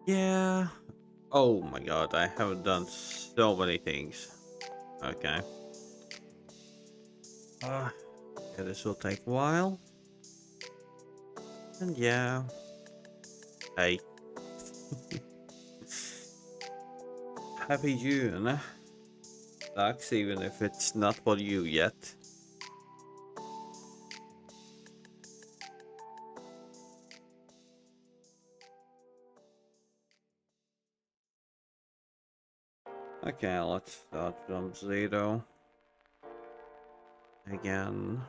Yeah. Oh my god, I haven't done so many things. Okay. Uh, yeah, this will take a while. And yeah. Hey. Happy June. Sucks even if it's not for you yet. Okay, let's start from zero. Again.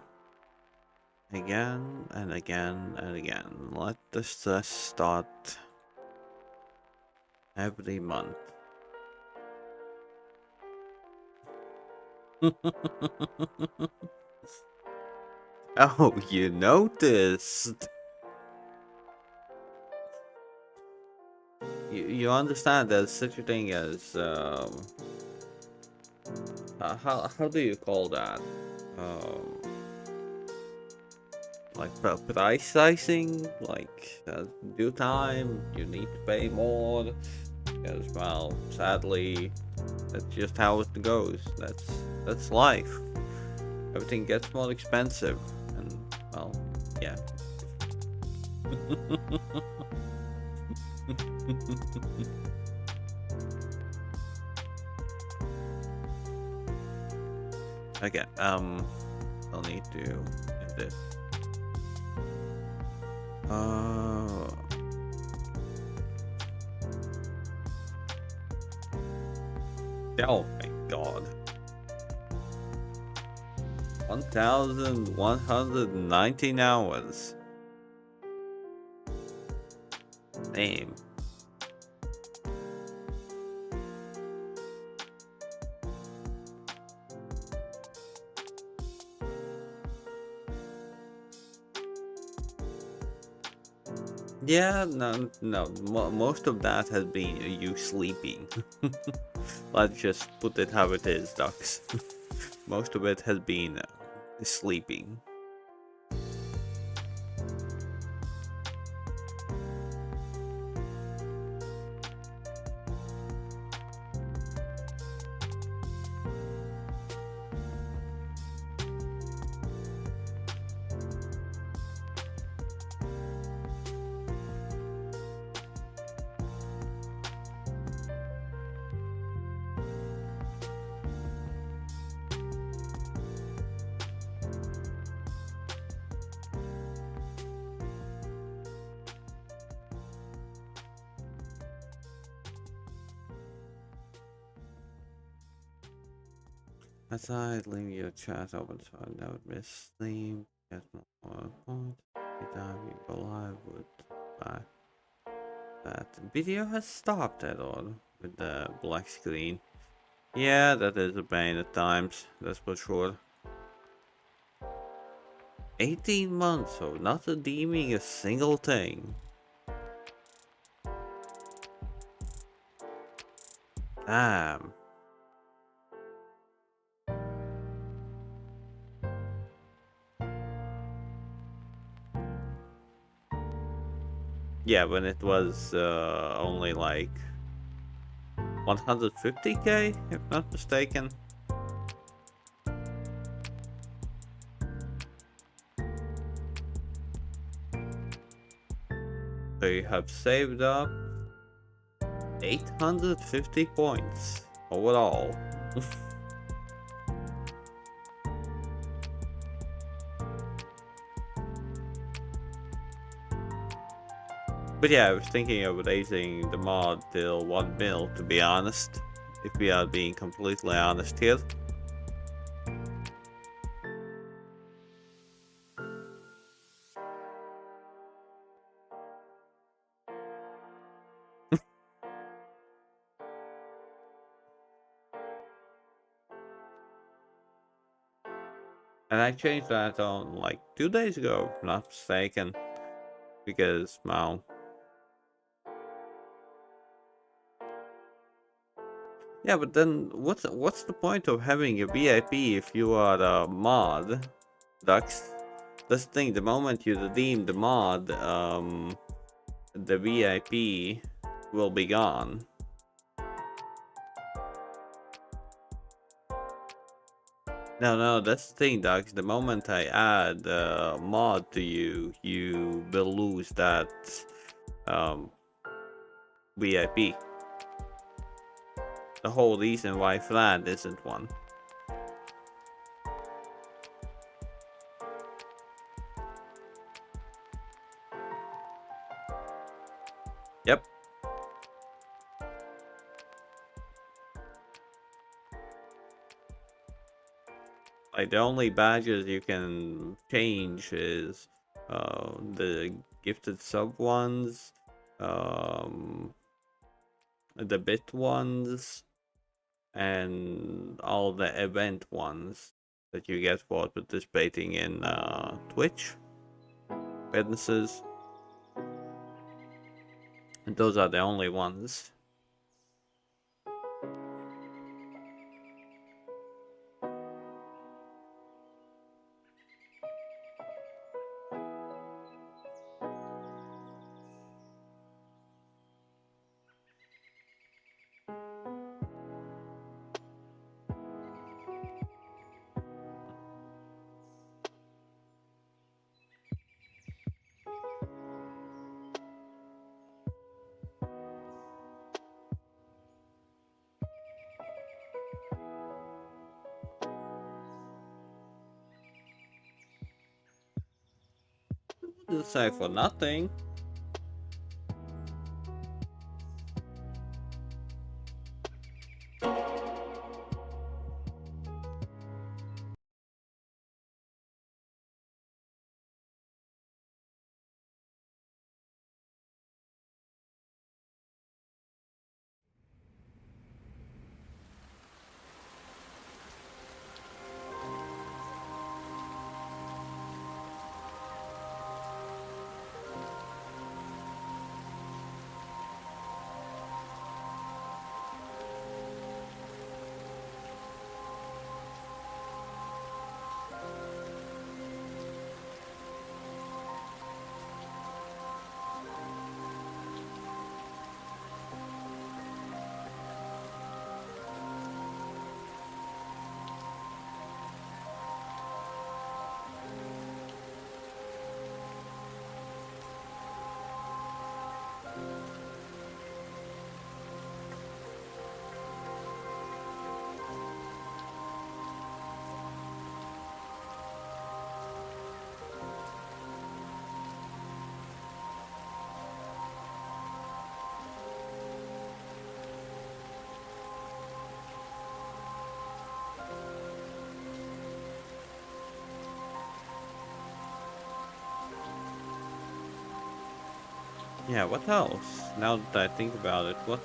Again and again and again. Let the stress start every month. Oh, you noticed. You understand there's such a thing as how do you call that? Um, like price sizing, like due time, you need to pay more. Because well, sadly, that's just how it goes. That's life. Everything gets more expensive, and well, yeah. Okay, I'll need to get this. Uh, oh my god. 1,119 hours. Damn. Yeah, no. Most of that has been you sleeping. Let's just put it how it is, ducks. Most of it has been sleeping. Aside, leave your chat open so I never miss sleep. Get more points. Every time you go live with that video has stopped at all with the black screen. Yeah, that is a pain at times, that's for sure. 18 months of not redeeming a single thing. Damn. Yeah, when it was only like 150k, if not mistaken. So you have saved up 850 points overall. But yeah, I was thinking of raising the mod till 1 mil, to be honest. If we are being completely honest here. And I changed that on like 2 days ago, if not mistaken. Because, well. Yeah, but then what's the point of having a VIP if you are a mod? That's the thing, the moment you redeem the mod, the VIP will be gone. No, that's the thing, Docs. The moment I add mod to you, you will lose that um, VIP. The whole reason why flat isn't one. Yep. Like the only badges you can change is the gifted sub ones, the bit ones, and all the event ones that you get for participating in Twitch businesses. And those are the only ones. Just say for nothing. Yeah, what else? Now that I think about it, what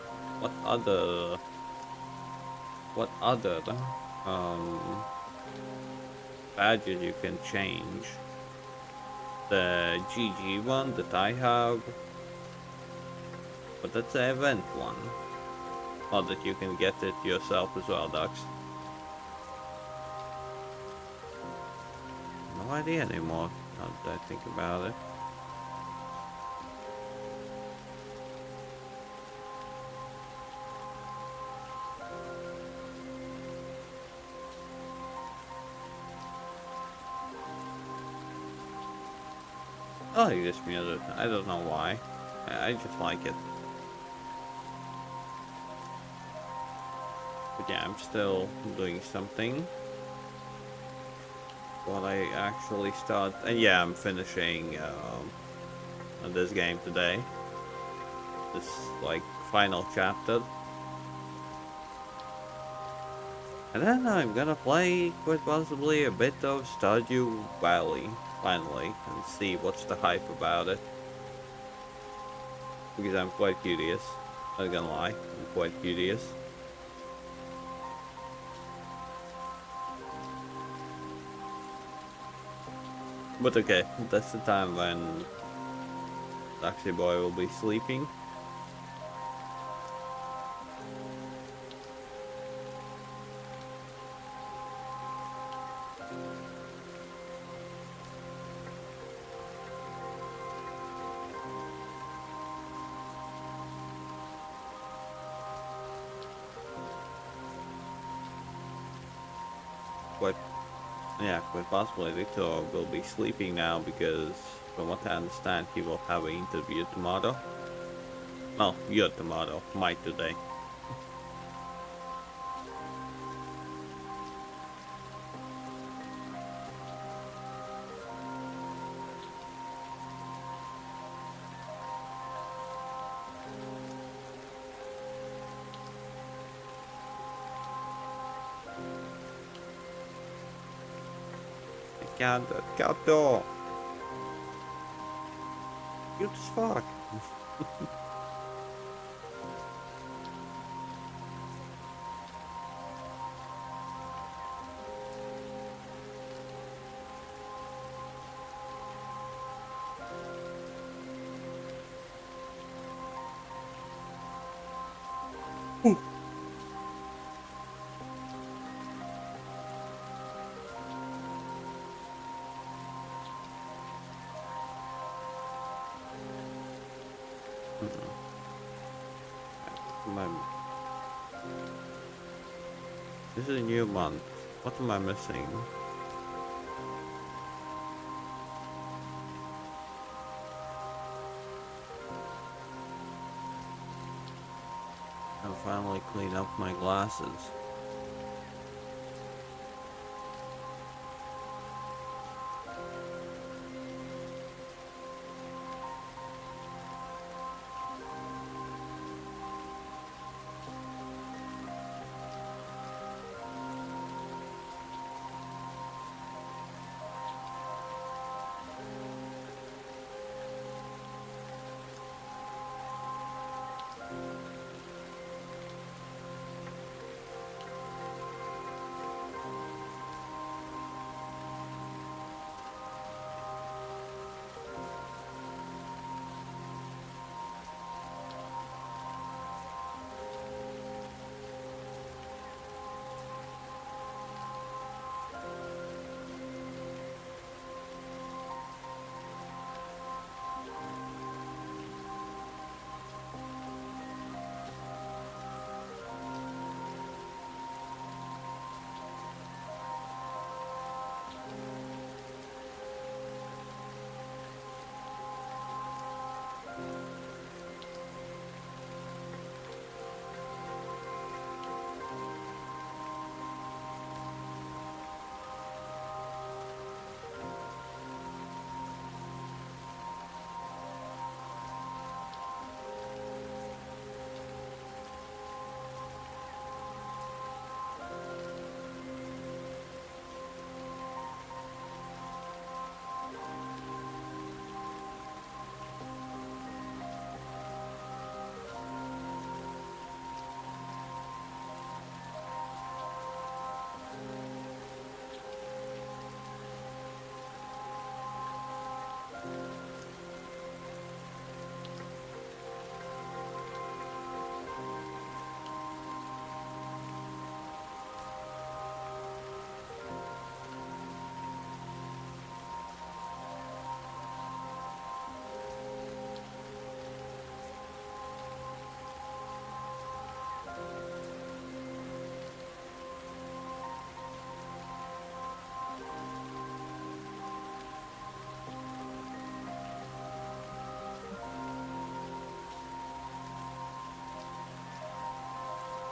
other what other um badges you can change? The GG one that I have, but that's the event one. Or that you can get it yourself as well, Dux. No idea anymore, now that I think about it. Oh, you just muted. I don't know why. I just like it. But yeah, I'm still doing something. What I actually start, and yeah, I'm finishing this game today. This like final chapter, and then I'm gonna play quite possibly a bit of Stardew Valley finally and see what's the hype about it. Because I'm quite curious. Not gonna lie, I'm quite curious. But okay, that's the time when Taxi Boy will be sleeping. quite yeah, quite possibly Victor will be sleeping now because from what I understand he will have an interview tomorrow. No, your tomorrow, my today. Cat door. Cute as fuck. My, this is a new month. What am I missing? I finally clean up my glasses.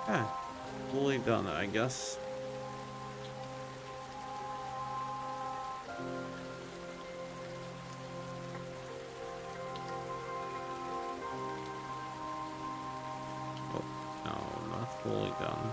Yeah, fully done, I guess. Oh, no, not fully done.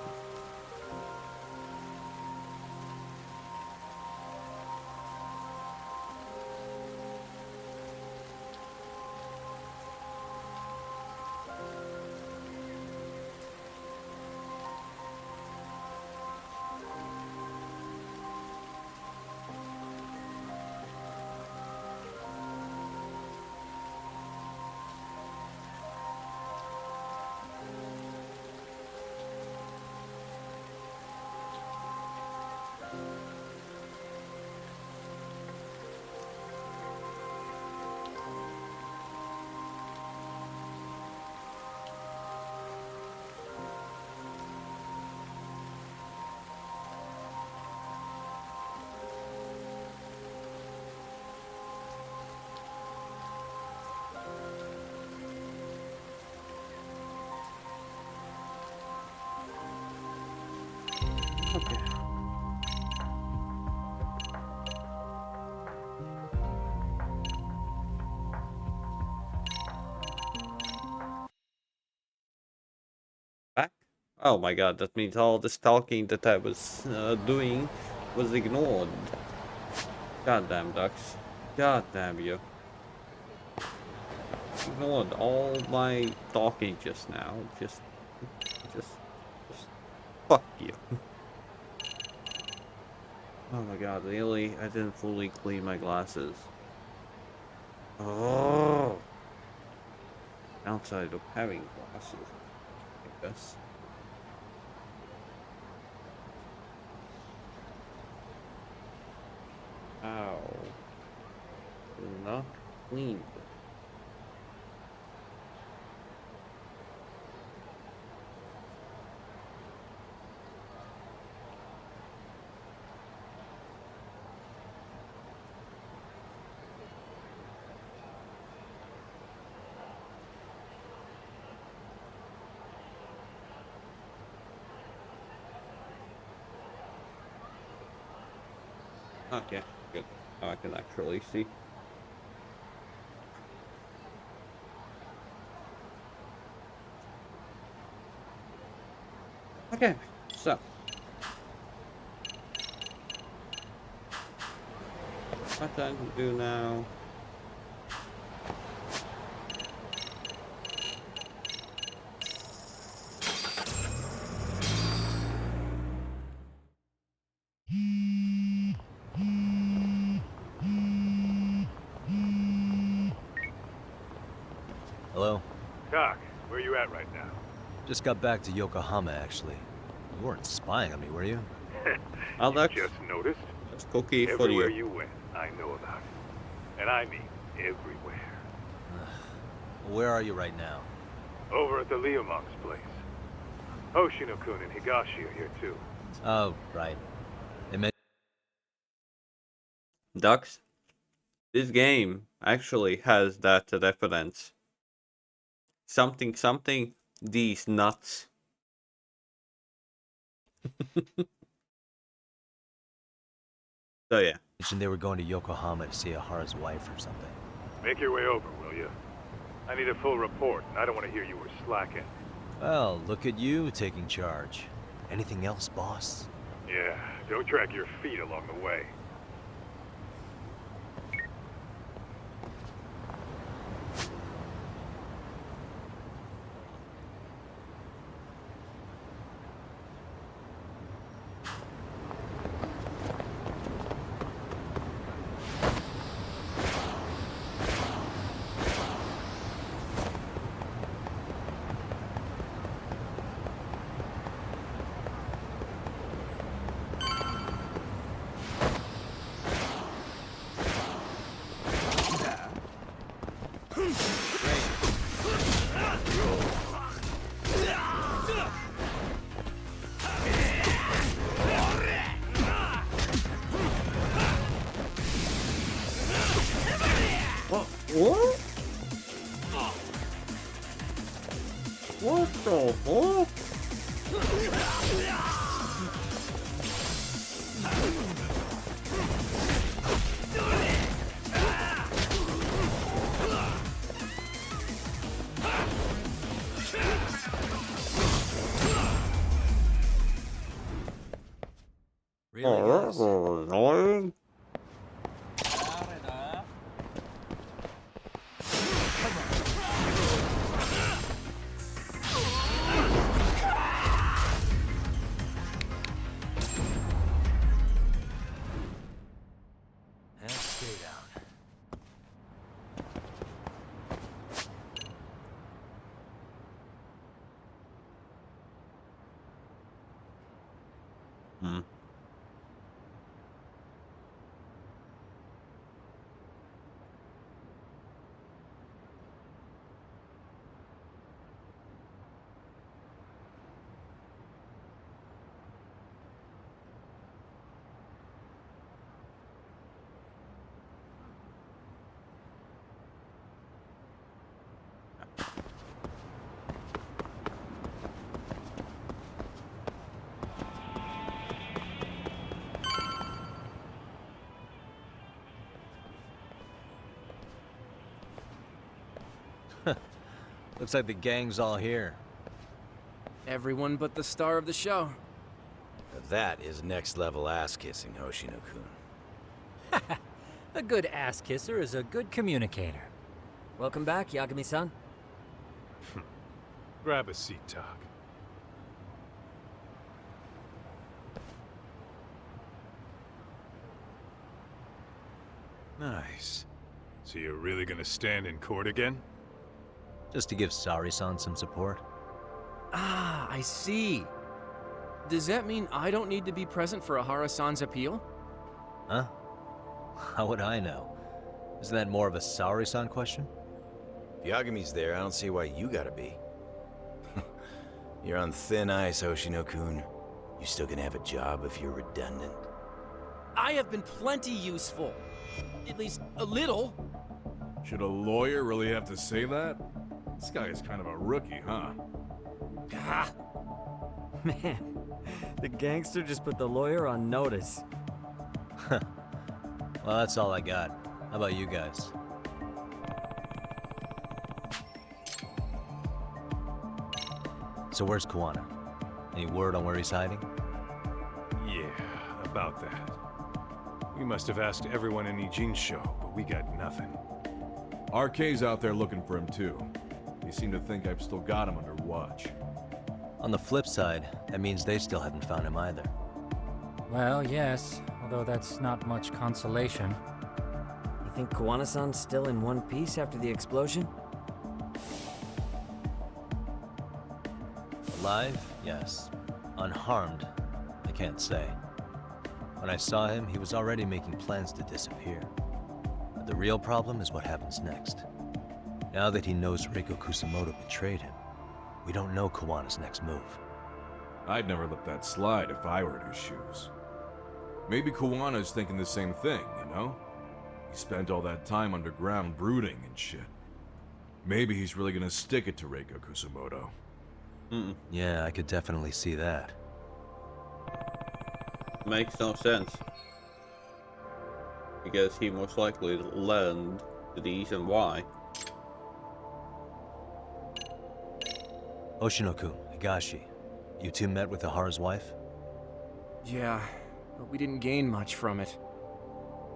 Okay. Back? Oh my god, that means all the stalking that I was doing was ignored. God damn ducks. God damn you. Ignored all my talking just now. Just, just fuck you. Oh my god, really? I didn't fully clean my glasses. Oh, downside of having glasses, I guess. Ow. Not cleaned. Okay, good. Now I can actually see. Okay, so what I can do now? Hello? Doc, where you at right now? Just got back to Yokohama, actually. You weren't spying on me, were you? You Alex, just noticed? that's cookie for Everywhere you. you went, I know about it. And I mean everywhere. Where are you right now? Over at the Leomonk's place. Hoshino-kun and Higashi are here too. Oh, right. They met. Ducks, this game actually has that reference. Something, something, these nuts. So yeah. Mentioned they were going to Yokohama to see Ahara's wife or something. Make your way over, will you? I need a full report, and I don't want to hear you were slacking. Well, look at you taking charge. Anything else, boss? Yeah, don't drag your feet along the way. What? What the fuck? Really, Oh, that guys? was annoying. And stay down. Hmm. Looks like the gang's all here. Everyone but the star of the show. That is next-level ass-kissing, Hoshino-kun. A good ass kisser is a good communicator. Welcome back, Yagami-san. Grab a seat, Tak. Nice. So you're really gonna stand in court again? Just to give Sari-san some support. Ah, I see. Does that mean I don't need to be present for Ahara-san's appeal? Huh? How would I know? Isn't that more of a Sari-san question? If Yagami's there, I don't see why you gotta be. You're on thin ice, Hoshino-kun. You still gonna have a job if you're redundant. I have been plenty useful. At least a little. Should a lawyer really have to say that? This guy is kind of a rookie, huh? Ah, Man, the gangster just put the lawyer on notice. Well, that's all I got. How about you guys? So where's Kuwana? Any word on where he's hiding? Yeah, about that. We must have asked everyone in Eugene show, but we got nothing. RK's out there looking for him too. They seem to think I've still got him under watch. On the flip side, that means they still haven't found him either. Well, yes, although that's not much consolation. You think Kuwana-san's still in one piece after the explosion? Alive? Yes. Unharmed? I can't say. When I saw him, he was already making plans to disappear. But the real problem is what happens next. Now that he knows Reiko Kusamoto betrayed him, we don't know Kawana's next move. I'd never let that slide if I were in his shoes. Maybe Kawana's thinking the same thing, you know? He spent all that time underground brooding and shit. Maybe he's really gonna stick it to Reiko Kusamoto. Yeah, I could definitely see that. Makes no sense. Because he most likely learned the reason why. Oshinoku, Higashi, you two met with Ahara's wife? yeah, but we didn't gain much from it.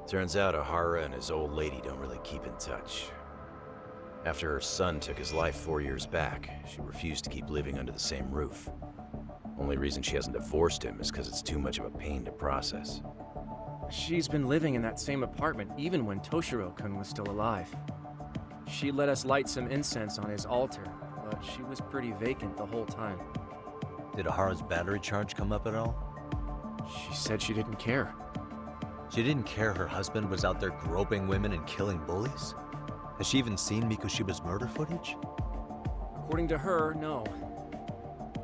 Turns out Ahara and his old lady don't really keep in touch. After her son took his life 4 years back, she refused to keep living under the same roof. Only reason she hasn't divorced him is because it's too much of a pain to process. She's been living in that same apartment even when Toshiro-kun was still alive. She let us light some incense on his altar, but she was pretty vacant the whole time. Did Ahara's battery charge come up at all? She said she didn't care. She didn't care her husband was out there groping women and killing bullies? Has she even seen Mikushiba's murder footage? According to her, no.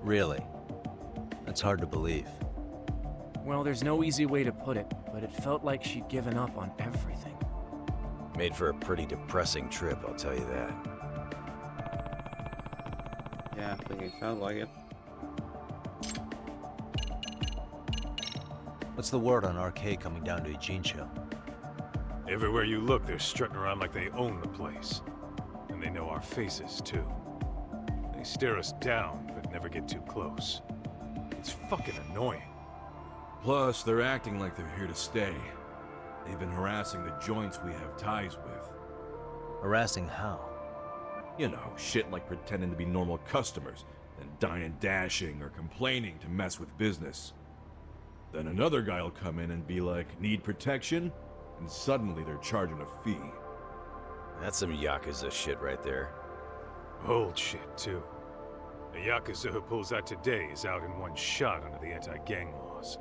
Really? That's hard to believe. Well, there's no easy way to put it, but it felt like she'd given up on everything. Made for a pretty depressing trip, I'll tell you that. Yeah, I think it sounds like it. What's the word on RK coming down to Ijincho? Everywhere you look, they're strutting around like they own the place. And they know our faces, too. They stare us down, but never get too close. It's fucking annoying. Plus, they're acting like they're here to stay. They've been harassing the joints we have ties with. Harassing how? You know, shit like pretending to be normal customers, then dying dashing or complaining to mess with business. Then another guy will come in and be like, need protection? And suddenly they're charging a fee. That's some Yakuza shit right there. Old shit, too. The Yakuza who pulls that today is out in one shot under the anti-gang laws.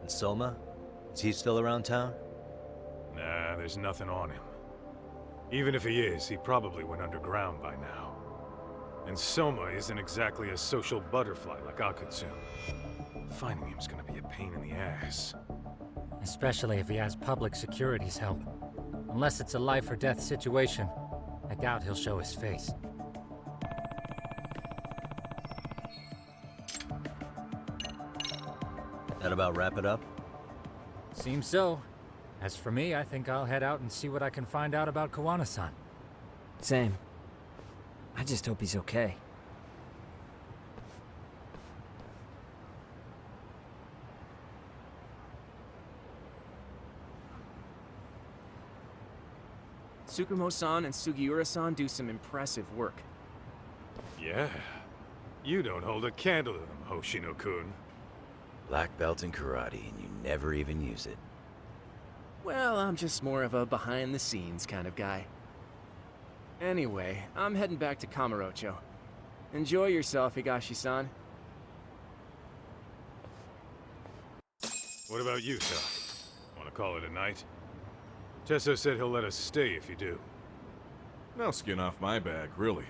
And Soma? Is he still around town? Nah, there's nothing on him. Even if he is, he probably went underground by now. And Soma isn't exactly a social butterfly like Akutsu. Finding him's gonna be a pain in the ass. Especially if he has public security's help. Unless it's a life or death situation, I doubt he'll show his face. That about wrap it up? Seems so. As for me, I think I'll head out and see what I can find out about Kawana-san. Same. I just hope he's okay. Tsukumo-san and Sugiura-san do some impressive work. Yeah. You don't hold a candle to them, Hoshino-kun. Black belt in karate, and you never even use it. Well, I'm just more of a behind-the-scenes kind of guy. Anyway, I'm heading back to Kamurocho. Enjoy yourself, Higashi-san. What about you, Saki? Want to call it a night? Tesso said he'll let us stay if you do. No skin off my back, really.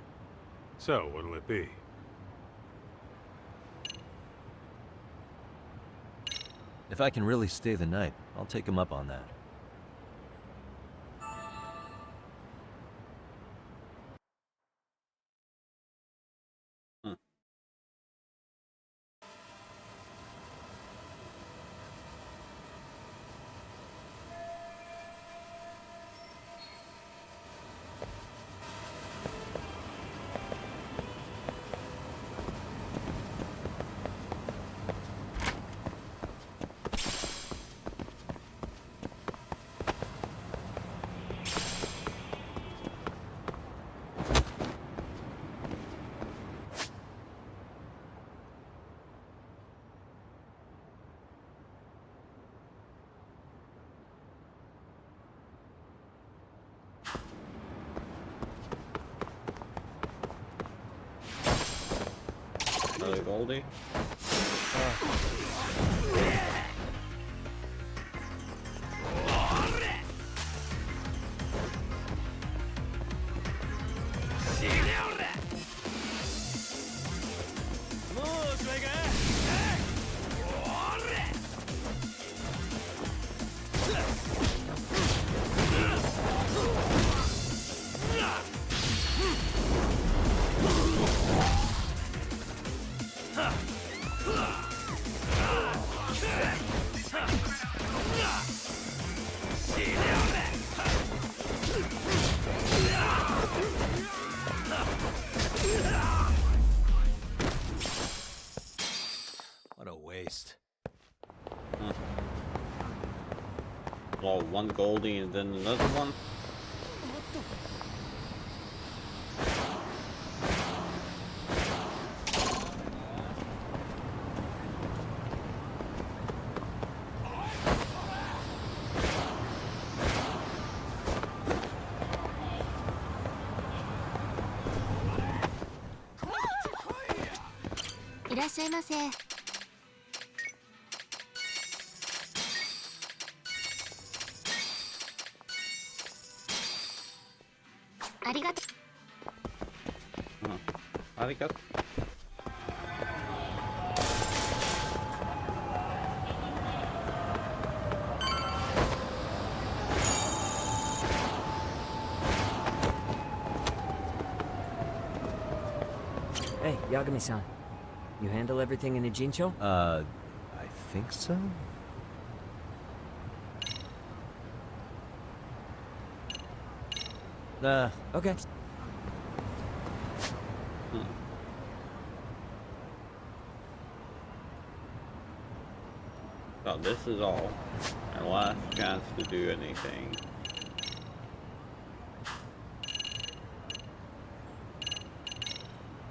So, what'll it be? If I can really stay the night, I'll take him up on that. Hmm. Another Goldie. What a waste. Well, one Goldie and then another one. Arigato. Hey, Yagami-san. You handle everything in a Jincho? I think so? Okay. So this is all. Our last chance to do anything.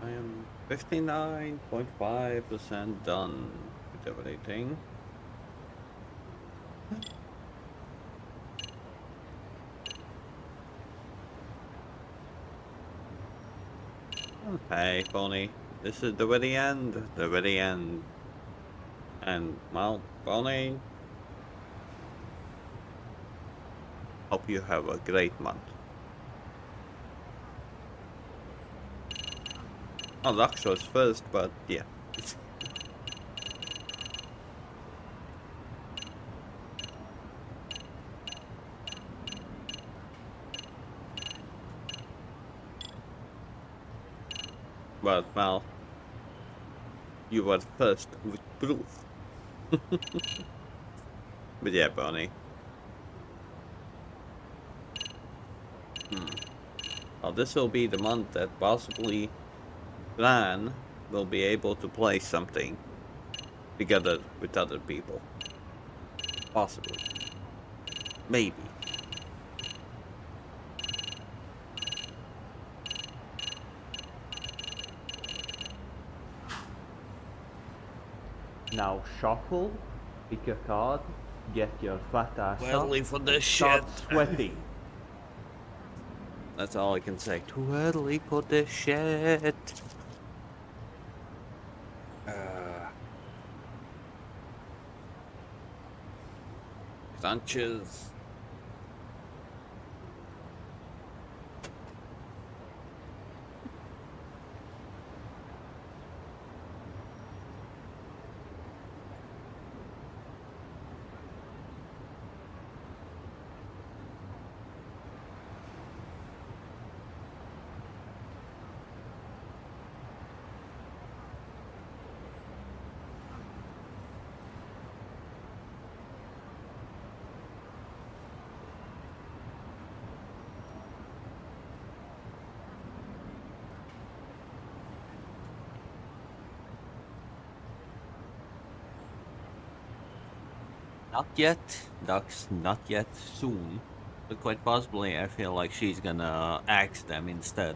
I am 59.5% done with everything. Hey, Bonnie. This is the very end. The very end. And, well, Bonnie, hope you have a great month. Oh, Lux was first, but yeah. But, well, you were first with proof. But yeah, Bonnie. Well, this will be the month that possibly Plan will be able to play something together with other people. Possibly. Maybe. Now shuffle, pick a card, get your fat ass up, For this start sweating. That's all I can say. Too early for this shit. Sanchez. Not yet, Ducks, not yet, soon. But quite possibly, I feel like she's gonna axe them instead.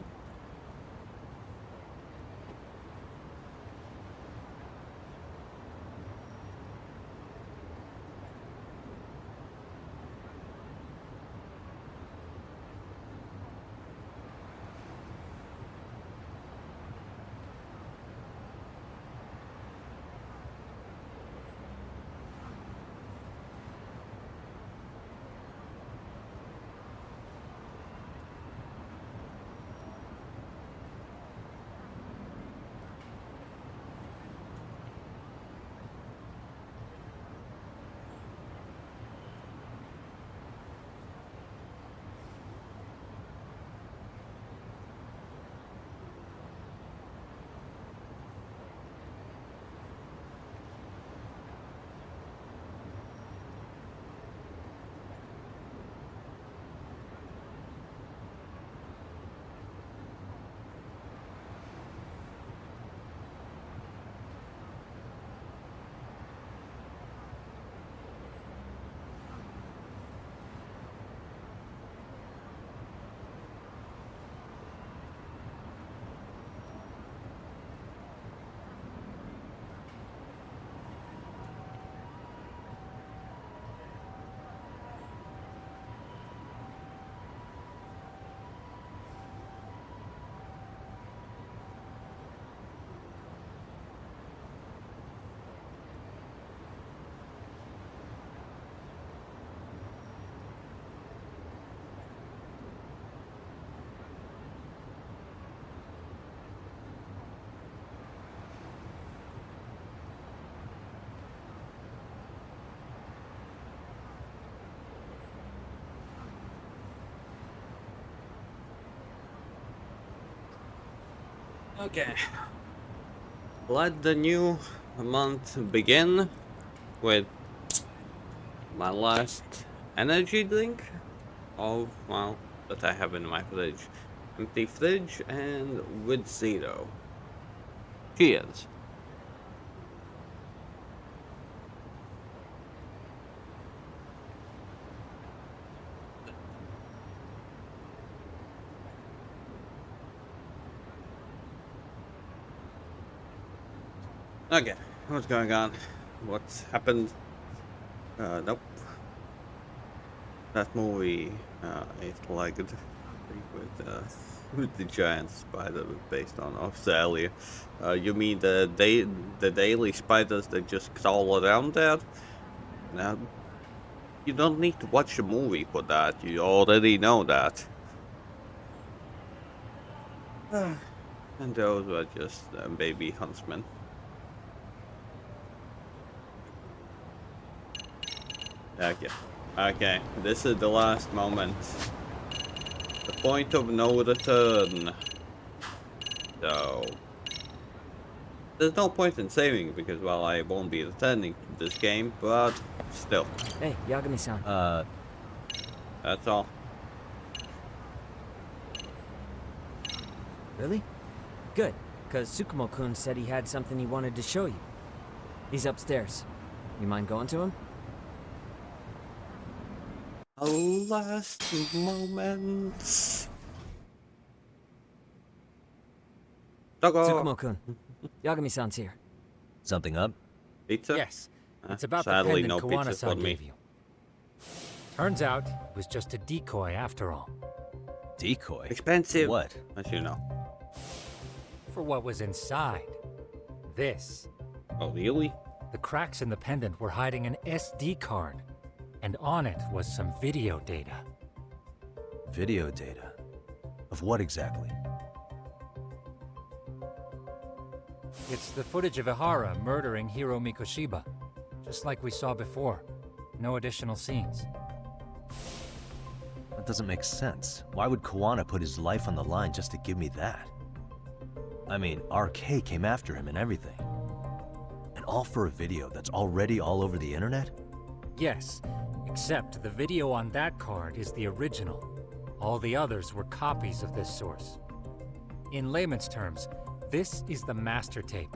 Okay. Let the new month begin with my last energy drink of, well, that I have in my fridge. Empty fridge and with zero. Cheers. Okay, what's going on? What's happened? Nope. That movie, eight-legged with the giant spider based on Australia. You mean the daily spiders that just crawl around there? Now, you don't need to watch a movie for that. You already know that. And those were just baby huntsmen. Okay. Okay, this is the last moment. The point of no return. So... there's no point in saving because, well, I won't be returning to this game, but still. Hey, Yagami-san. That's all. Really? Good, because Tsukumo-kun said he had something he wanted to show you. He's upstairs. You mind going to him? Last moments. Doggo. Tsukumo-kun, Yagami-san's here. Something up? Pizza? Yes, it's about the Sadly, pendant no pizza for Kawana-san me. gave you. Turns out, it was just a decoy after all. Decoy? Expensive. What? As you know. For what was inside. This. Oh, really? The cracks in the pendant were hiding an SD card, and on it was some video data. Video data? Of what exactly? It's the footage of Ihara murdering Hiro Mikoshiba, just like we saw before. No additional scenes. That doesn't make sense. Why would Kawana put his life on the line just to give me that? I mean, RK came after him and everything. And all for a video that's already all over the internet? Yes, except the video on that card is the original. All the others were copies of this source. In layman's terms, this is the master tape.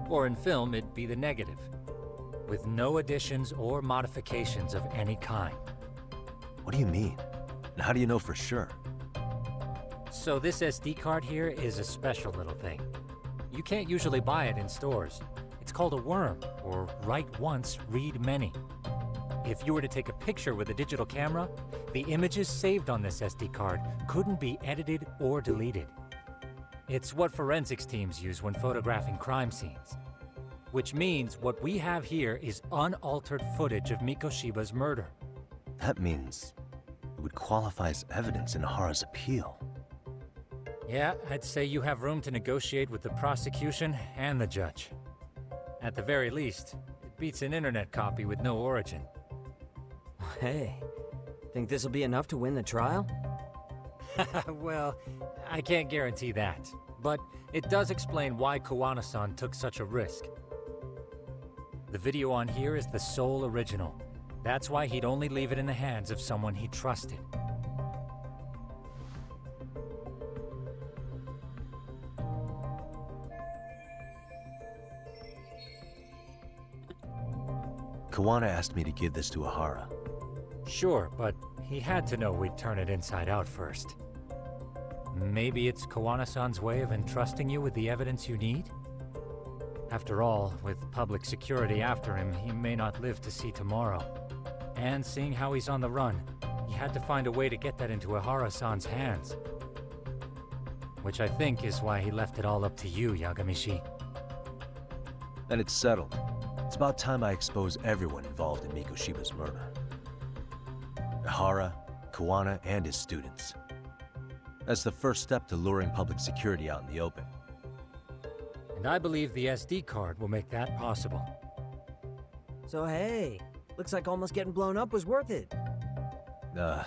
Or in film, it'd be the negative. With no additions or modifications of any kind. What do you mean? And how do you know for sure? So this SD card here is a special little thing. You can't usually buy it in stores. It's called a worm, or write once, read many. If you were to take a picture with a digital camera, the images saved on this SD card couldn't be edited or deleted. It's what forensics teams use when photographing crime scenes. Which means what we have here is unaltered footage of Mikoshiba's murder. That means it would qualify as evidence in Ihara's appeal. Yeah, I'd say you have room to negotiate with the prosecution and the judge. At the very least, it beats an internet copy with no origin. Hey, think this'll be enough to win the trial? Well, I can't guarantee that. But it does explain why Kawana-san took such a risk. The video on here is the sole original. That's why he'd only leave it in the hands of someone he trusted. Kawana asked me to give this to Ihara. Sure, but he had to know we'd turn it inside out first. Maybe it's Kawana-san's way of entrusting you with the evidence you need? After all, with public security after him, he may not live to see tomorrow. And seeing how he's on the run, he had to find a way to get that into Ihara-san's hands. Which I think is why he left it all up to you, Yagamishi. Then it's settled. It's about time I expose everyone involved in Mikoshiba's murder. Ihara, Kawana, and his students. That's the first step to luring public security out in the open. And I believe the SD card will make that possible. So hey, looks like almost getting blown up was worth it. I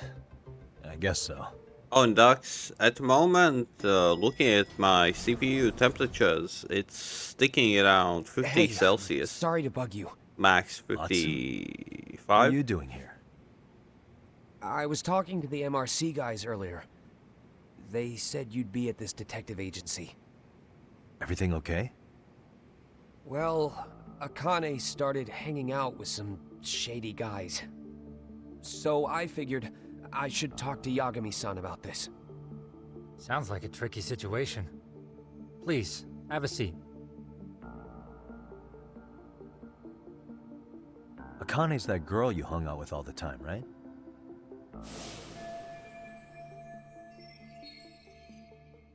guess so. Oh, and Dux, at the moment, looking at my CPU temperatures, it's sticking around 50 Hey, Celsius. Sorry to bug you. Max What are 55. you doing here? I was talking to the MRC guys earlier. They said you'd be at this detective agency. Everything okay? Well, Akane started hanging out with some shady guys. So I figured I should talk to Yagami-san about this. Sounds like a tricky situation. Please, have a seat. Akane's that girl you hung out with all the time, right?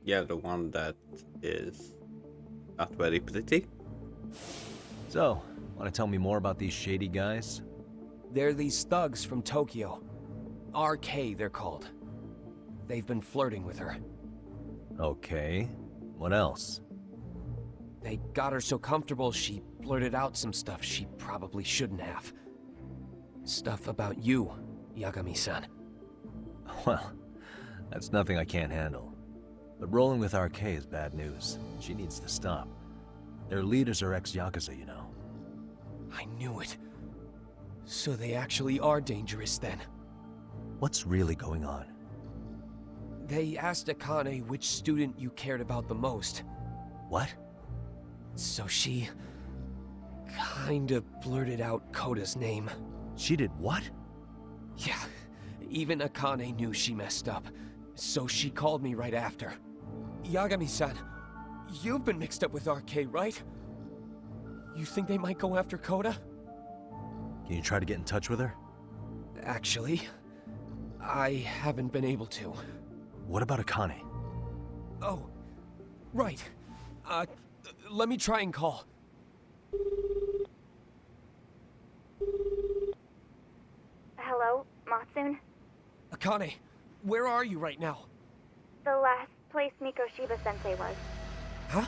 Yeah, the one that is not very pretty. So, want to tell me more about these shady guys? They're these thugs from Tokyo. RK, they're called. They've been flirting with her. Okay. What else? They got her so comfortable she blurted out some stuff she probably shouldn't have. Stuff about you, Yagami-san. Well, that's nothing I can't handle. But rolling with RK is bad news. She needs to stop. Their leaders are ex-Yakuza, you know. I knew it. So they actually are dangerous then. What's really going on? They asked Akane which student you cared about the most. What? So she kinda blurted out Koda's name. She did what? Yeah, even Akane knew she messed up, so she called me right after. Yagami-san, you've been mixed up with RK, right? You think they might go after Koda? Can you try to get in touch with her? Actually, I haven't been able to. What about Akane? Oh, right. Let me try and call. Hello, Matsun? Akane, where are you right now? The last place Mikoshiba-sensei was. Huh?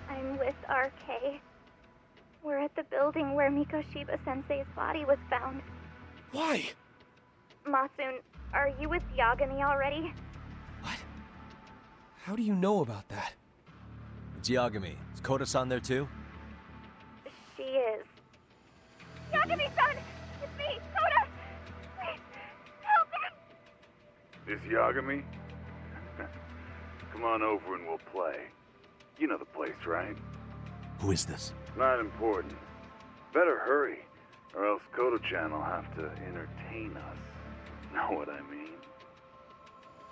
I'm with RK. We're at the building where Mikoshiba-sensei's body was found. Why? Matsun, are you with Yagami already? What? How do you know about that? It's Yagami. Is Koda-san there too? She is. Yagami-san! It's me, Koda! Please, help me! This Yagami? Come on over and we'll play. You know the place, right? Who is this? Not important. Better hurry, or else Kodo-chan will have to entertain us. Know what I mean?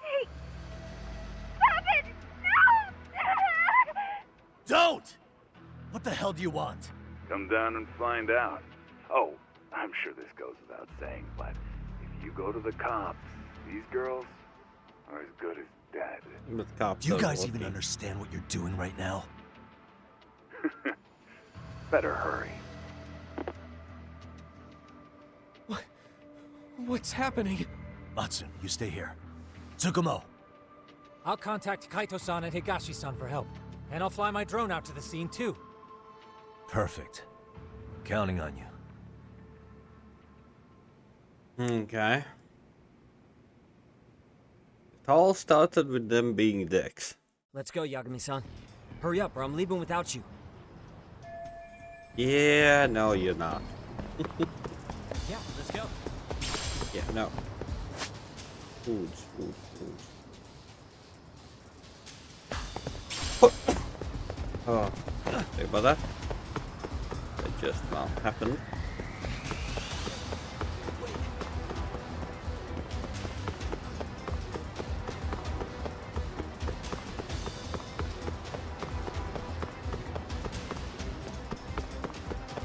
Hey! Stop it! No! Don't! What the hell do you want? Come down and find out. Oh, I'm sure this goes without saying, but if you go to the cops, these girls are as good as dead. The cops Do you are guys looking. even understand what you're doing right now? Better hurry. What's happening? Matsun, you stay here. Tsukumo! I'll contact Kaito-san and Higashi-san for help. And I'll fly my drone out to the scene too. Perfect. Counting on you. Okay. It all started with them being dicks. Let's go, Yagami-san. Hurry up, or I'm leaving without you. Yeah, no, you're not. Yeah, let's go. Yeah, no. Foods. Oh, sorry about that. That just happened.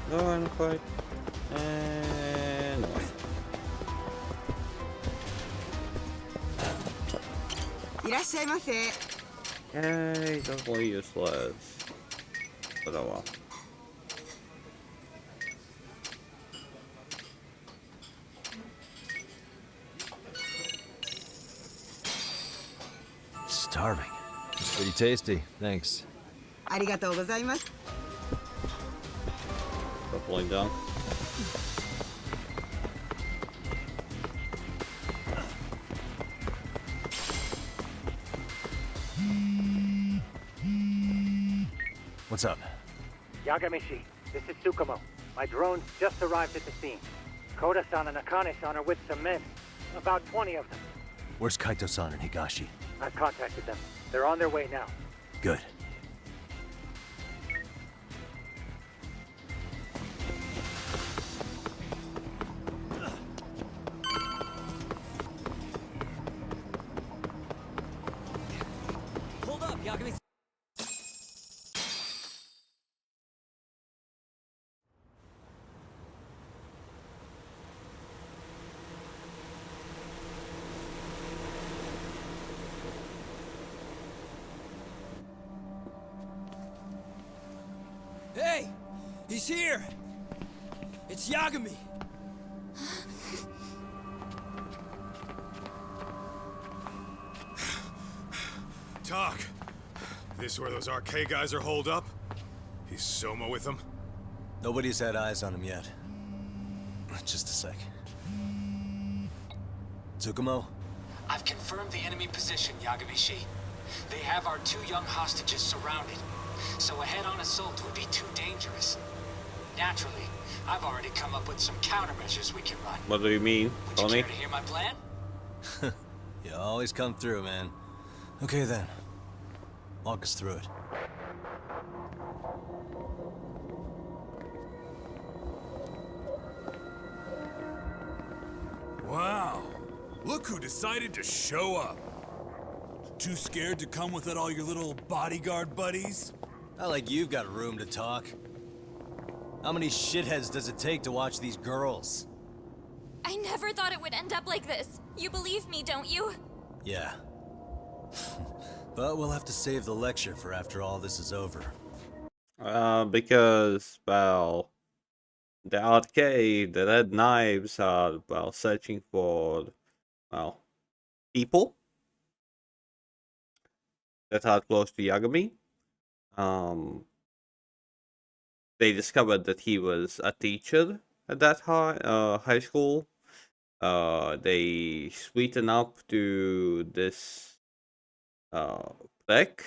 Go on, quiet. And away. Yay, totally useless. But oh well. Starving. It's pretty tasty, thanks. ありがとうございます。 Definitely done. What's up? Yagami-shi, this is Tsukumo. My drones just arrived at the scene. Koda-san and Akane-san are with some men. About 20 of them. Where's Kaito-san and Higashi? I've contacted them. They're on their way now. Good. Hold up, Yagami. Hey! He's here! It's Yagami! Talk. This where those RK guys are holed up? He's Soma with them? Nobody's had eyes on him yet. Just a sec. Tsukumo? I've confirmed the enemy position, Yagami-shi. They have our 2 young hostages surrounded, so a head-on assault would be too dangerous. Naturally, I've already come up with some countermeasures we can run. What do you mean, Would you Tony? care to hear my plan? You always come through, man. Okay then. Walk us through it. Wow. Look who decided to show up. Too scared to come with all your little bodyguard buddies? Not like you've got room to talk. How many shitheads does it take to watch these girls? I never thought it would end up like this. You believe me, don't you? Yeah. But we'll have to save the lecture for after all this is over. Because, well, the arcade that had knives are, well, searching for, well, people that are close to Yagami. They discovered that he was a teacher at that high school. They sweeten up to this Beck,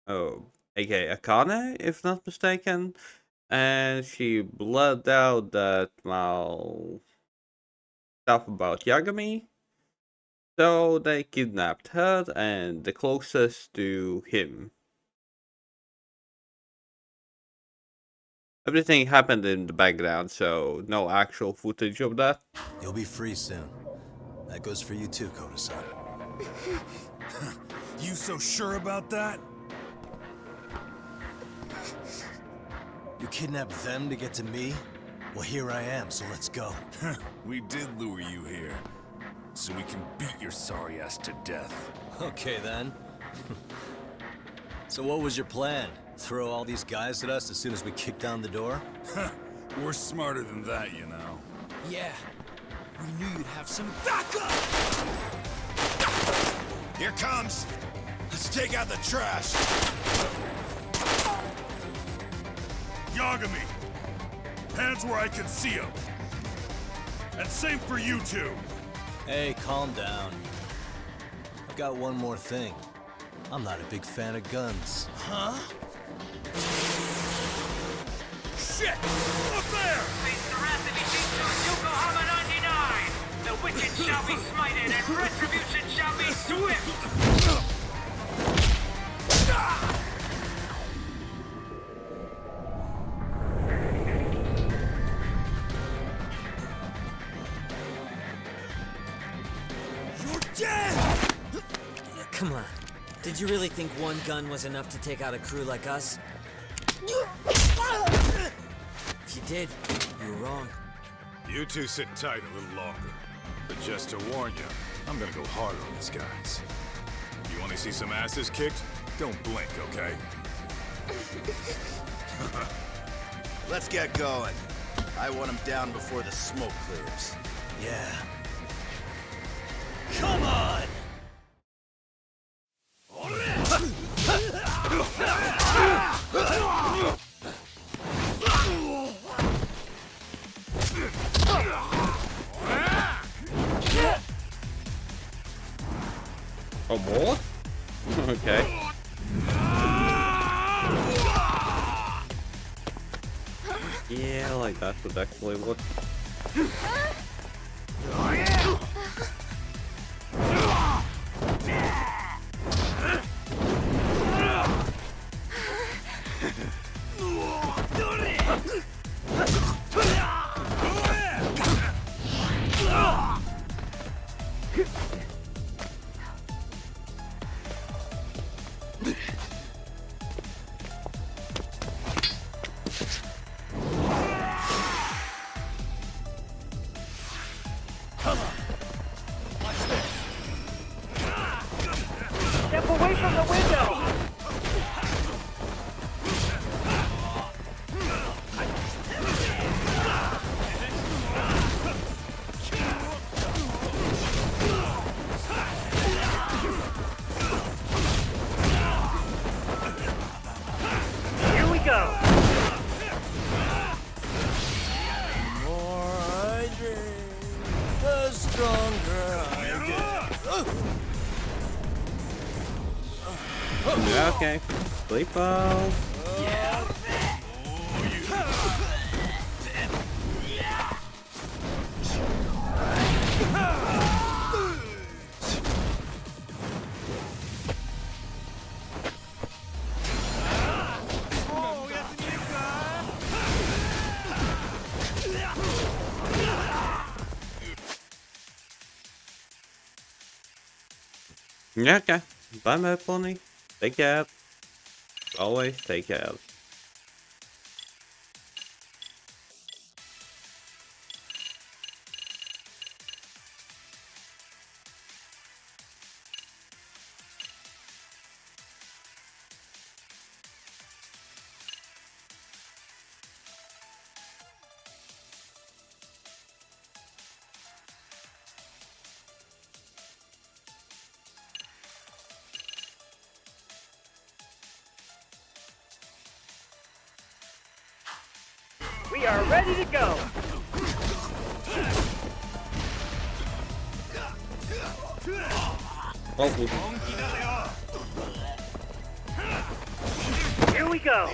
aka Akane, if not mistaken, and she blurted out that, well, stuff about Yagami. So they kidnapped her and the closest to him. Everything happened in the background, so no actual footage of that. You'll be free soon. That goes for you too, Koda-san. You so sure about that? You kidnapped them to get to me? Well, here I am, so let's go. We did lure you here, so we can beat your sorry ass to death. Okay, then. So what was your plan? Throw all these guys at us as soon as we kick down the door? We're smarter than that, you know. Yeah. We knew you'd have some backup! Here comes! Let's take out the trash! Yagami! Hands where I can see them! And same for you two! Hey, calm down. I've got one more thing. I'm not a big fan of guns. Huh? Shit! Up there! Face the wrath of Ijinsu Yokohama 99! The wicked shall be smited and retribution shall be swift! You're dead! Come on. Did you really think one gun was enough to take out a crew like us? If you did, you were wrong. You two sit tight a little longer. But just to warn you, I'm gonna go hard on these guys. You wanna see some asses kicked? Don't blink, okay? Let's get going. I want him down before the smoke clears. Yeah. Come on! Oh, more? Okay. Yeah, like that would actually work. Step away from the window! Here we go! The more I drink, the stronger I get. Yeah, okay. Sleep well. Yeah, okay. Bye, my pony. Take care. Always take care. We are ready to go! Here we go!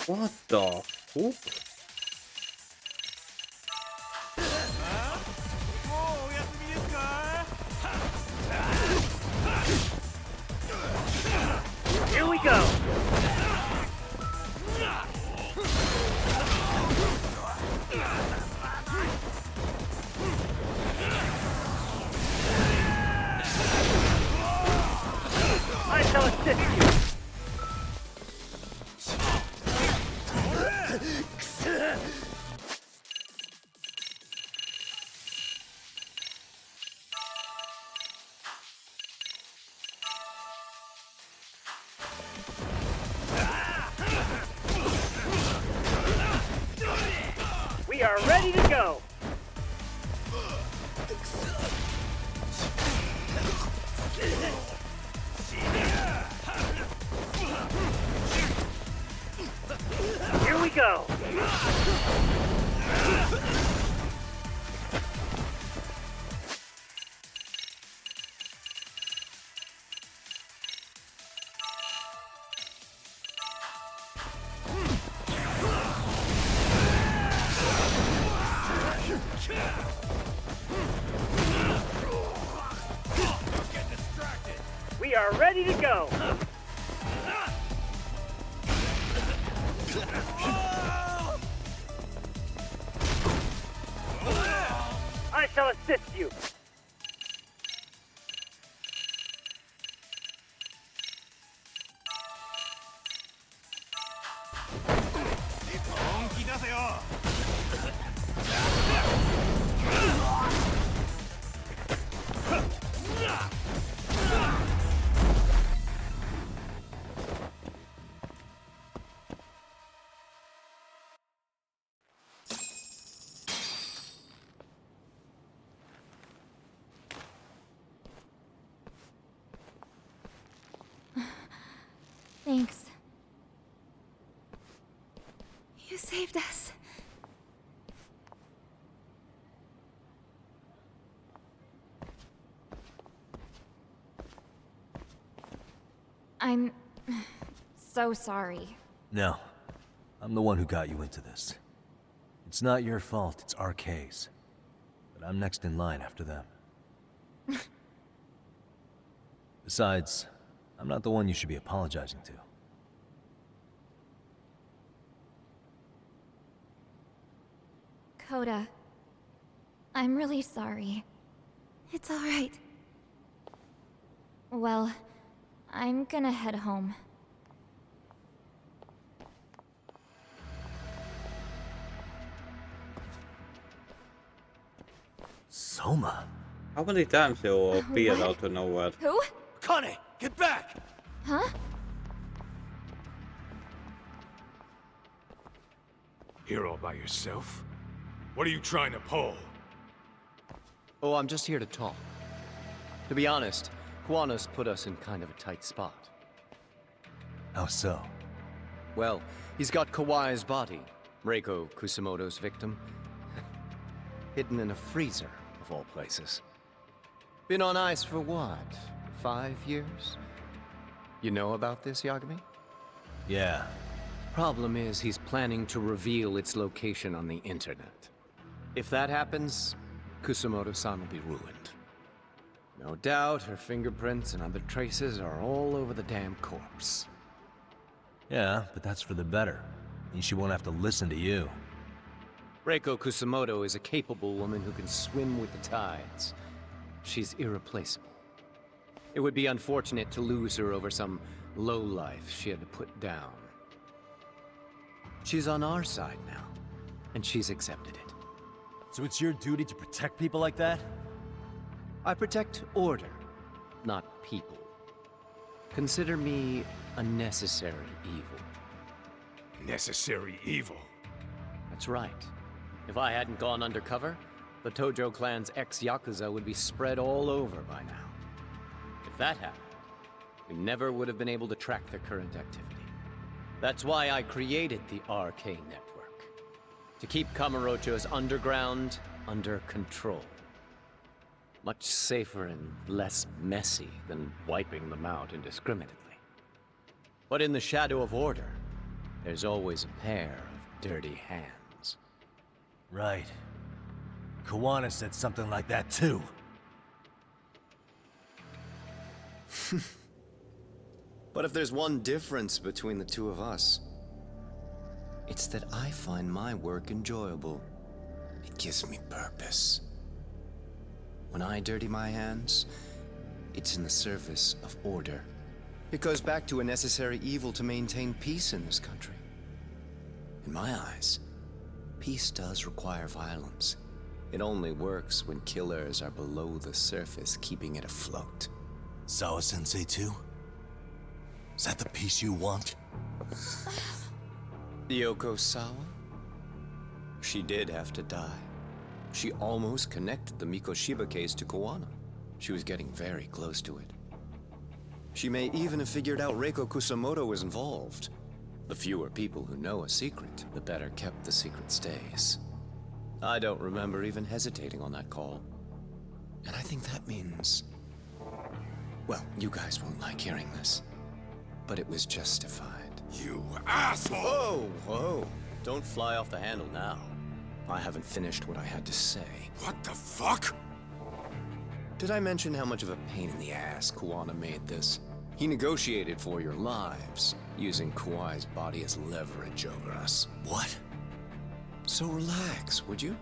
What the fuck? Here we go! I shall assist you! We are ready to go! Here we go! We are ready to go! I shall assist you! Thanks. You saved us. I'm so sorry. No. I'm the one who got you into this. It's not your fault, it's RK's. But I'm next in line after them. Besides, I'm not the one you should be apologizing to. Coda, I'm really sorry. It's all right. Well, I'm gonna head home. Soma? How many times he'll appear out of nowhere? Who? Connie, get back! Huh? Here all by yourself? What are you trying to pull? Oh, I'm just here to talk. To be honest, Kuwano's put us in kind of a tight spot. How so? Well, he's got Kawai's body, Reiko Kusamoto's victim, hidden in a freezer, of all places. Been on ice for what, 5 years? You know about this, Yagami? Yeah. Problem is, he's planning to reveal its location on the internet. If that happens, Kusamoto-san will be ruined. No doubt her fingerprints and other traces are all over the damn corpse. Yeah, but that's for the better. And she won't have to listen to you. Reiko Kusamoto is a capable woman who can swim with the tides. She's irreplaceable. It would be unfortunate to lose her over some lowlife she had to put down. She's on our side now, and she's accepted it. So it's your duty to protect people like that? I protect order, not people. Consider me a necessary evil. Necessary evil? That's right. If I hadn't gone undercover, the Tojo clan's ex-Yakuza would be spread all over by now. If that happened, we never would have been able to track their current activity. That's why I created the RK network. To keep Kamurocho's underground under control. Much safer and less messy than wiping them out indiscriminately. But in the shadow of order, there's always a pair of dirty hands. Right. Kawana said something like that too. But if there's one difference between the two of us, it's that I find my work enjoyable. It gives me purpose. When I dirty my hands, it's in the service of order. It goes back to a necessary evil to maintain peace in this country. In my eyes, peace does require violence. It only works when killers are below the surface, keeping it afloat. Sawa-sensei too? Is that the peace you want? Yoko Sawa? She did have to die. She almost connected the Mikoshiba case to Kawana. She was getting very close to it. She may even have figured out Reiko Kusamoto was involved. The fewer people who know a secret, the better kept the secret stays. I don't remember even hesitating on that call. And I think that means... well, you guys won't like hearing this, but it was justified. You asshole! Whoa, whoa. Don't fly off the handle now. I haven't finished what I had to say. What the fuck? Did I mention how much of a pain in the ass Kawana made this? He negotiated for your lives, using Kawai's body as leverage over us. What? So relax, would you?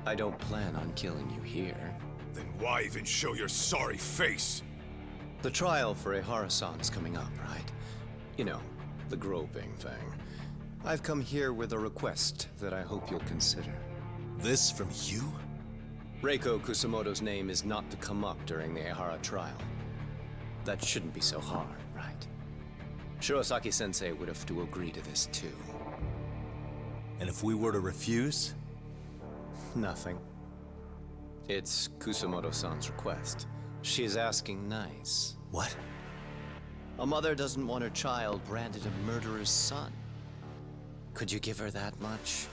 I don't plan on killing you here. Then why even show your sorry face? The trial for Ehara-san is coming up, right? You know, the groping thing. I've come here with a request that I hope you'll consider. This from you? Reiko Kusamoto's name is not to come up during the Ehara trial. That shouldn't be so hard, right? Shirosaki-sensei would have to agree to this too. And if we were to refuse? Nothing. It's Kusamoto-san's request. She's asking nice. What? A mother doesn't want her child branded a murderer's son. Could you give her that much?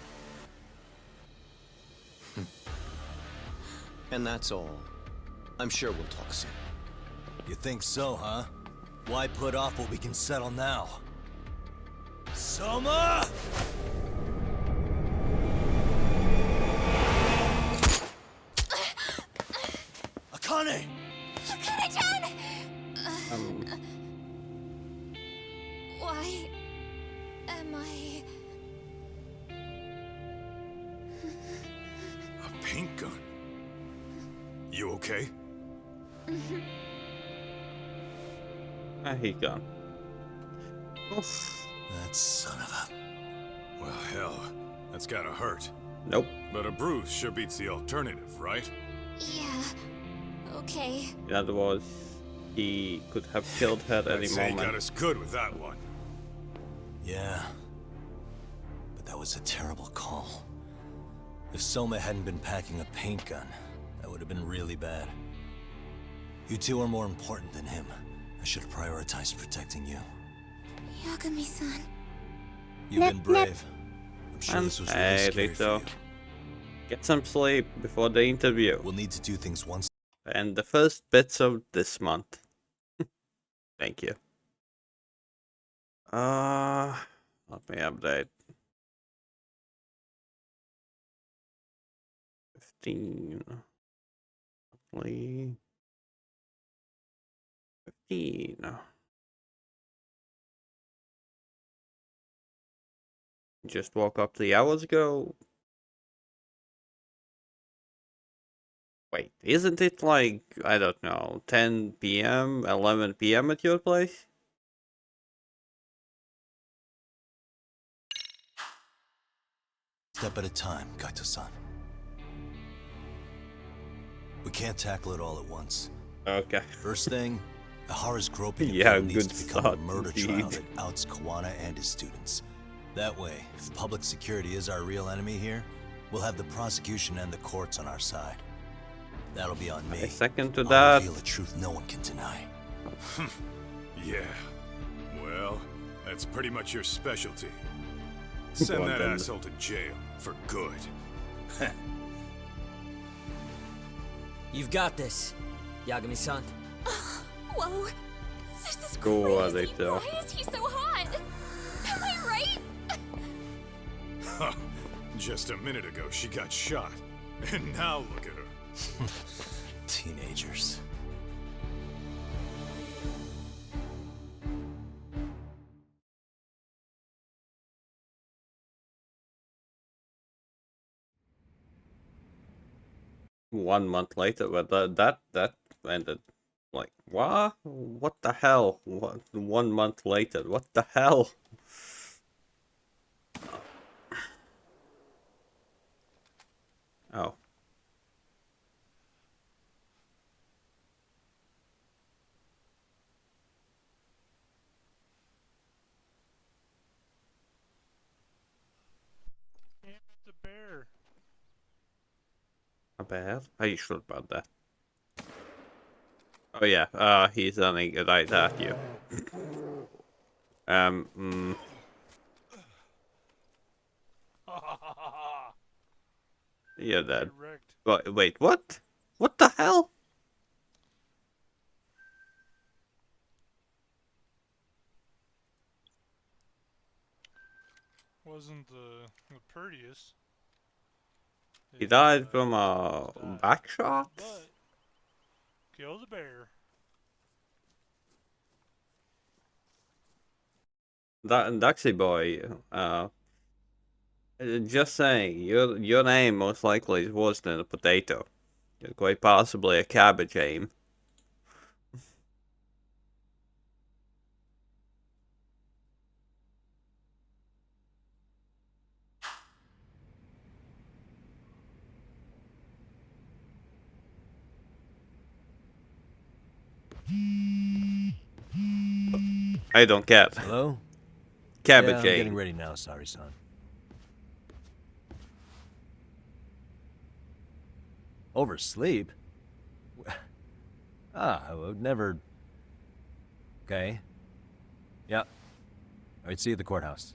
And that's all. I'm sure we'll talk soon. You think so, huh? Why put off what we can settle now? Soma! Akane! Akane-chan! Why am I... A paint gun? You okay? He's gone. Oof. That son of a... Well, hell, that's gotta hurt. Nope. But a bruise sure beats the alternative, right? Yeah. Okay. In other words, he could have killed her at any I'd say he got moment. us good with that one. Yeah. But that was a terrible call. If Soma hadn't been packing a paint gun, that would have been really bad. You two are more important than him. I should have prioritized protecting you. Yagami-san. You've been brave. I'm sure this was really Hey, scary for Rito. you. Get some sleep before the interview. We'll need to do things once. And the first bits of this month. Thank you. Let me update. 15. Roughly 15. Just woke up 3 hours ago. Wait, isn't it like, I don't know, 10 p.m., 11 p.m. at your place? Step at a time, Kaito-san. We can't tackle it all at once. Okay. First thing, Ahara's groping and Yeah, bill needs good to become a start, murder indeed. trial that outs Kawana and his students. That way, if public security is our real enemy here, we'll have the prosecution and the courts on our side. That'll be on me. I second to I'll that. reveal a truth no one can deny. Yeah. Well, that's pretty much your specialty. Send that asshole to jail for good. You've got this, Yagami-san. Whoa. This is Go on, crazy. Rachel. Why is he so hot? Am I right? Just a minute ago, she got shot. And now look at her. Teenagers. One month later, but that ended like, what? What the hell? What? 1 month later, what the hell? Oh. Damn, it's a bear. A bear? Are you sure about that? Oh yeah, he's running right at you. You're dead. Wait, what? What the hell? Wasn't the prettiest. He died from a back shot? But kill the bear. Duxie boy, just saying, your aim most likely is worse than a potato. You're quite possibly a cabbage aim. I don't get. Hello? Cabbage yeah, I'm aim. getting ready now, Sari-san. Oversleep? I would never... Okay. Yeah. Alright, see you at the courthouse.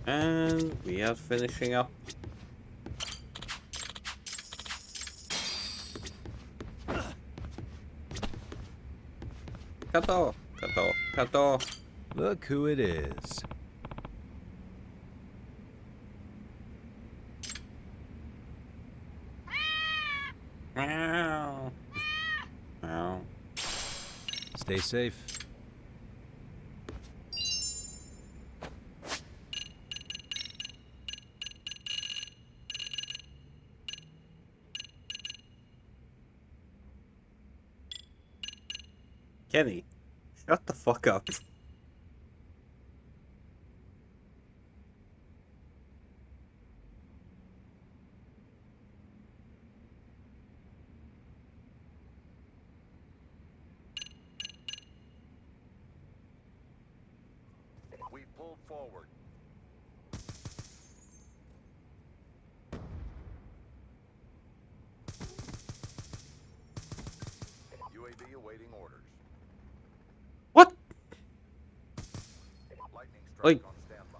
And we are finishing up. Kato, Kato, Kato. Look who it is. Meow. Meow. Stay safe. Kenny, shut the fuck up. We pulled forward. UAV awaiting orders. What? Lightning strike Like, on standby.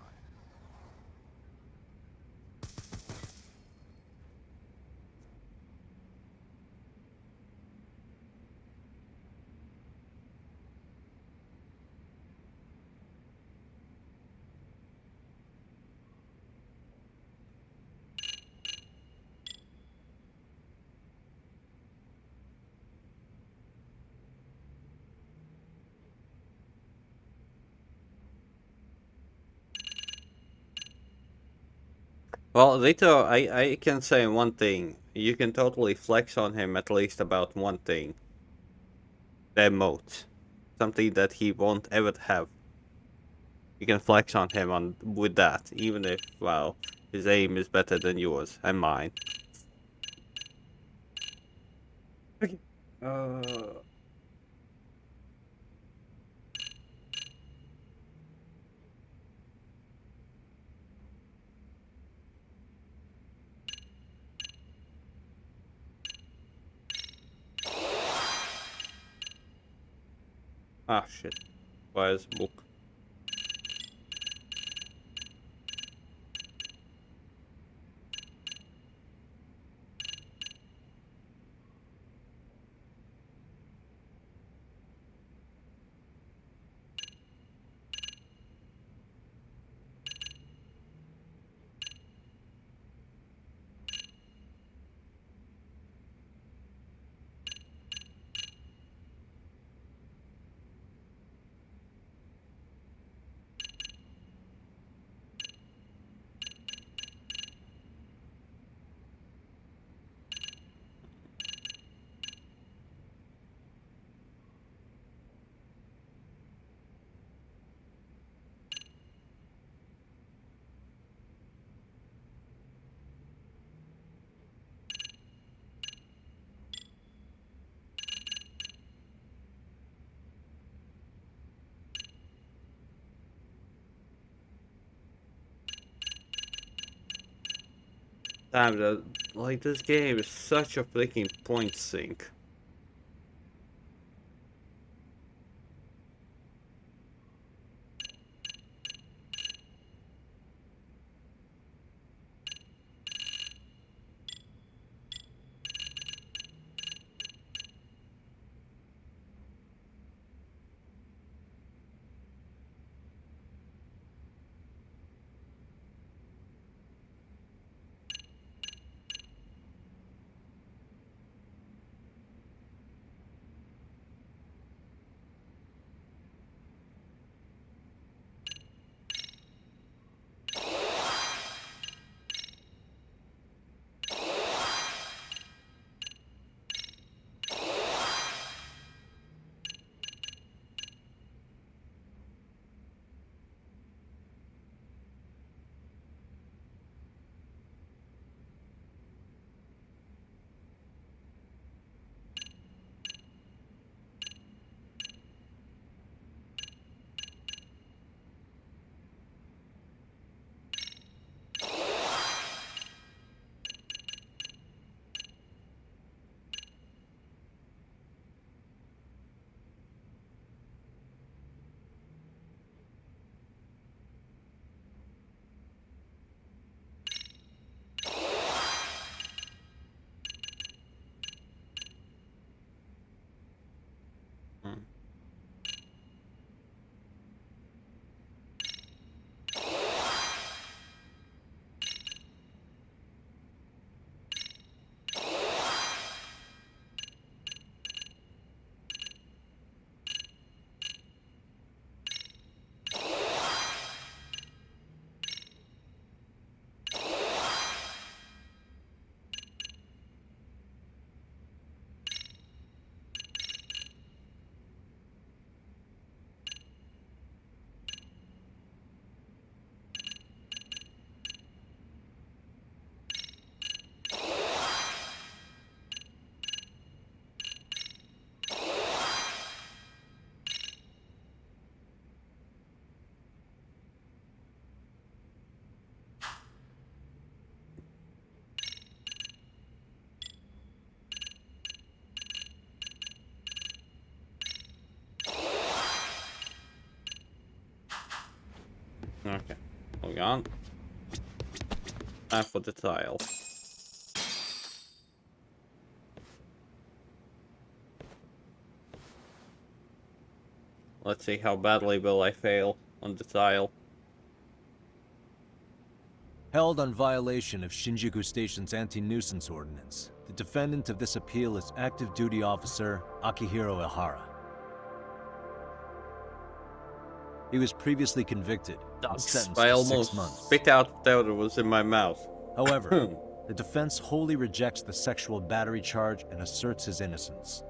Well, Rito, I can say one thing. You can totally flex on him at least about one thing. The emote. Something that he won't ever have. You can flex on him with that, even if, well, his aim is better than yours and mine. Okay. Ah, shit. Where's the book? Damn, like, this game is such a freaking point sink. Okay, hold on. Time for the tile. Let's see how badly will I fail on the tile. Held on violation of Shinjuku Station's anti-nuisance ordinance, the defendant of this appeal is active duty officer Akihiro Ihara. He was previously convicted and sentenced I to almost 6 months. spit out whatever was in my mouth. However, the defense wholly rejects the sexual battery charge and asserts his innocence.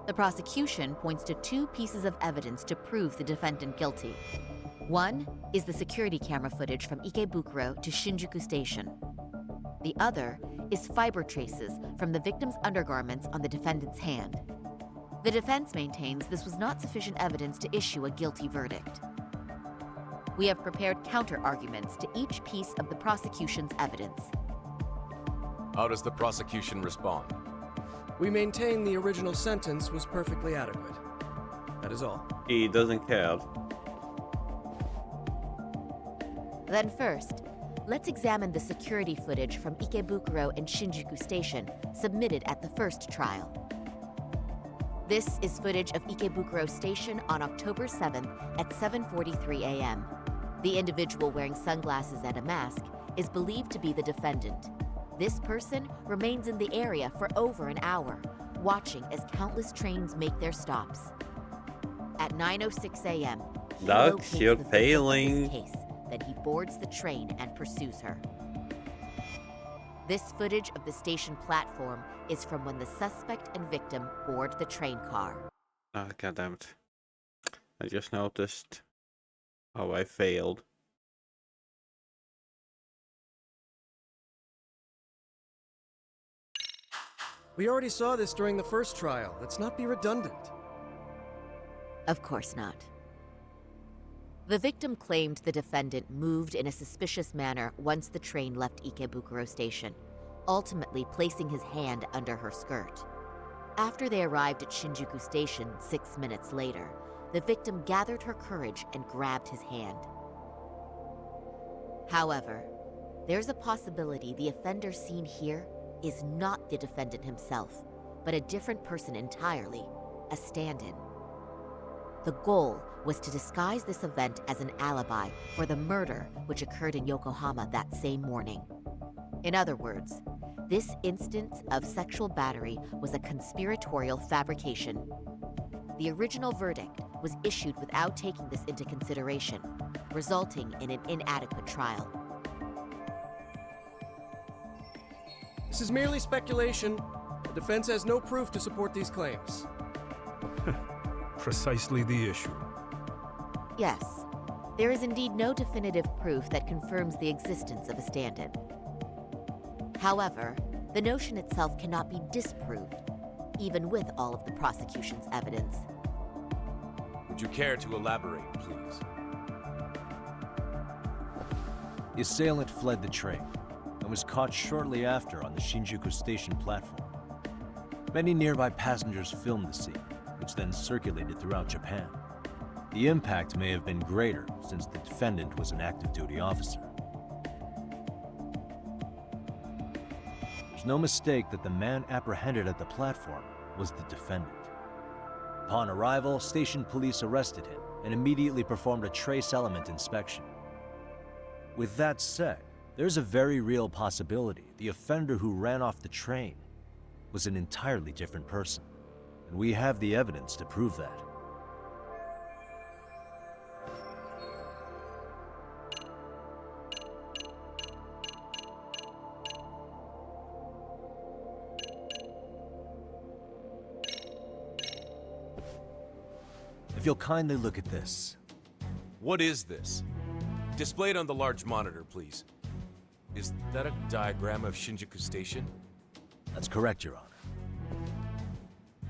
The prosecution points to two pieces of evidence to prove the defendant guilty. One is the security camera footage from Ikebukuro to Shinjuku Station. The other is fiber traces from the victim's undergarments on the defendant's hand. The defense maintains this was not sufficient evidence to issue a guilty verdict. We have prepared counter-arguments to each piece of the prosecution's evidence. How does the prosecution respond? We maintain the original sentence was perfectly adequate. That is all. He doesn't care. Then first, let's examine the security footage from Ikebukuro and Shinjuku Station submitted at the first trial. This is footage of Ikebukuro Station on October 7th at 7:43 a.m. The individual wearing sunglasses and a mask is believed to be the defendant. This person remains in the area for over an hour, watching as countless trains make their stops. At 9:06 a.m., he Dax, locates you're the victim of failing. this case. Then he boards the train and pursues her. This footage of the station platform is from when the suspect and victim board the train car. Ah, goddammit. I just noticed how I failed. We already saw this during the first trial. Let's not be redundant. Of course not. The victim claimed the defendant moved in a suspicious manner once the train left Ikebukuro Station, ultimately placing his hand under her skirt. After they arrived at Shinjuku Station 6 minutes later, the victim gathered her courage and grabbed his hand. However, there's a possibility the offender seen here is not the defendant himself, but a different person entirely, a stand-in. The goal was to disguise this event as an alibi for the murder which occurred in Yokohama that same morning. In other words, this instance of sexual battery was a conspiratorial fabrication. The original verdict was issued without taking this into consideration, resulting in an inadequate trial. This is merely speculation. The defense has no proof to support these claims. Precisely the issue. Yes, there is indeed no definitive proof that confirms the existence of a stand-in. However, the notion itself cannot be disproved, even with all of the prosecution's evidence. Would you care to elaborate, please? The assailant fled the train and was caught shortly after on the Shinjuku Station platform. Many nearby passengers filmed the scene, which then circulated throughout Japan. The impact may have been greater since the defendant was an active duty officer. There's no mistake that the man apprehended at the platform was the defendant. Upon arrival, station police arrested him and immediately performed a trace element inspection. With that said, there's a very real possibility the offender who ran off the train was an entirely different person, and we have the evidence to prove that. If you'll kindly look at this. What is this? Displayed on the large monitor, please. Is that a diagram of Shinjuku Station? That's correct, Your Honor.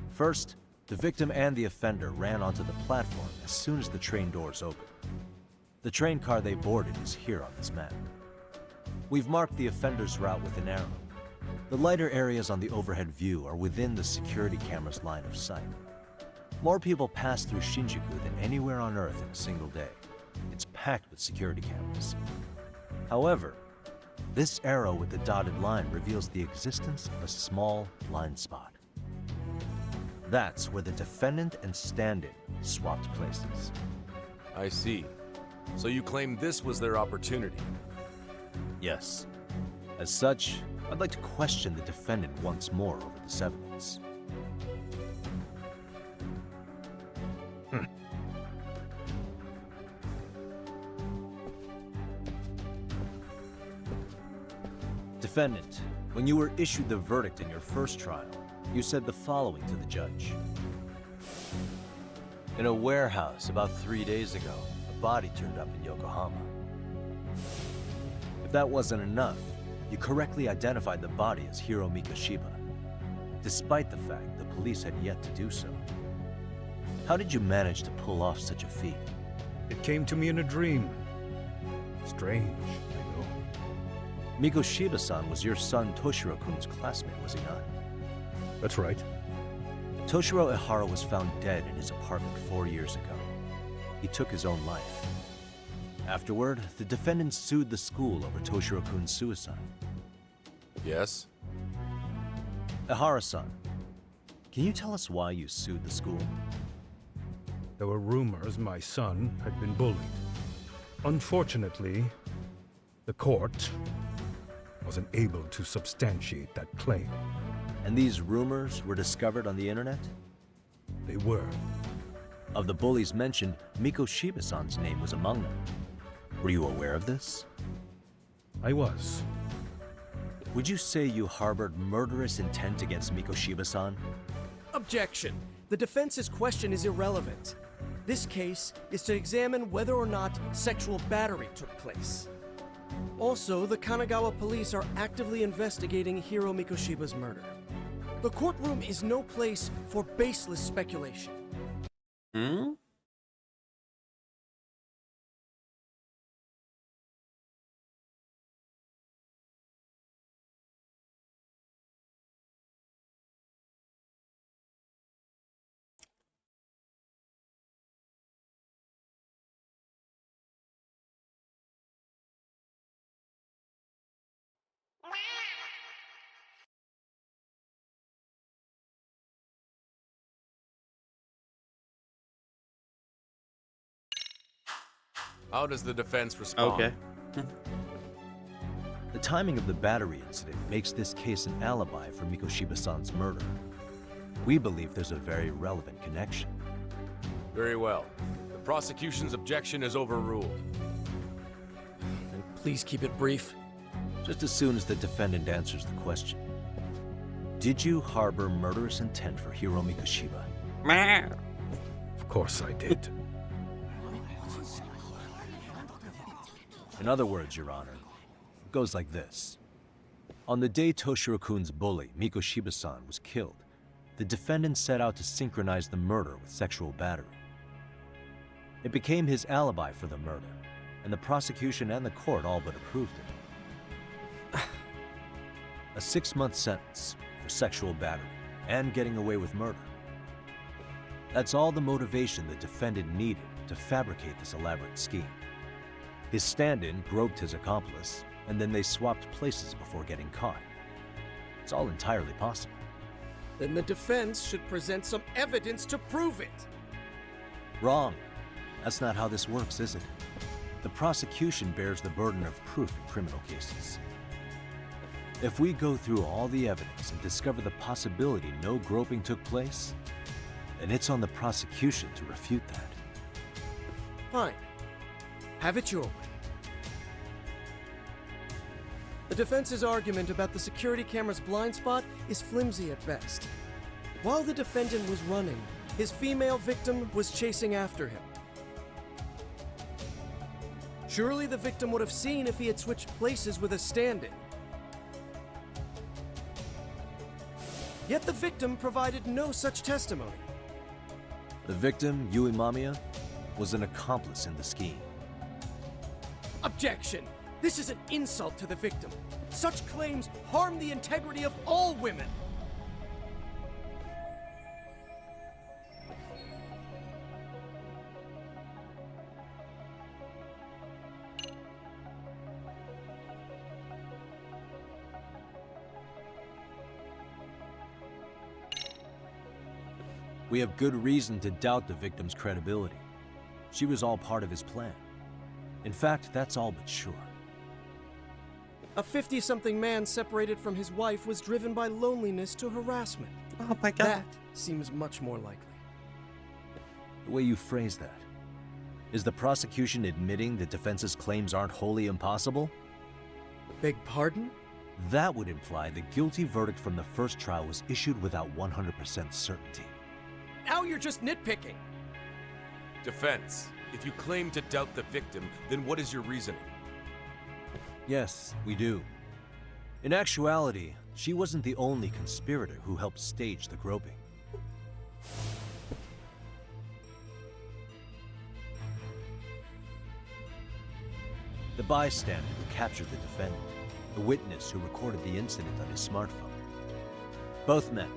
First, the victim and the offender ran onto the platform as soon as the train doors opened. The train car they boarded is here on this map. We've marked the offender's route with an arrow. The lighter areas on the overhead view are within the security camera's line of sight. More people pass through Shinjuku than anywhere on Earth in a single day. It's packed with security cameras. However, this arrow with the dotted line reveals the existence of a small blind spot. That's where the defendant and stand-in swapped places. I see. So you claim this was their opportunity? Yes. As such, I'd like to question the defendant once more over this evidence. Defendant, when you were issued the verdict in your first trial, you said the following to the judge. In a warehouse about 3 days ago, a body turned up in Yokohama. If that wasn't enough, you correctly identified the body as Hiro Mikoshiba, despite the fact the police had yet to do so. How did you manage to pull off such a feat? It came to me in a dream. Strange, I know. Mikoshiba-san was your son Toshiro-kun's classmate, was he not? That's right. Toshiro Ihara was found dead in his apartment 4 years ago. He took his own life. Afterward, the defendant sued the school over Toshiro-kun's suicide. Yes? Ihara-san, can you tell us why you sued the school? There were rumors my son had been bullied. Unfortunately, the court wasn't able to substantiate that claim. And these rumors were discovered on the internet? They were. Of the bullies mentioned, Mikoshiba-san's name was among them. Were you aware of this? I was. Would you say you harbored murderous intent against Mikoshiba-san? Objection. The defense's question is irrelevant. This case is to examine whether or not sexual battery took place. Also, the Kanagawa police are actively investigating Hiro Mikoshiba's murder. The courtroom is no place for baseless speculation. Hmm? How does the defense respond? Okay. The timing of the battery incident makes this case an alibi for Mikoshiba-san's murder. We believe there's a very relevant connection. Very well. The prosecution's objection is overruled. Then please keep it brief. Just as soon as the defendant answers the question. Did you harbor murderous intent for Hiro Mikoshiba? Of course I did. In other words, Your Honor, it goes like this. On the day Toshiro-kun's bully, Mikoshiba-san, was killed, the defendant set out to synchronize the murder with sexual battery. It became his alibi for the murder, and the prosecution and the court all but approved it. A 6-month sentence for sexual battery and getting away with murder. That's all the motivation the defendant needed to fabricate this elaborate scheme. His stand-in groped his accomplice, and then they swapped places before getting caught. It's all entirely possible. Then the defense should present some evidence to prove it. Wrong. That's not how this works, is it? The prosecution bears the burden of proof in criminal cases. If we go through all the evidence and discover the possibility no groping took place, then it's on the prosecution to refute that. Fine. Have it your way. The defense's argument about the security camera's blind spot is flimsy at best. While the defendant was running, his female victim was chasing after him. Surely the victim would have seen if he had switched places with a stand-in. Yet the victim provided no such testimony. The victim, Yui Mamiya, was an accomplice in the scheme. Objection! This is an insult to the victim. Such claims harm the integrity of all women. We have good reason to doubt the victim's credibility. She was all part of his plan. In fact, that's all but sure. A 50-something man separated from his wife was driven by loneliness to harassment. Oh my god. That seems much more likely. The way you phrase that. Is the prosecution admitting the defense's claims aren't wholly impossible? Beg pardon? That would imply the guilty verdict from the first trial was issued without 100% certainty. Now you're just nitpicking. Defense, if you claim to doubt the victim, then what is your reasoning? Yes, we do. In actuality, she wasn't the only conspirator who helped stage the groping. The bystander who captured the defendant, the witness who recorded the incident on his smartphone. Both men,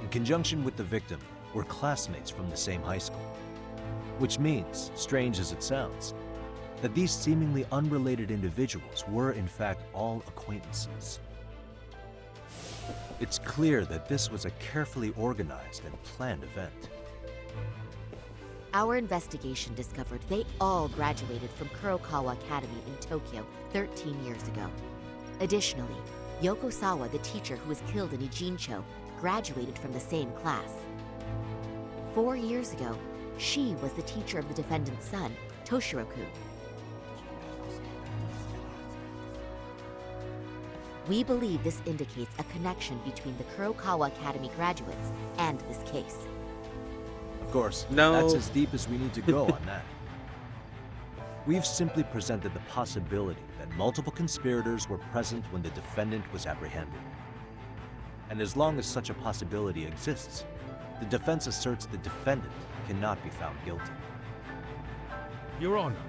in conjunction with the victim, were classmates from the same high school. Which means, strange as it sounds, that these seemingly unrelated individuals were in fact all acquaintances. It's clear that this was a carefully organized and planned event. Our investigation discovered they all graduated from Kurokawa Academy in Tokyo 13 years ago. Additionally, Yoko Sawa, the teacher who was killed in Ijincho, graduated from the same class. 4 years ago, she was the teacher of the defendant's son, Toshiro-kun. We believe this indicates a connection between the Kurokawa Academy graduates and this case. Of course, No. that's as deep as we need to go on that. We've simply presented the possibility that multiple conspirators were present when the defendant was apprehended. And as long as such a possibility exists, the defense asserts the defendant cannot be found guilty. Your Honor,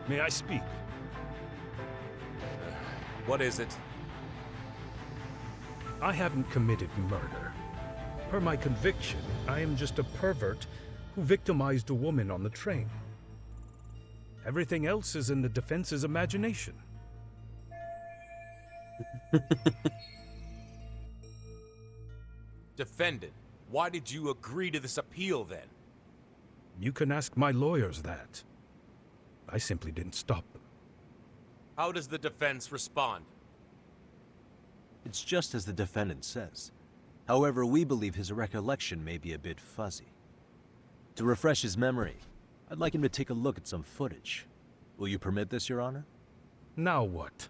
may I speak? What is it? I haven't committed murder. Per my conviction, I am just a pervert who victimized a woman on the train. Everything else is in the defense's imagination. Defendant, why did you agree to this appeal then? You can ask my lawyers that. I simply didn't stop them. How does the defense respond? It's just as the defendant says. However, we believe his recollection may be a bit fuzzy. To refresh his memory, I'd like him to take a look at some footage. Will you permit this, Your Honor? Now what?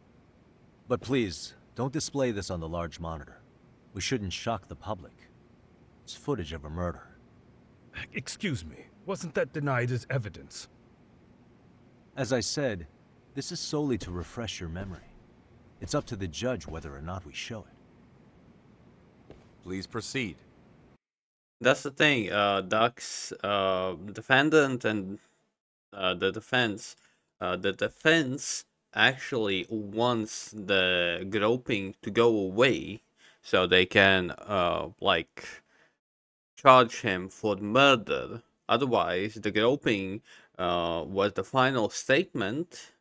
But please, don't display this on the large monitor. We shouldn't shock the public. It's footage of a murder. Excuse me, wasn't that denied as evidence? As I said, this is solely to refresh your memory. It's up to the judge whether or not we show it. Please proceed. That's the thing. Duck's defendant and the defense. The defense actually wants the groping to go away, so they can like charge him for murder. Otherwise, the groping was the final statement,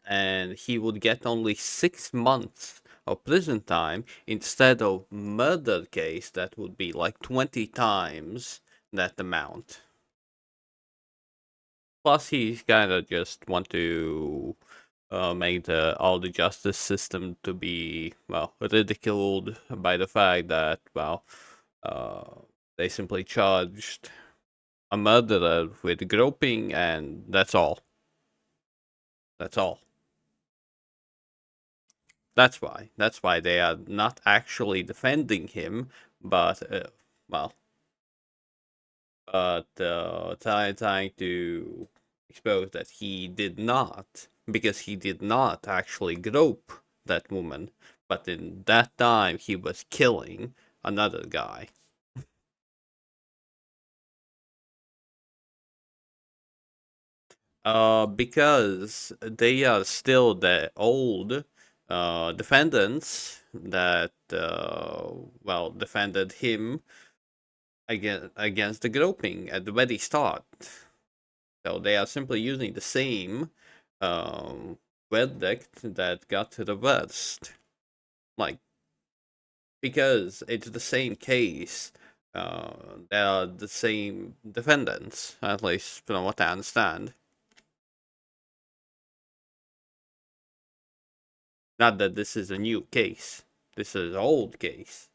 and he would get only 6 months of prison time instead of murder case that would be like 20 times that amount. Plus, he kind of just want to make all the justice system to be, well, ridiculed by the fact that, well, they simply charged a murderer with groping, and that's all. That's all. That's why they are not actually defending him, but well, but trying to expose that he did not, because he did not actually grope that woman, but in that time he was killing another guy. Because they are still the old defendants that well, defended him against the groping at the very start. So they are simply using the same verdict that got reversed. Like, because it's the same case, they are the same defendants, at least from what I understand. Not that this is a new case. This is an old case.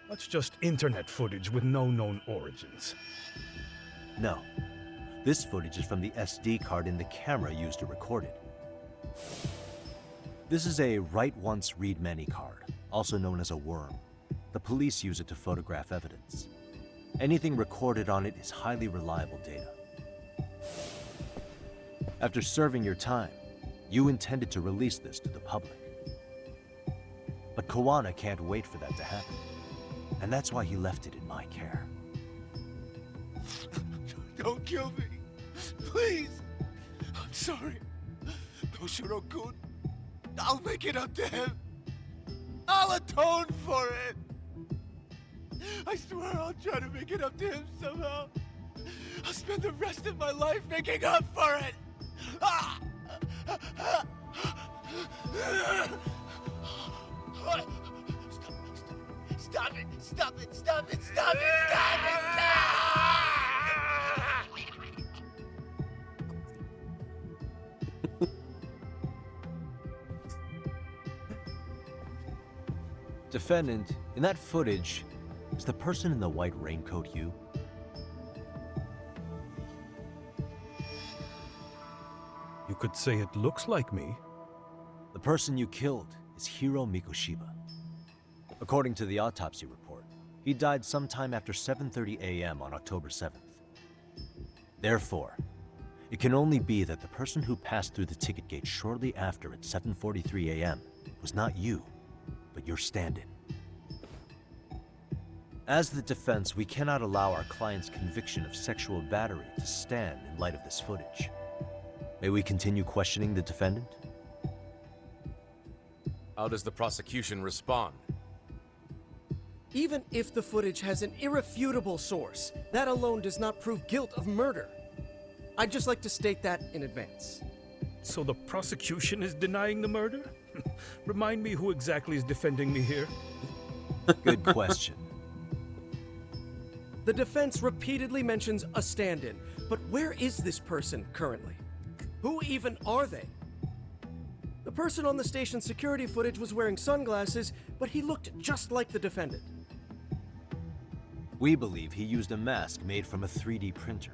That's just internet footage with no known origins. No. This footage is from the SD card in the camera used to record it. This is a write once, read many card, also known as a worm. The police use it to photograph evidence. Anything recorded on it is highly reliable data. After serving your time, you intended to release this to the public. But Kawana can't wait for that to happen, and that's why he left it in my care. Don't kill me. Please. I'm sorry. Toshiro-kun. I'll make it up to him. I'll atone for it. I swear I'll try to make it up to him somehow. I'll spend the rest of my life making up for it. Ah! Stop it! Stop it! Stop it! Stop it! Stop it! Defendant, in that footage, is the person in the white raincoat you? You could say it looks like me. The person you killed is Hiro Mikoshiba. According to the autopsy report, he died sometime after 7:30 a.m. on October 7th. Therefore, it can only be that the person who passed through the ticket gate shortly after at 7:43 a.m. was not you, but your stand-in. As the defense, we cannot allow our client's conviction of sexual battery to stand in light of this footage. May we continue questioning the defendant? How does the prosecution respond? Even if the footage has an irrefutable source, that alone does not prove guilt of murder. I'd just like to state that in advance. So the prosecution is denying the murder? Remind me who exactly is defending me here? Good question. The defense repeatedly mentions a stand-in, but where is this person currently? Who even are they? The person on the station security footage was wearing sunglasses, but he looked just like the defendant. We believe he used a mask made from a 3D printer.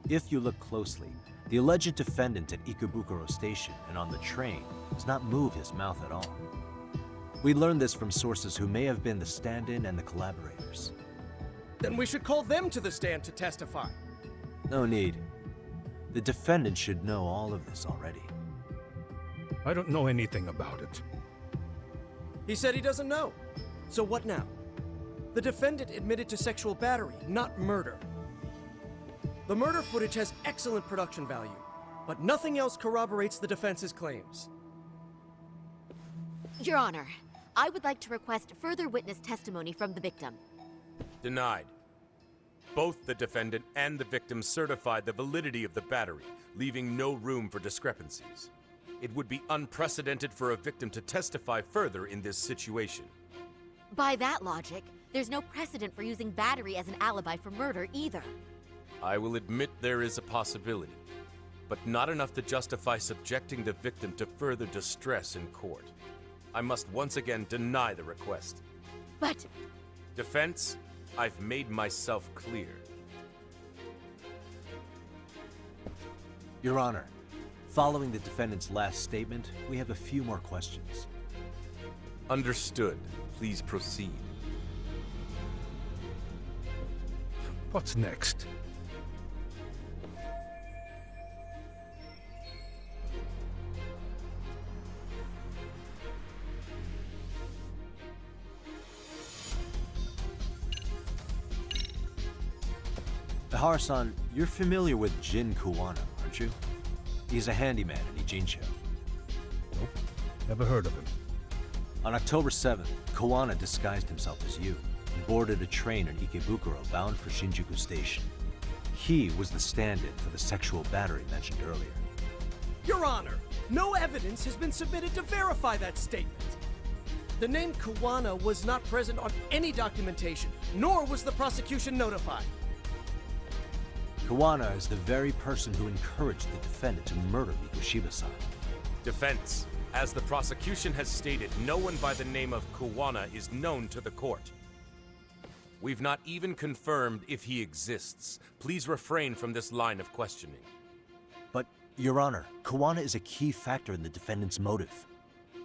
If you look closely, the alleged defendant at Ikebukuro Station and on the train does not move his mouth at all. We learned this from sources who may have been the stand-in and the collaborators. Then we should call them to the stand to testify. No need. The defendant should know all of this already. I don't know anything about it. He said he doesn't know. So what now? The defendant admitted to sexual battery, not murder. The murder footage has excellent production value, but nothing else corroborates the defense's claims. Your Honor, I would like to request further witness testimony from the victim. Denied. Both the defendant and the victim certified the validity of the battery, leaving no room for discrepancies. It would be unprecedented for a victim to testify further in this situation. By that logic, there's no precedent for using battery as an alibi for murder either. I will admit there is a possibility, but not enough to justify subjecting the victim to further distress in court. I must once again deny the request. But... Defense, I've made myself clear. Your Honor, following the defendant's last statement, we have a few more questions. Understood. Please proceed. What's next? Hara-san, you're familiar with Jin Kawana, aren't you? He's a handyman in Ijincho. Nope, never heard of him. On October 7th, Kawana disguised himself as you and boarded a train in Ikebukuro bound for Shinjuku Station. He was the stand-in for the sexual battery mentioned earlier. Your Honor, no evidence has been submitted to verify that statement. The name Kawana was not present on any documentation, nor was the prosecution notified. Kawana is the very person who encouraged the defendant to murder Mikoshiba-san. Defense, as the prosecution has stated, no one by the name of Kawana is known to the court. We've not even confirmed if he exists. Please refrain from this line of questioning. But, Your Honor, Kawana is a key factor in the defendant's motive.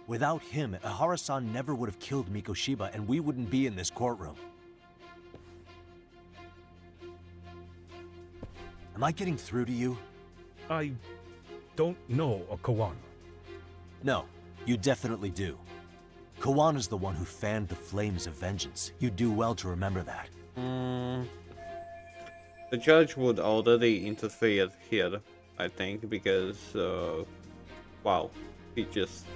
Without him, Ahara-san never would have killed Mikoshiba, and we wouldn't be in this courtroom. Am I getting through to you? I don't know a Kawana. No, you definitely do. Kawana's the one who fanned the flames of vengeance. You do well to remember that. The judge would already interfere here, I think, because, well, he's just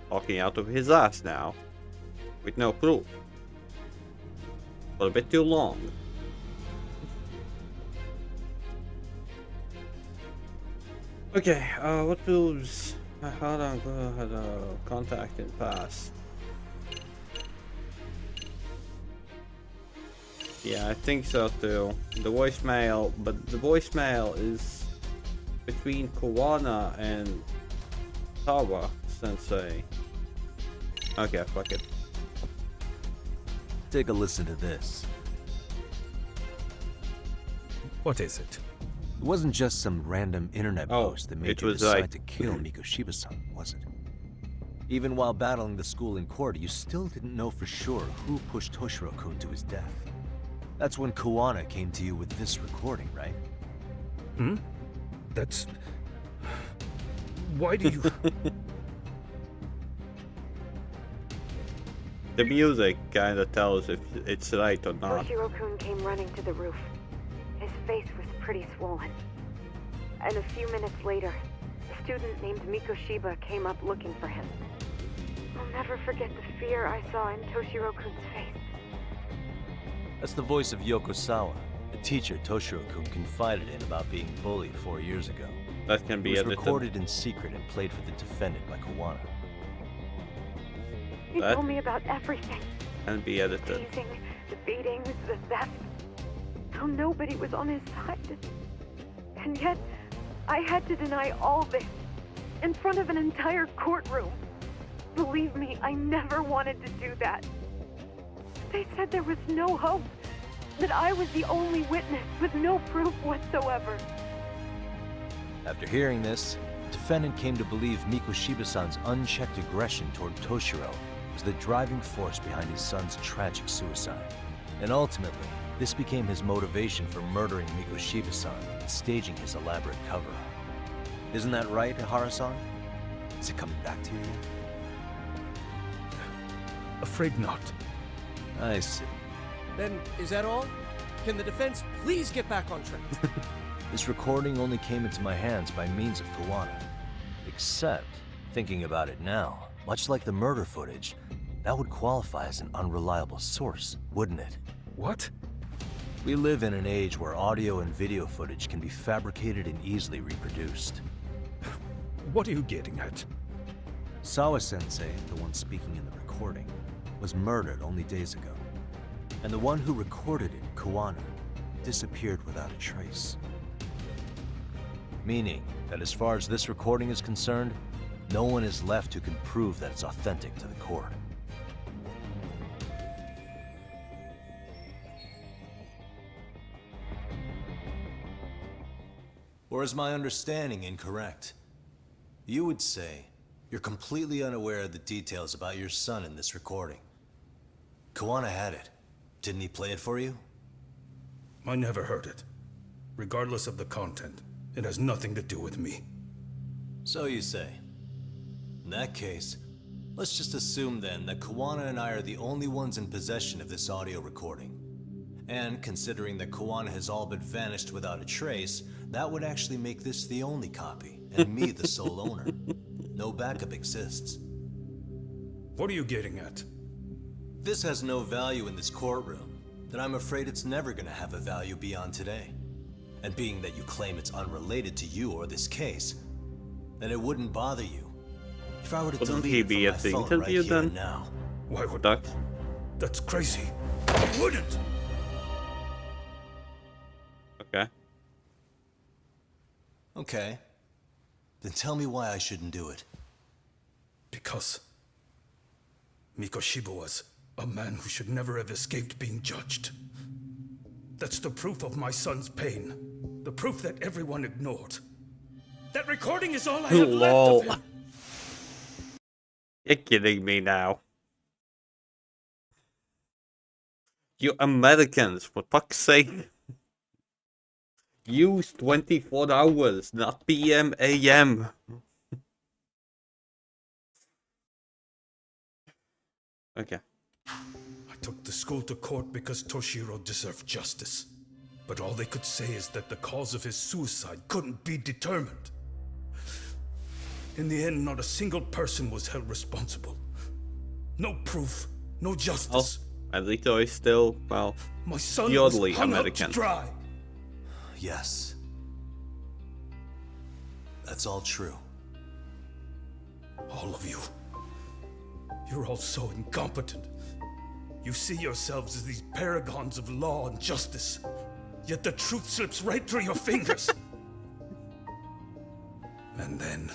talking out of his ass now, with no proof. For a bit too long. Okay, what proves how long had a contact in past? Yeah, I think so too. The voicemail, but the voicemail is between Kawana and Tawa Sensei. Okay, fuck it. Take a listen to this. What is it? It wasn't just some random internet post that made you decide to kill Mikoshiba-san, was it? Even while battling the school in court, you still didn't know for sure who pushed Toshiro-kun to his death. That's when Kawana came to you with this recording, right? Hmm? That's... Why do you... The music kinda tells if it's right or not. Toshiro-kun came running to the roof. His face was pretty swollen. And a few minutes later, a student named Mikoshiba came up looking for him. I'll never forget the fear I saw in Toshiro-kun's face. That's the voice of Yokosawa, the teacher Toshiro-kun confided in about being bullied 4 years ago. That can be edited. edited. It was recorded in secret and played for the defendant by Kawana. He told me about everything. Can be edited. The teasing, the beatings, the theft. How nobody was on his side. And yet, I had to deny all this in front of an entire courtroom. Believe me, I never wanted to do that. They said there was no hope, that I was the only witness with no proof whatsoever. After hearing this, the defendant came to believe Mikoshiba-san's unchecked aggression toward Toshiro was the driving force behind his son's tragic suicide. And ultimately, this became his motivation for murdering Mikoshiba-san and staging his elaborate cover-up. Isn't that right, Ahara-san? Is it coming back to you yet? Afraid not. I see. Then, is that all? Can the defense please get back on track? This recording only came into my hands by means of Kawana. Except, thinking about it now, much like the murder footage, that would qualify as an unreliable source, wouldn't it? What? We live in an age where audio and video footage can be fabricated and easily reproduced. What are you getting at? Sawa-sensei, the one speaking in the recording, was murdered only days ago. And the one who recorded it, Kawana, disappeared without a trace. Meaning that as far as this recording is concerned, no one is left who can prove that it's authentic to the court. Or is my understanding incorrect? You would say you're completely unaware of the details about your son in this recording. Kawana had it. Didn't he play it for you? I never heard it. Regardless of the content, it has nothing to do with me. So you say. In that case, let's just assume then that Kawana and I are the only ones in possession of this audio recording. And considering that Kawana has all but vanished without a trace, that would actually make this the only copy, and me the sole owner. No backup exists. What are you getting at? This has no value in this courtroom, then I'm afraid it's never gonna have a value beyond today. And being that you claim it's unrelated to you or this case, then it wouldn't bother you if I were to Wouldn't delete he it be from at my the phone interview right here then? and now. Why would Duck? That's crazy. I wouldn't. Okay. Okay. Then tell me why I shouldn't do it. Because Mikoshiba was a man who should never have escaped being judged. That's the proof of my son's pain. The proof that everyone ignored. That recording is all I have Lol. left of him. You're kidding me now. You Americans, for fuck's sake. Use 24 hours, not PM, AM. Okay. I took the school to court because Toshiro deserved justice. But all they could say is that the cause of his suicide couldn't be determined. In the end, not a single person was held responsible. No proof, no justice. Oh, Alito is still, well, My son oddly was hung American. out to dry. Yes. That's all true. All of you. You're all so incompetent. You see yourselves as these paragons of law and justice. Yet the truth slips right through your fingers. And then,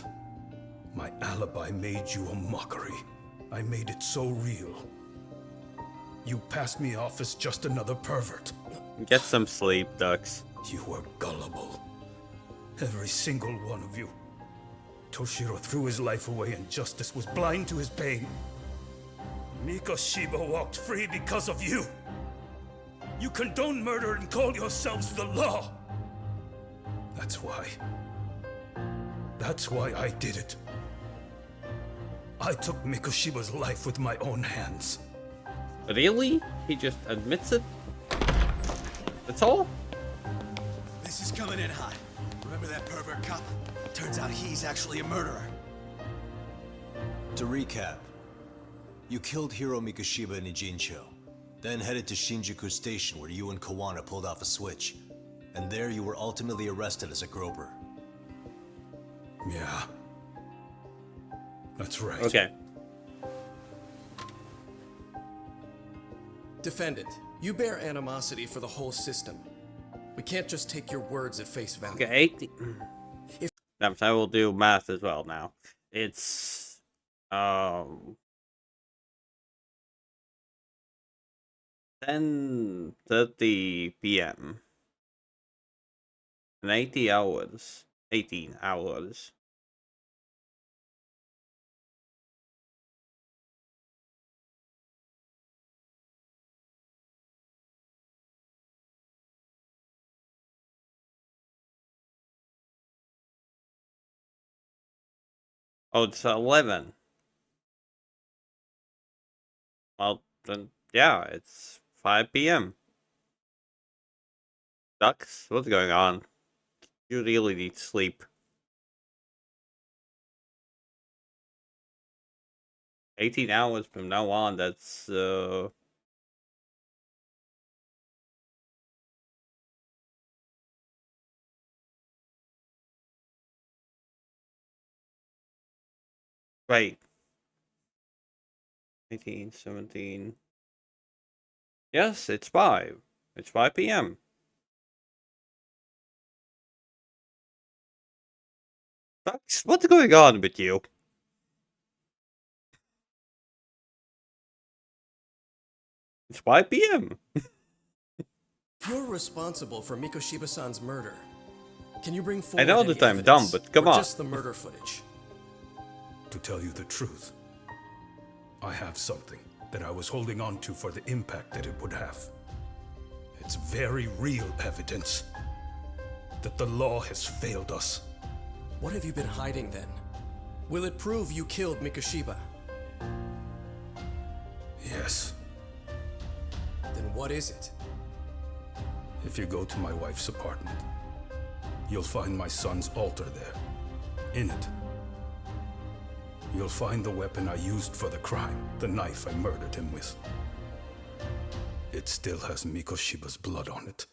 my alibi made you a mockery. I made it so real. You passed me off as just another pervert. Get some sleep, ducks. You were gullible. Every single one of you. Toshiro threw his life away and justice was blind to his pain. Mikoshiba walked free because of you. You condone murder and call yourselves the law. That's why. That's why I did it. I took Mikoshiba's life with my own hands. Really? He just admits it? That's all? This is coming in hot. Remember that pervert cop? Turns out he's actually a murderer. To recap, you killed Hiro Mikoshiba in Ijincho, then headed to Shinjuku Station where you and Kawana pulled off a switch, and there you were ultimately arrested as a groper. Yeah. That's right. Okay. Defendant, you bear animosity for the whole system. We can't just take your words at face value. Okay, 80. Damn, I will do math as well now. It's 10:30 p.m. and 80 hours. 18 hours. Oh, it's 11. Well, then, yeah, it's 5 p.m. Ducks, what's going on? You really need sleep. 18 hours from now on, that's, Wait. 18, 17. Yes, it's 5. It's 5 p.m. Ducks, what's going on with you? It's 5 p.m. You're responsible for Mikoshiba-san's murder. Can you bring I forward know any that I'm dumb, evidence, but come or on. just the murder footage? To tell you the truth, I have something that I was holding on to for the impact that it would have. It's very real evidence that the law has failed us. What have you been hiding then? Will it prove you killed Mikoshiba? Yes. Then what is it? If you go to my wife's apartment, you'll find my son's altar there. In it, you'll find the weapon I used for the crime, the knife I murdered him with. It still has Mikoshiba's blood on it.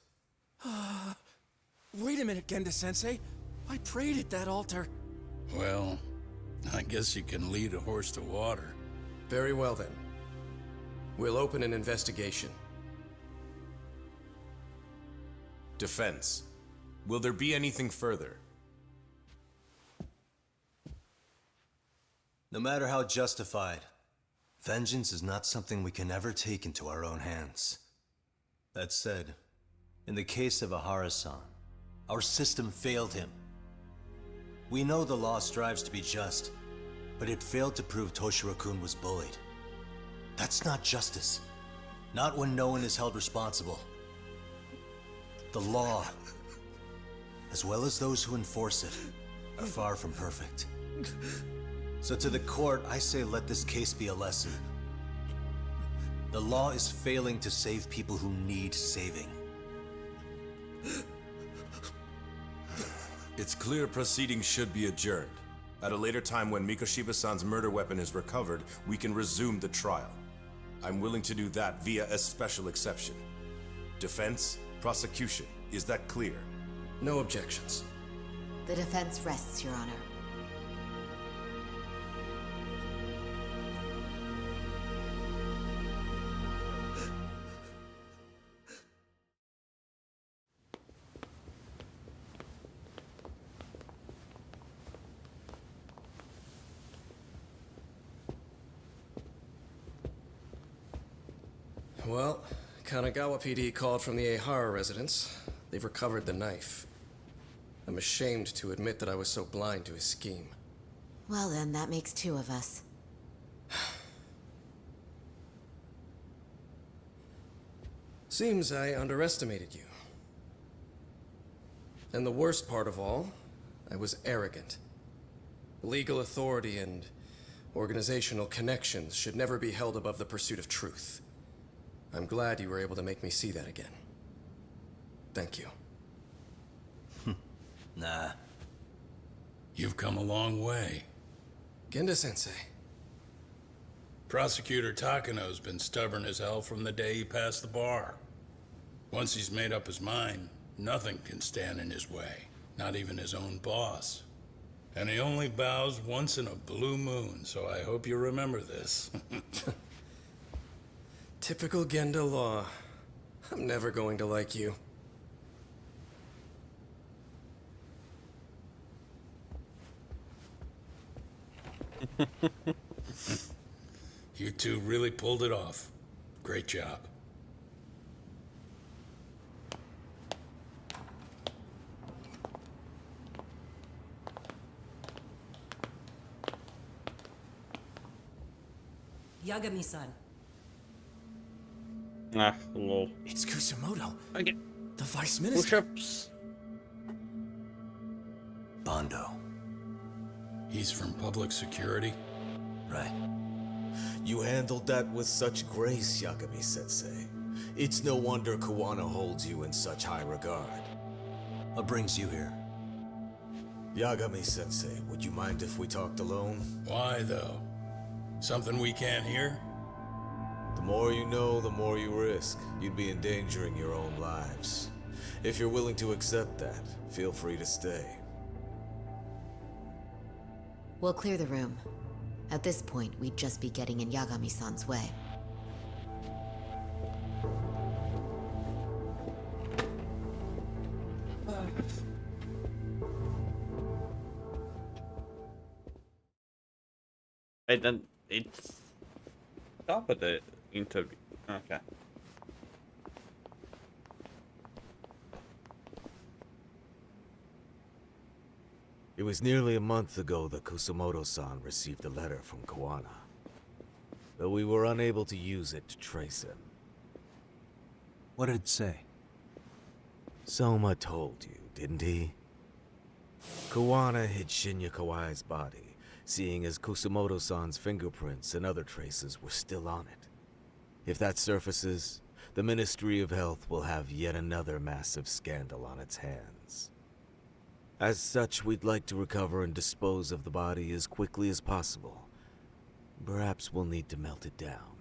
Wait a minute, Genda-sensei. I prayed at that altar. Well, I guess you can lead a horse to water. Very well then. We'll open an investigation. Defense. Will there be anything further? No matter how justified, vengeance is not something we can ever take into our own hands. That said, In the case of Ahara-san, our system failed him. We know the law strives to be just, but it failed to prove Toshiro-kun was bullied. That's not justice. Not when no one is held responsible. The law, as well as those who enforce it, are far from perfect. So to the court, I say let this case be a lesson. The law is failing to save people who need saving. It's clear proceedings should be adjourned. At a later time when Mikoshiba-san's murder weapon is recovered, we can resume the trial. I'm willing to do that via a special exception. Defense, prosecution, is that clear? No objections. The defense rests, Your Honor. Well, Kanagawa PD called from the Ehara residence. They've recovered the knife. I'm ashamed to admit that I was so blind to his scheme. Well then, that makes two of us. Seems I underestimated you. And the worst part of all, I was arrogant. Legal authority and organizational connections should never be held above the pursuit of truth. I'm glad you were able to make me see that again. Thank you. Nah. You've come a long way. Genda-sensei. Prosecutor Takano's been stubborn as hell from the day he passed the bar. Once he's made up his mind, nothing can stand in his way, not even his own boss. And he only bows once in a blue moon, so I hope you remember this. Typical Genda law. I'm never going to like you. You two really pulled it off. Great job. Yagami-san. Ah, lol. It's Kusumoto. Okay. The Vice Minister. Push-ups. Bondo. He's from public security? Right. You handled that with such grace, Yagami-sensei. It's no wonder Kawana holds you in such high regard. What brings you here? Yagami-sensei, would you mind if we talked alone? Why, though? Something we can't hear? The more you know, the more you risk. You'd be endangering your own lives. If you're willing to accept that, feel free to stay. We'll clear the room. At this point, we'd just be getting in Yagami-san's way. And then it's stop at the interview. Okay. It was nearly a month ago that Kusumoto-san received a letter from Kawana. Though we were unable to use it to trace him. What did it say? Soma told you, didn't he? Kawana hid Shinya Kawai's body, seeing as Kusumoto-san's fingerprints and other traces were still on it. If that surfaces, the Ministry of Health will have yet another massive scandal on its hands. As such, we'd like to recover and dispose of the body as quickly as possible. Perhaps we'll need to melt it down.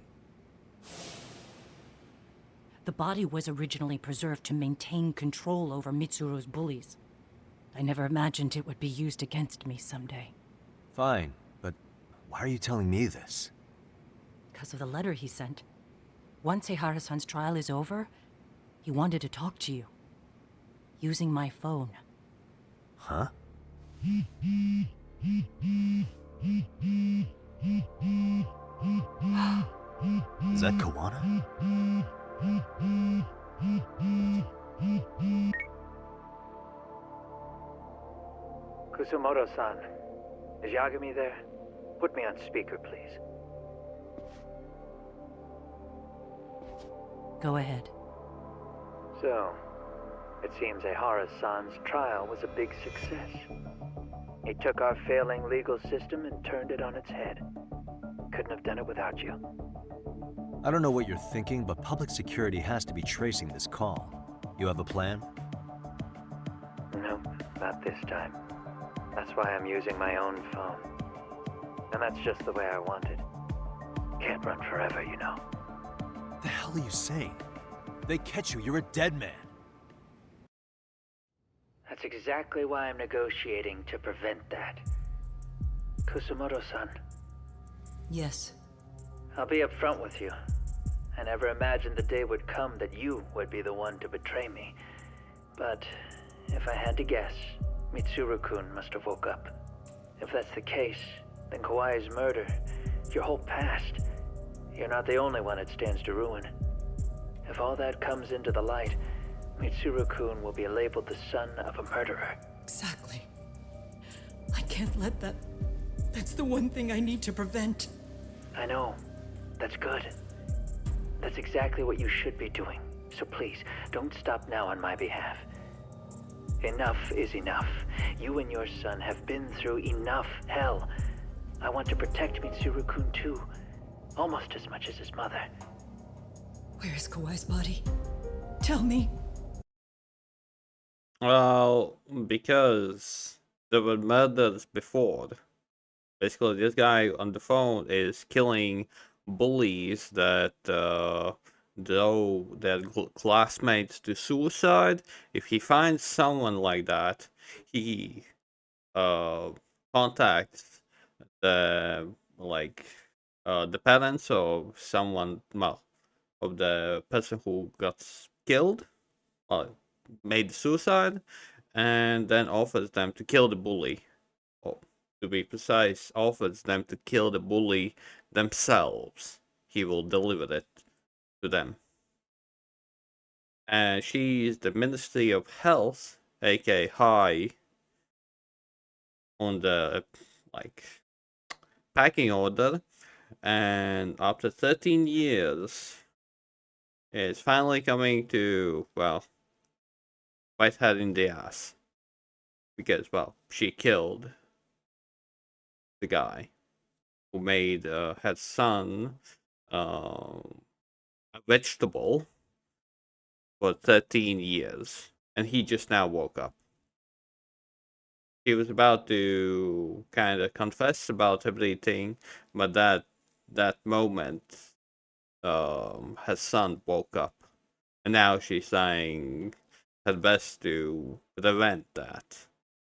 The body was originally preserved to maintain control over Mitsuru's bullies. I never imagined it would be used against me someday. Fine, but why are you telling me this? Because of the letter he sent. Once Ehara-san's trial is over, he wanted to talk to you. Using my phone. Huh? Is that Kawana? Kusumoto-san, is Yagami there? Put me on speaker, please. Go ahead. So, it seems Ehara-san's trial was a big success. He took our failing legal system and turned it on its head. Couldn't have done it without you. I don't know what you're thinking, but public security has to be tracing this call. You have a plan? Nope, not this time. That's why I'm using my own phone. And that's just the way I want it. Can't run forever, you know. The hell are you saying? They catch you, you're a dead man. That's exactly why I'm negotiating to prevent that. Kusumoto-san. Yes. I'll be upfront with you. I never imagined the day would come that you would be the one to betray me. But if I had to guess, Mitsuru-kun must have woke up. If that's the case, then Kawai's murder, your whole past, you're not the only one it stands to ruin. If all that comes into the light, Mitsuru-kun will be labeled the son of a murderer. Exactly. I can't let that... That's the one thing I need to prevent. I know. That's good. That's exactly what you should be doing. So please, don't stop now on my behalf. Enough is enough. You and your son have been through enough hell. I want to protect Mitsuru-kun too. Almost as much as his mother. Where is Kawai's body? Tell me. Well, because there were murders before. Basically, this guy on the phone is killing bullies that drove their classmates to suicide. If he finds someone like that, he contacts the the parents of someone, well, of the person who got killed, made suicide, and then offers them to kill the bully. Or, to be precise, offers them to kill the bully themselves. He will deliver it to them. And she is the Ministry of Health, aka High, on the packing order, and after 13 years, it's finally coming to, well, bite her in the ass. Because, well, she killed the guy who made her son a vegetable for 13 years. And he just now woke up. He was about to kind of confess about everything, but that moment, her son woke up. And now she's trying her best to prevent that.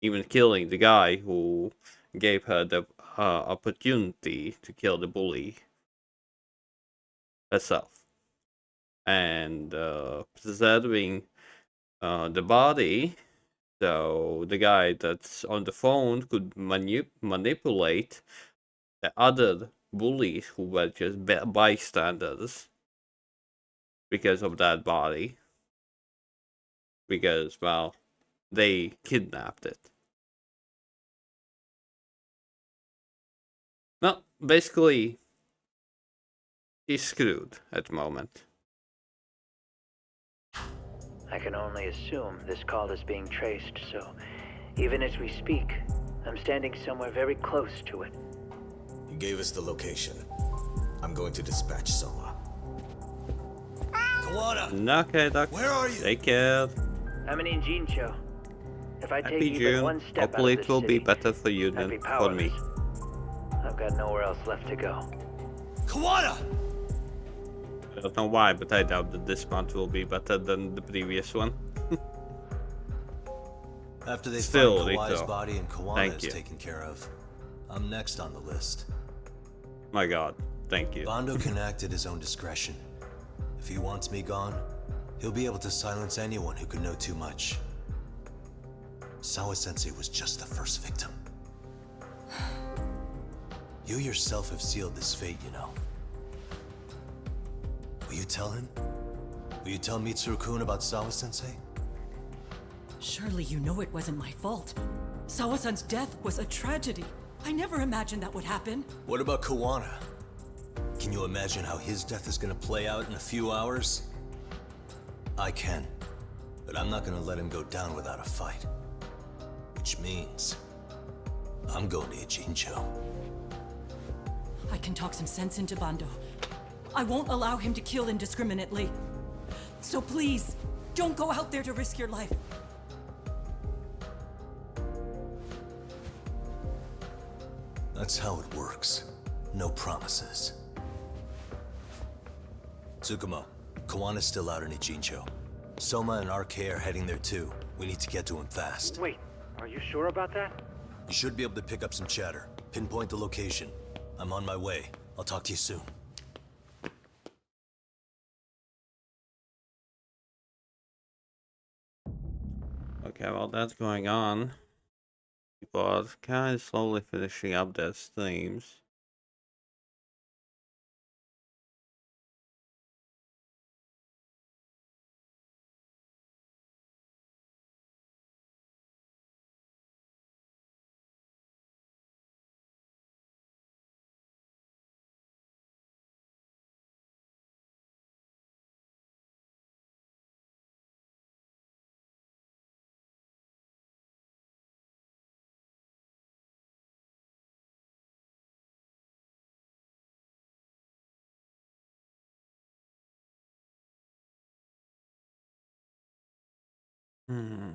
Even killing the guy who gave her the opportunity to kill the bully herself. And preserving the body, so the guy that's on the phone could manipulate the other bullies who were just bystanders because of that body. Because, well, they kidnapped it. Well, basically, he's screwed at the moment. I can only assume this call is being traced, so even as we speak, I'm standing somewhere very close to it. You gave us the location. I'm going to dispatch Soma. Kawana! Okay, Doc. Where are you? Take care. I'm in Jincho. If I take Happy even June. one step Hopefully out of it will this be city, better for you I'd than be for me. powerless. I've got nowhere else left to go. Kawana! I don't know why, but I doubt that this month will be better than the previous one. After they Still, find Kawai's Rito. body and Kawana Thank is you. taken care of, I'm next on the list. My god, thank you. Bando can act at his own discretion. If he wants me gone, he'll be able to silence anyone who could know too much. Sawa-sensei was just the first victim. You yourself have sealed this fate, you know. Will you tell him? Will you tell Mitsuru-kun about Sawa-sensei? Surely you know it wasn't my fault. Sawa-san's death was a tragedy. I never imagined that would happen. What about Kawana? Can you imagine how his death is gonna play out in a few hours? I can, but I'm not gonna let him go down without a fight. Which means, I'm going to Ijincho. I can talk some sense into Bando. I won't allow him to kill indiscriminately. So please, don't go out there to risk your life. That's how it works. No promises. Tsukumo, Kawana's still out in Ijincho. Soma and RK are heading there too. We need to get to him fast. Wait, are you sure about that? You should be able to pick up some chatter. Pinpoint the location. I'm on my way. I'll talk to you soon. Okay, well that's going on. People are kind of slowly finishing up their streams. Hmm.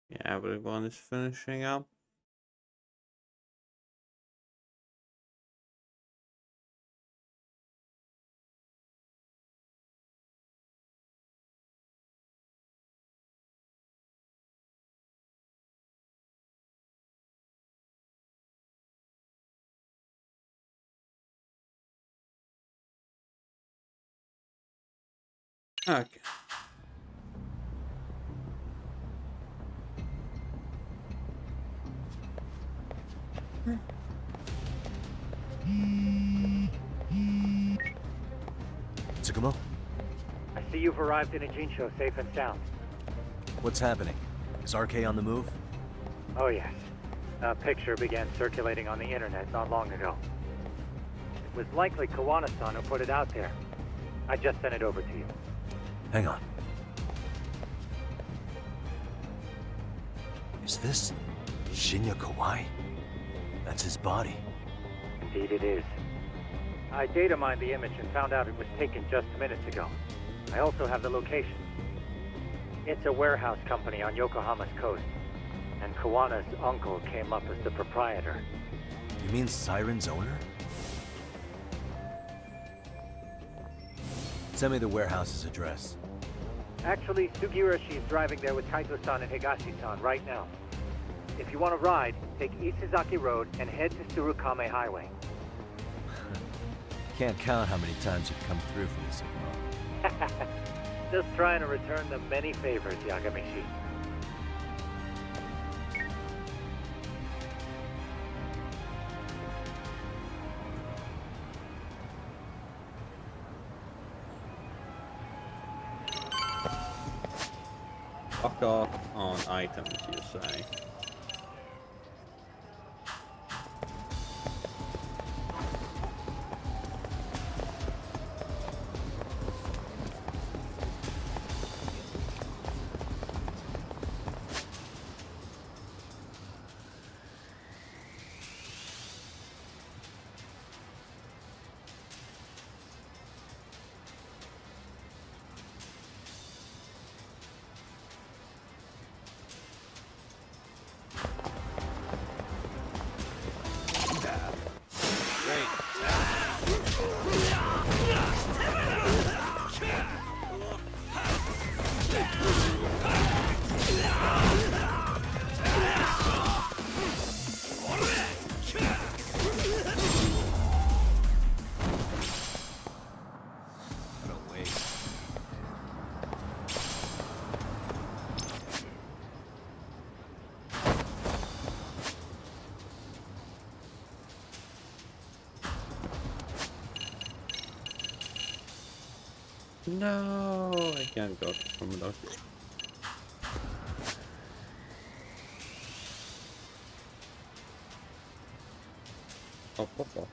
Yeah, everyone is finishing up. Okay. Tsukumo? I see you've arrived in Ijincho safe and sound. What's happening? Is RK on the move? Oh yes. A picture began circulating on the internet not long ago. It was likely Kawana-san who put it out there. I just sent it over to you. Hang on. Is this Shinya Kawai? That's his body. Indeed it is. I data mined the image and found out it was taken just minutes ago. I also have the location. It's a warehouse company on Yokohama's coast, and Kawana's uncle came up as the proprietor. You mean Siren's owner? Send me the warehouse's address. Actually, Sugihiroshi's driving there with Kaito-san and Higashi-san right now. If you want to ride, take Isizaki Road and head to Tsurukame Highway. Can't count how many times you've come through for me, Tsukumo. Just trying to return them many favors, Yagamishi. Fuck off on items, you say. No, I can't go to some of those. Oh, oh, oh.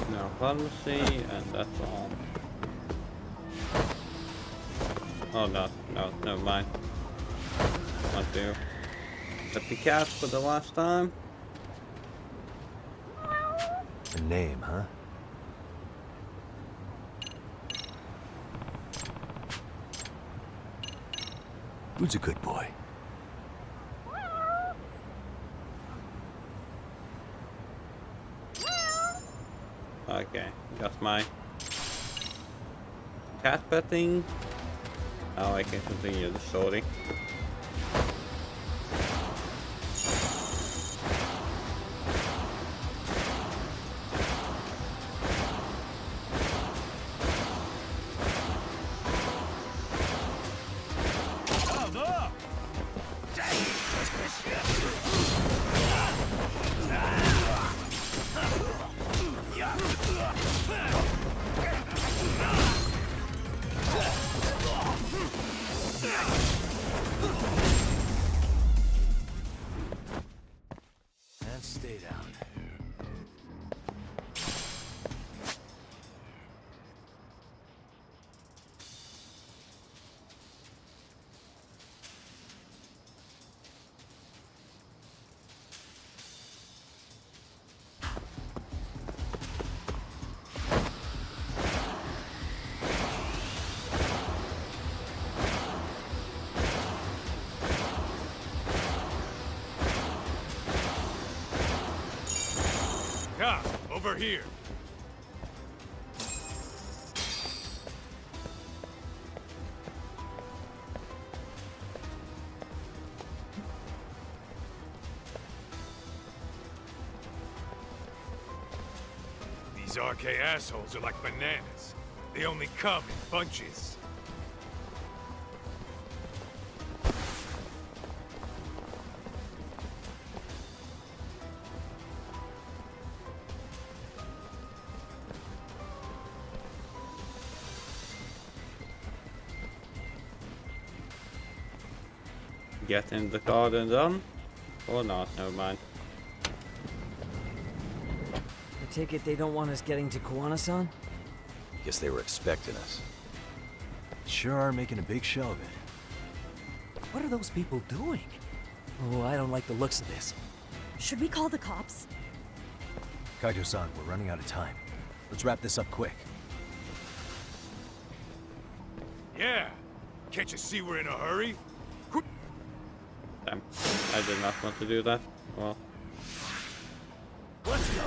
No pharmacy, and that's all. Oh no, no, never mind. Want to let the cat for the last time? A name, huh? Who's a good boy? Okay, that's my cat petting. Now I can continue the sorting. And stay down. Cop, over here. These RK assholes are like bananas. They only come in bunches. Get in the car and done? Or not, never mind. I take it they don't want us getting to Kuwana-san? Guess they were expecting us. Sure are making a big show of it. What are those people doing? Oh, I don't like the looks of this. Should we call the cops? Kaito-san, we're running out of time. Let's wrap this up quick. Yeah. Can't you see we're in a hurry? Damn, I did not want to do that. Well. Let's go.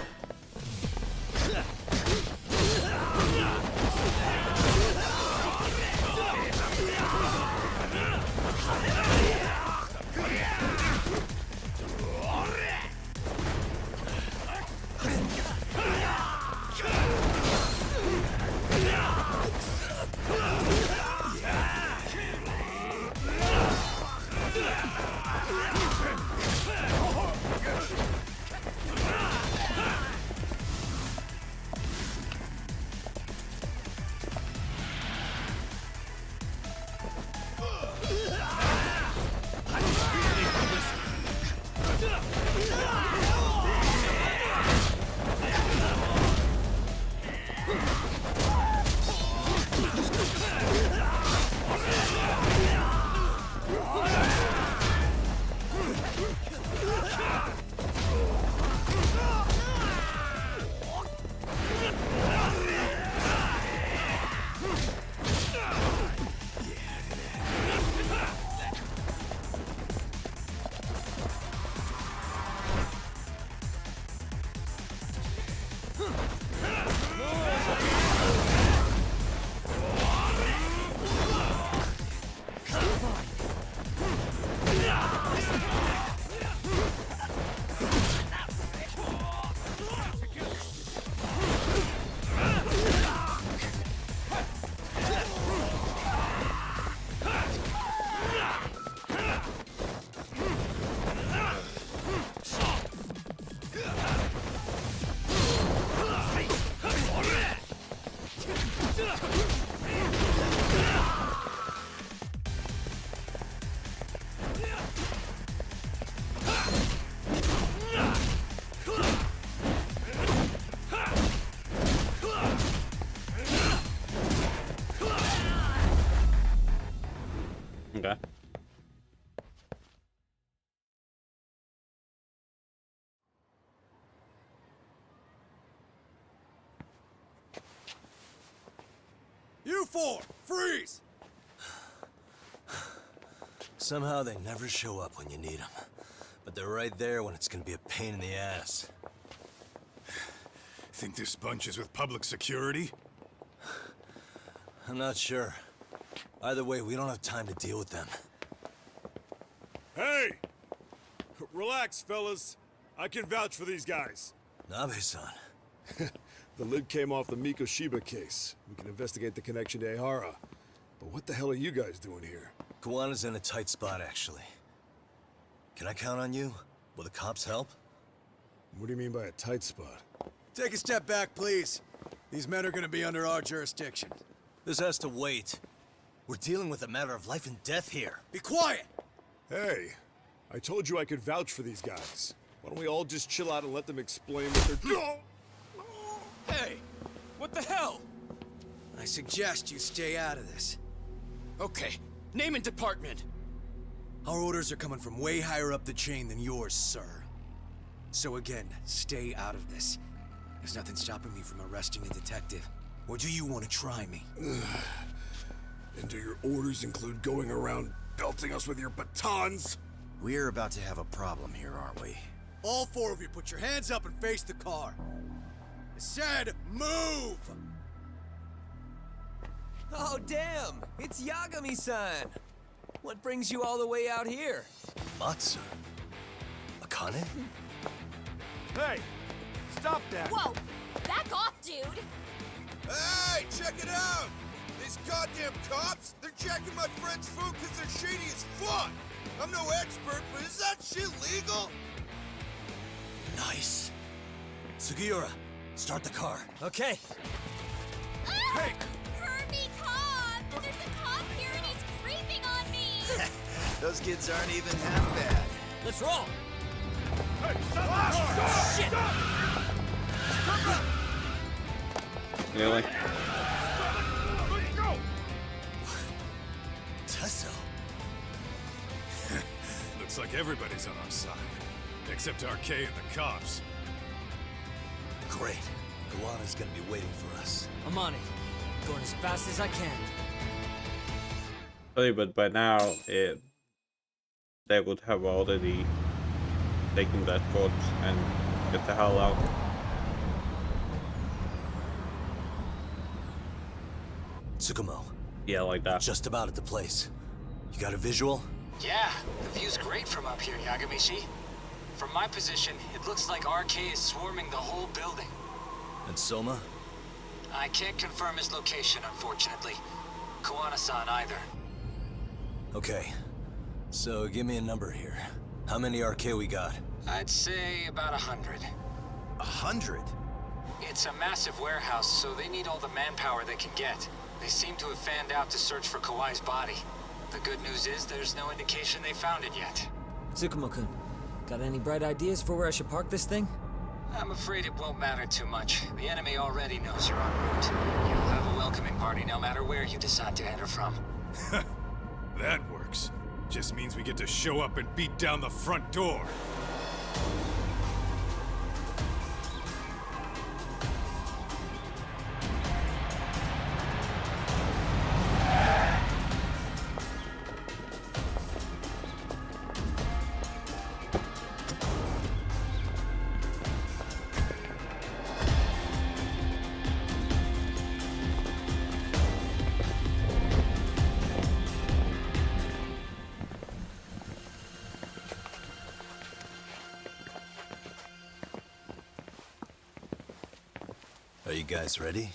Okay. You four, freeze! Somehow they never show up when you need them. But they're right there when it's gonna be a pain in the ass. Think this bunch is with public security? I'm not sure. Either way, we don't have time to deal with them. Hey! Relax, fellas. I can vouch for these guys. Nabe-san. The lid came off the Mikoshiba case. We can investigate the connection to Ehara. But what the hell are you guys doing here? Kawana's in a tight spot, actually. Can I count on you? Will the cops help? What do you mean by a tight spot? Take a step back, please. These men are gonna be under our jurisdiction. This has to wait. We're dealing with a matter of life and death here. Be quiet! Hey, I told you I could vouch for these guys. Why don't we all just chill out and let them explain what they're doing? Hey! What the hell? I suggest you stay out of this. Okay, name and department. Our orders are coming from way higher up the chain than yours, sir. So again, stay out of this. There's nothing stopping me from arresting a detective. Or do you want to try me? And do your orders include going around belting us with your batons? We're about to have a problem here, aren't we? All four of you, put your hands up and face the car. I said, move! Oh, damn! It's Yagami-san! What brings you all the way out here? Matsu? Akane? Hey! Stop that! Whoa! Back off, dude! Hey, check it out! These goddamn cops, they're checking my friend's food because they're shady as fuck! I'm no expert, but is that shit legal? Nice. Sugiura, start the car. Okay. Hey! Kirby cop! There's a cop here and he's creeping on me! Those kids aren't even half bad. Let's roll! Hey, stop! Shit! Really? Tesso. Looks like everybody's on our side. Except RK and the cops. Great. Kawana's gonna be waiting for us. I'm on it. Going as fast as I can. Sorry, but by now, they would have already taken that corpse and get the hell out. Tsukumo. Yeah, like that. Just about at the place. You got a visual? Yeah, the view's great from up here, Yagamishi. From my position, it looks like RK is swarming the whole building. And Soma? I can't confirm his location, unfortunately. Kawana-san either. Okay. So give me a number here. How many RK we got? I'd say about 100. 100? It's a massive warehouse, so they need all the manpower they can get. They seem to have fanned out to search for Kawai's body. The good news is there's no indication they found it yet. Tsukumo-kun, got any bright ideas for where I should park this thing? I'm afraid it won't matter too much. The enemy already knows you're en route. You'll have a welcoming party no matter where you decide to enter from. That works. Just means we get to show up and beat down the front door. Are you guys ready?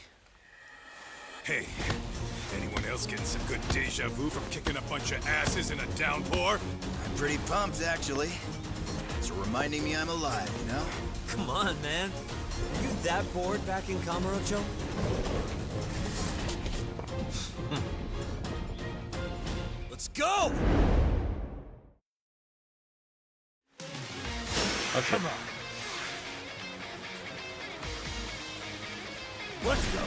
Hey, anyone else getting some good deja vu from kicking a bunch of asses in a downpour? I'm pretty pumped, actually. It's reminding me I'm alive, you know? Come on, man. Are you that bored back in Kamurocho? Let's go! Okay. Come on. Let's go.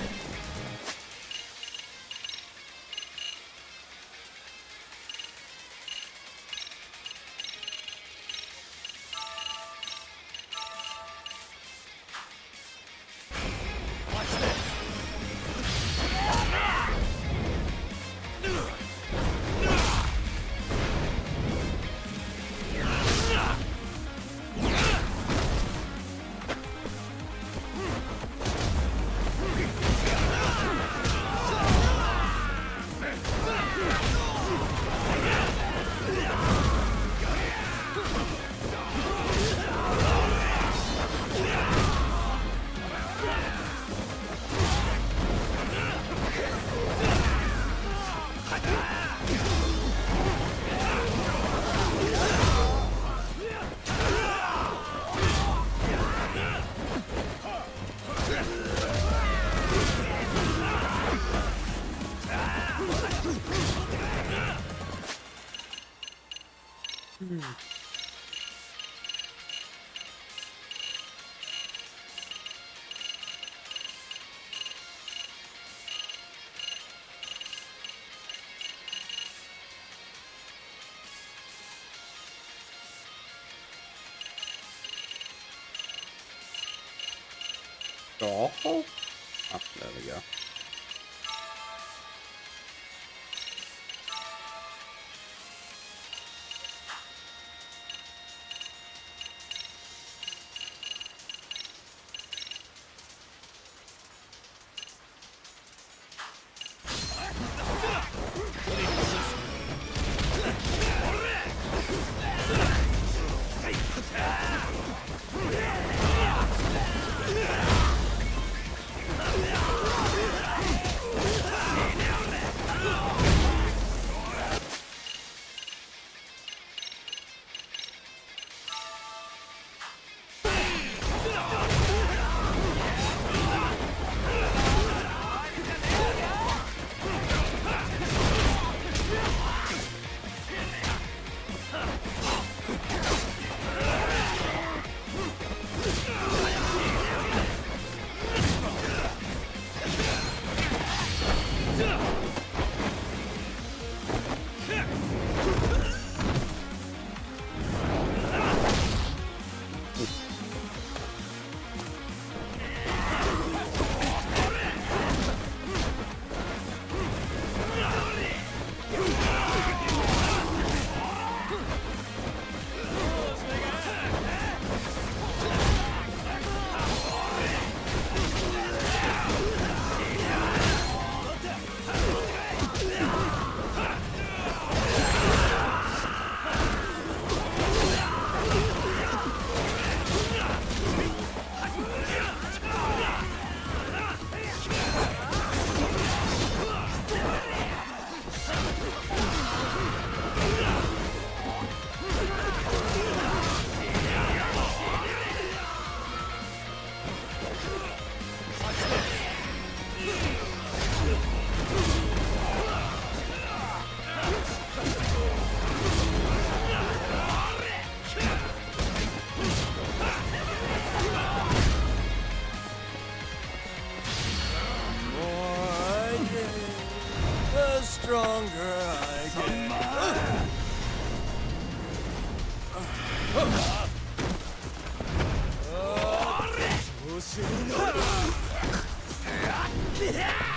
Oh, there we go. The stronger I get.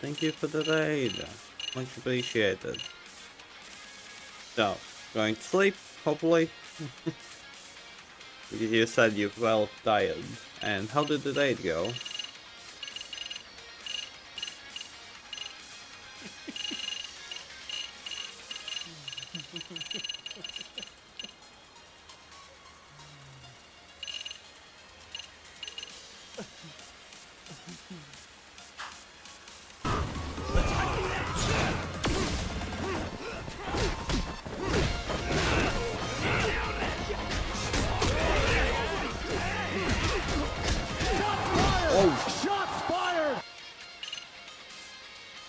thank you for the raid. Much appreciated. So, going to sleep, hopefully. Because you said you felt tired. And how did the raid go?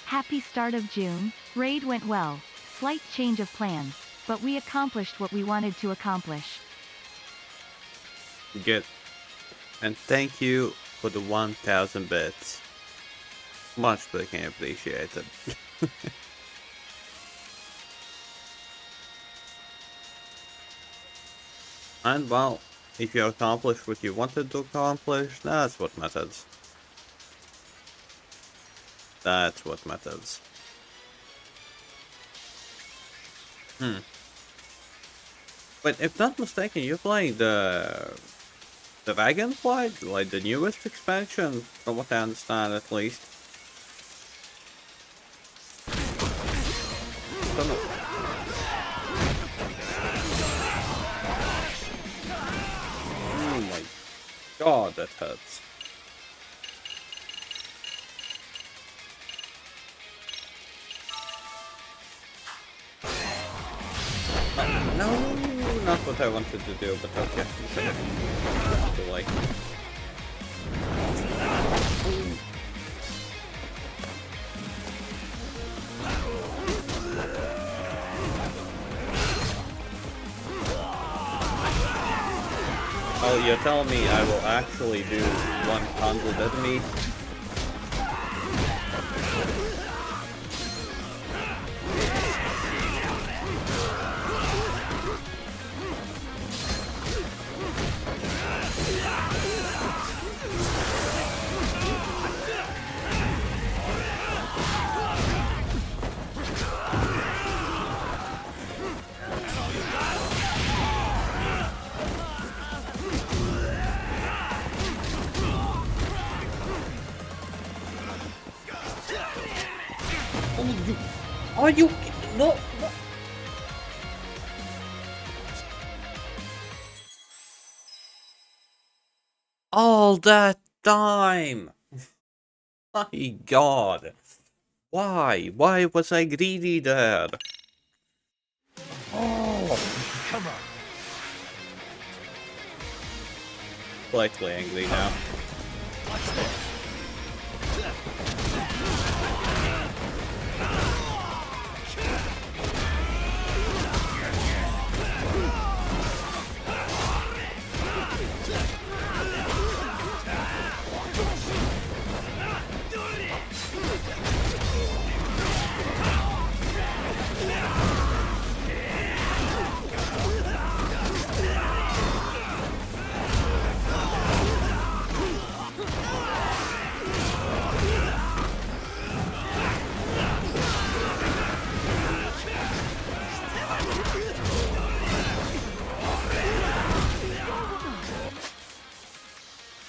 Happy start of June. Raid went well. Slight change of plans, but we accomplished what we wanted to accomplish. Good. And thank you for the 1000 bits. Much freaking appreciated. And well, if you accomplished what you wanted to accomplish, that's what matters. That's what matters. But if not mistaken, you're playing the Dragonflight, like the newest expansion, from what I understand at least. Don't know. Oh my god, that hurts. No, not what I wanted to do, but okay. Too late. Oh, you're telling me I will actually do 100 enemies? Are you no? All that time! My god! Why? Why was I greedy there? Oh! Come on. Slightly angry now.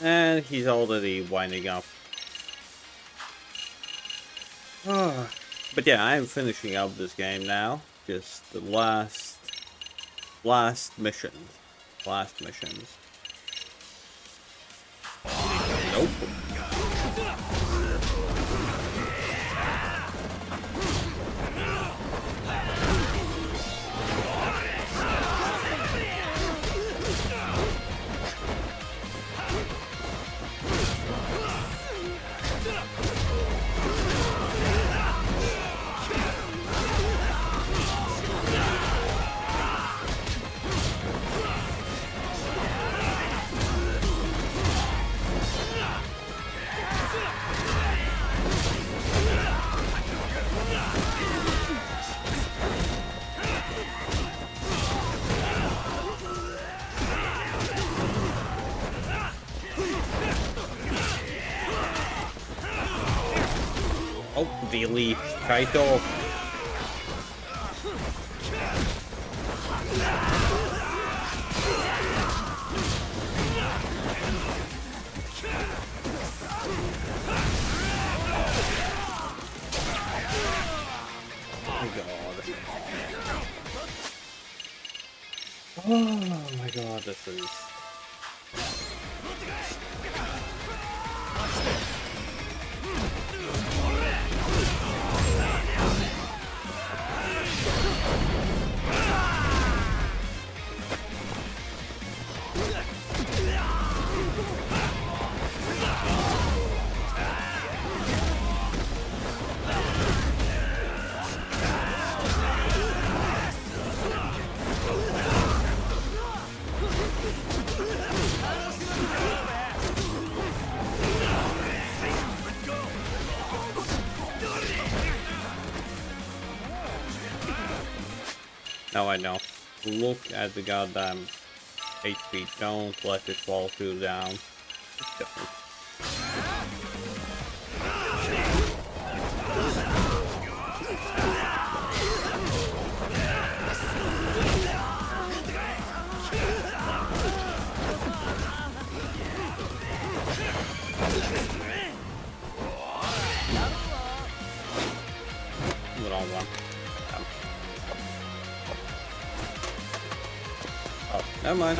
And he's already winding up. But yeah, I'm finishing up this game now. Just the last missions. Last missions. Nope. Really? Kaito? Oh my god, this is... Now I know. Look at the goddamn HP. Don't let it fall too down. Don't. The wrong one. Oh, never mind.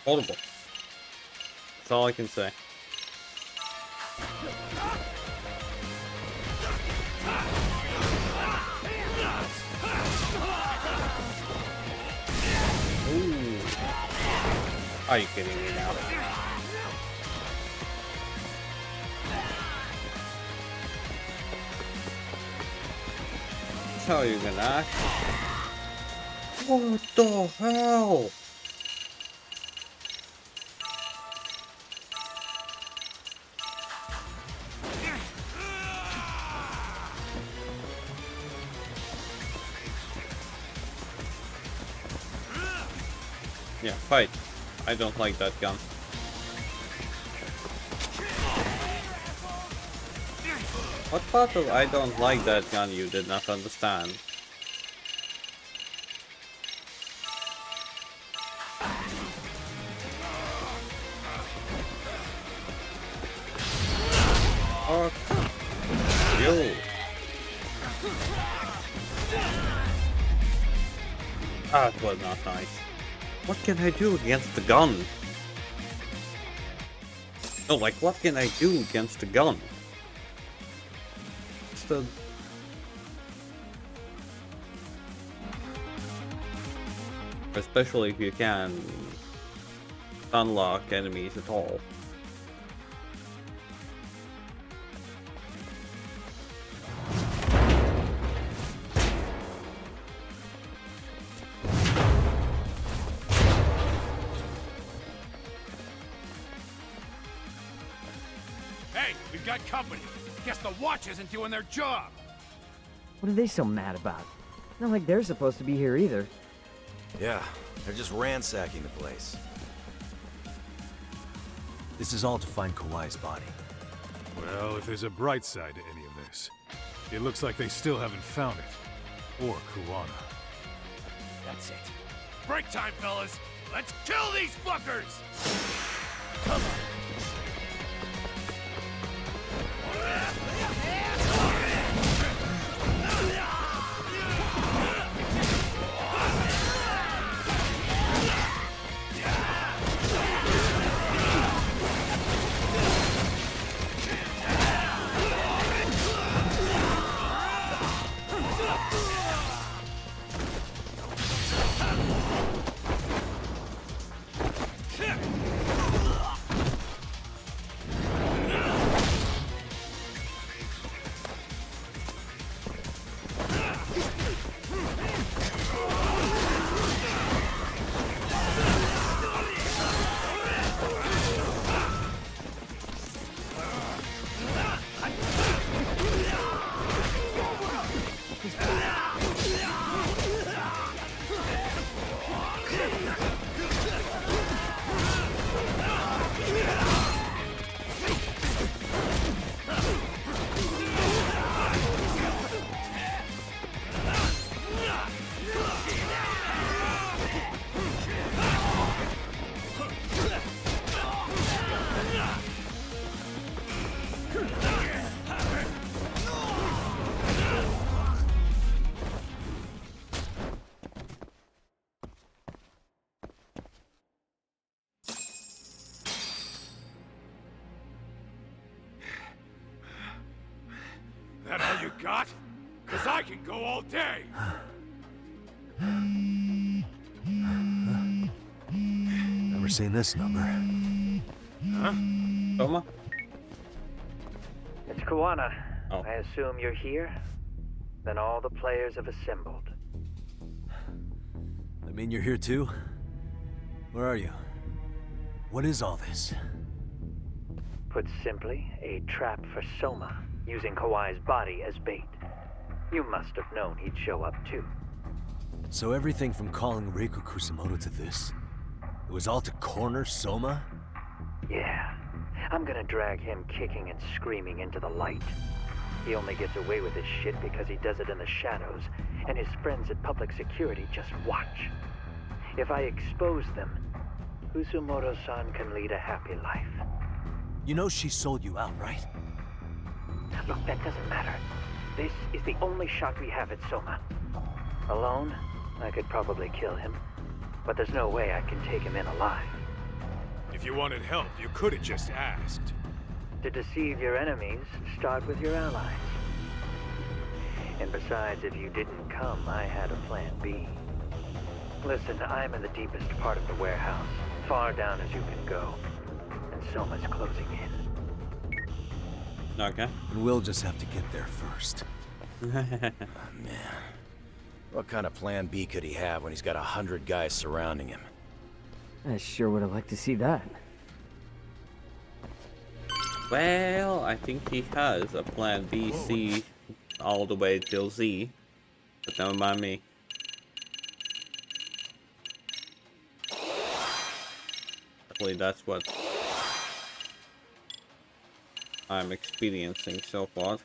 Horrible. That's all I can say. Ooh. Are you kidding me now? That's how you gonna act? What the hell? Yeah, fight. I don't like that gun. What part of I don't like that gun you did not understand? Oh, yo. That was not nice. What can I do against the gun? Oh, like, what can I do against a gun? It's the... Especially if you can unlock enemies at all. Hey, we've got company. Guess the watch isn't doing their job. What are they so mad about? Not like they're supposed to be here either. Yeah, they're just ransacking the place. This is all to find Kawhi's body. Well, if there's a bright side to any of this, it looks like they still haven't found it. Or Kuwana. That's it. Break time, fellas. Let's kill these fuckers! Come on. That all you got? 'Cause I can go all day! Never seen this number. Huh? Soma? It's Kuwana. Oh. I assume you're here? Then all the players have assembled. I mean, you're here too? Where are you? What is all this? Put simply, a trap for Soma, using Kawhi's body as bait. You must have known he'd show up too. So everything from calling Reiko Kusumoto to this, it was all to corner Soma? Yeah. I'm gonna drag him kicking and screaming into the light. He only gets away with this shit because he does it in the shadows, and his friends at public security just watch. If I expose them, Kusumoto-san can lead a happy life. You know she sold you out, right? Look, that doesn't matter. This is the only shot we have at Soma. Alone, I could probably kill him, but there's no way I can take him in alive. If you wanted help, you could have just asked. To deceive your enemies, start with your allies. And besides, if you didn't come, I had a plan B. Listen, I'm in the deepest part of the warehouse, far down as you can go. And Soma's closing in. Okay. And we'll just have to get there first. Oh, man. What kind of plan B could he have when he's got 100 guys surrounding him? I sure would have liked to see that. Well, I think he has a plan B, C, all the way till Z. But never mind me. Hopefully that's what I'm experiencing so far.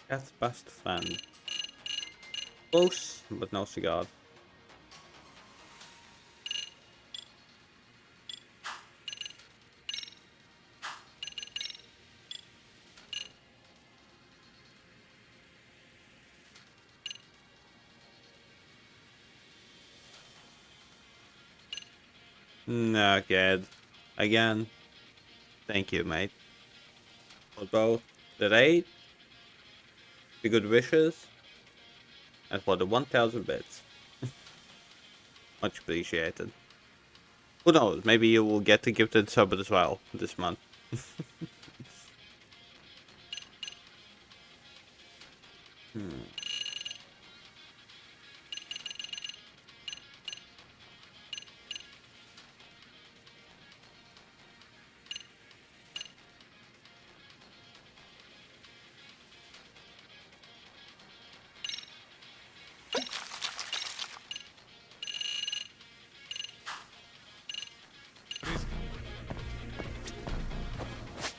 Cat's best friend. Close, but no cigar. No, kid. Again, thank you, mate. For both the raid, the good wishes, and for the 1000 bits. Much appreciated. Who knows, maybe you will get a gifted sub as well this month.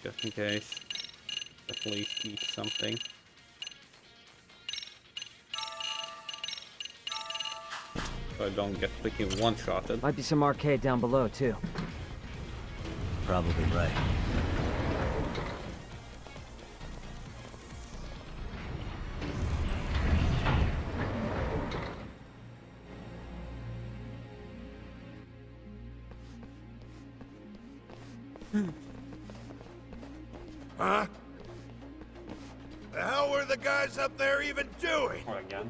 Just in case. At least eat something. So I don't get freaking one-shotted. Might be some arcade down below, too. Probably right. Huh? The hell were the guys up there even doing?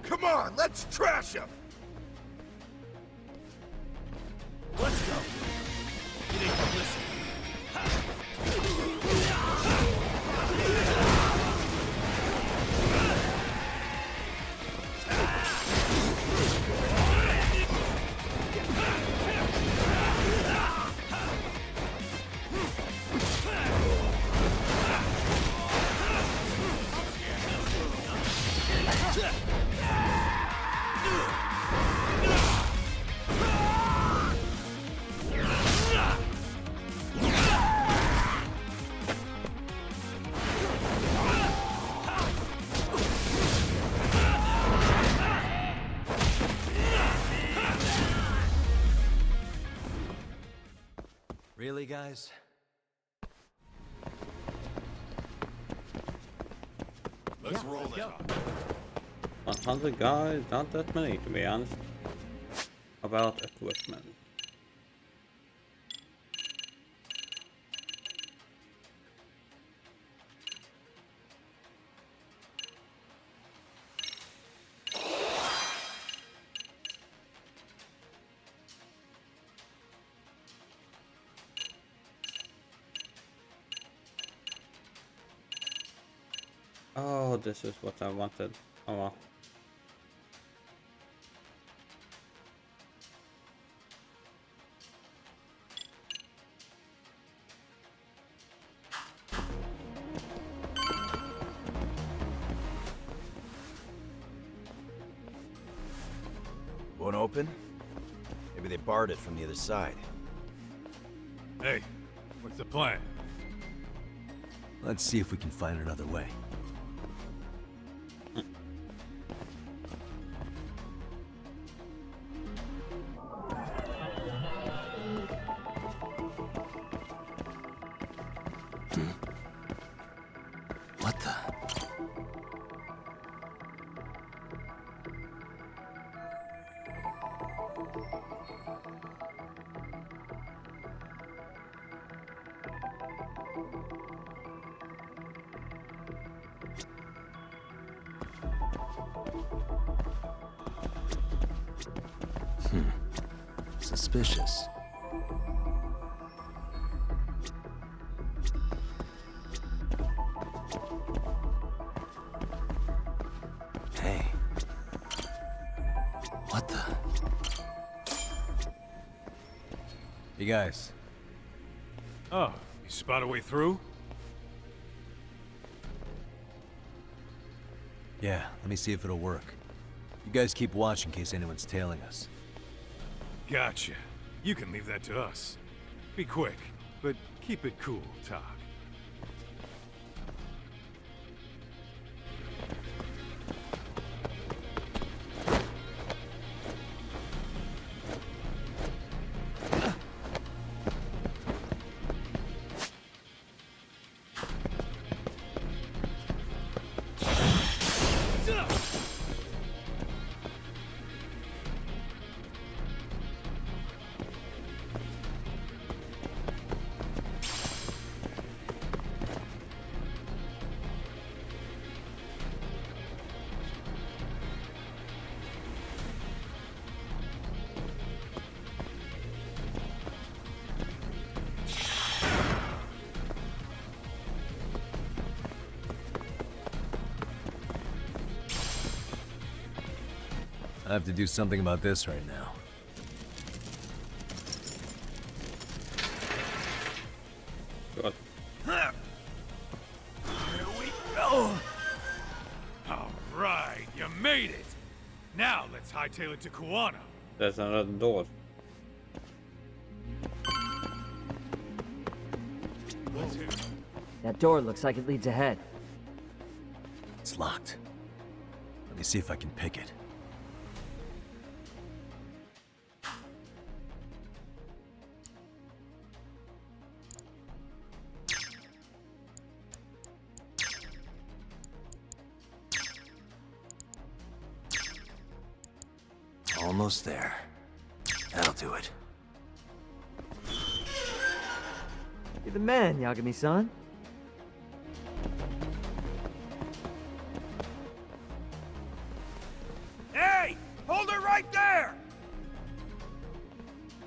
Come on, let's trash them! Let's go! You didn't come listen. Really, guys? Let's roll it. 100 guys, not that many to be honest. About equipment. Oh, this is what I wanted. Oh well. Won't open? Maybe they barred it from the other side. Hey, what's the plan? Let's see if we can find another way. What the? Suspicious. Hey. What the? You guys. Oh, you spot a way through? Yeah, let me see if it'll work. You guys keep watch in case anyone's tailing us. Gotcha. You can leave that to us. Be quick, but keep it cool, Todd. I have to do something about this right now. God. Here we go! All right, you made it! Now let's hightail it to Kuwana. There's another door. That door looks like it leads ahead. It's locked. Let me see if I can pick it. Almost there. That'll do it. You're the man, Yagami-san. Hey! Hold her right there!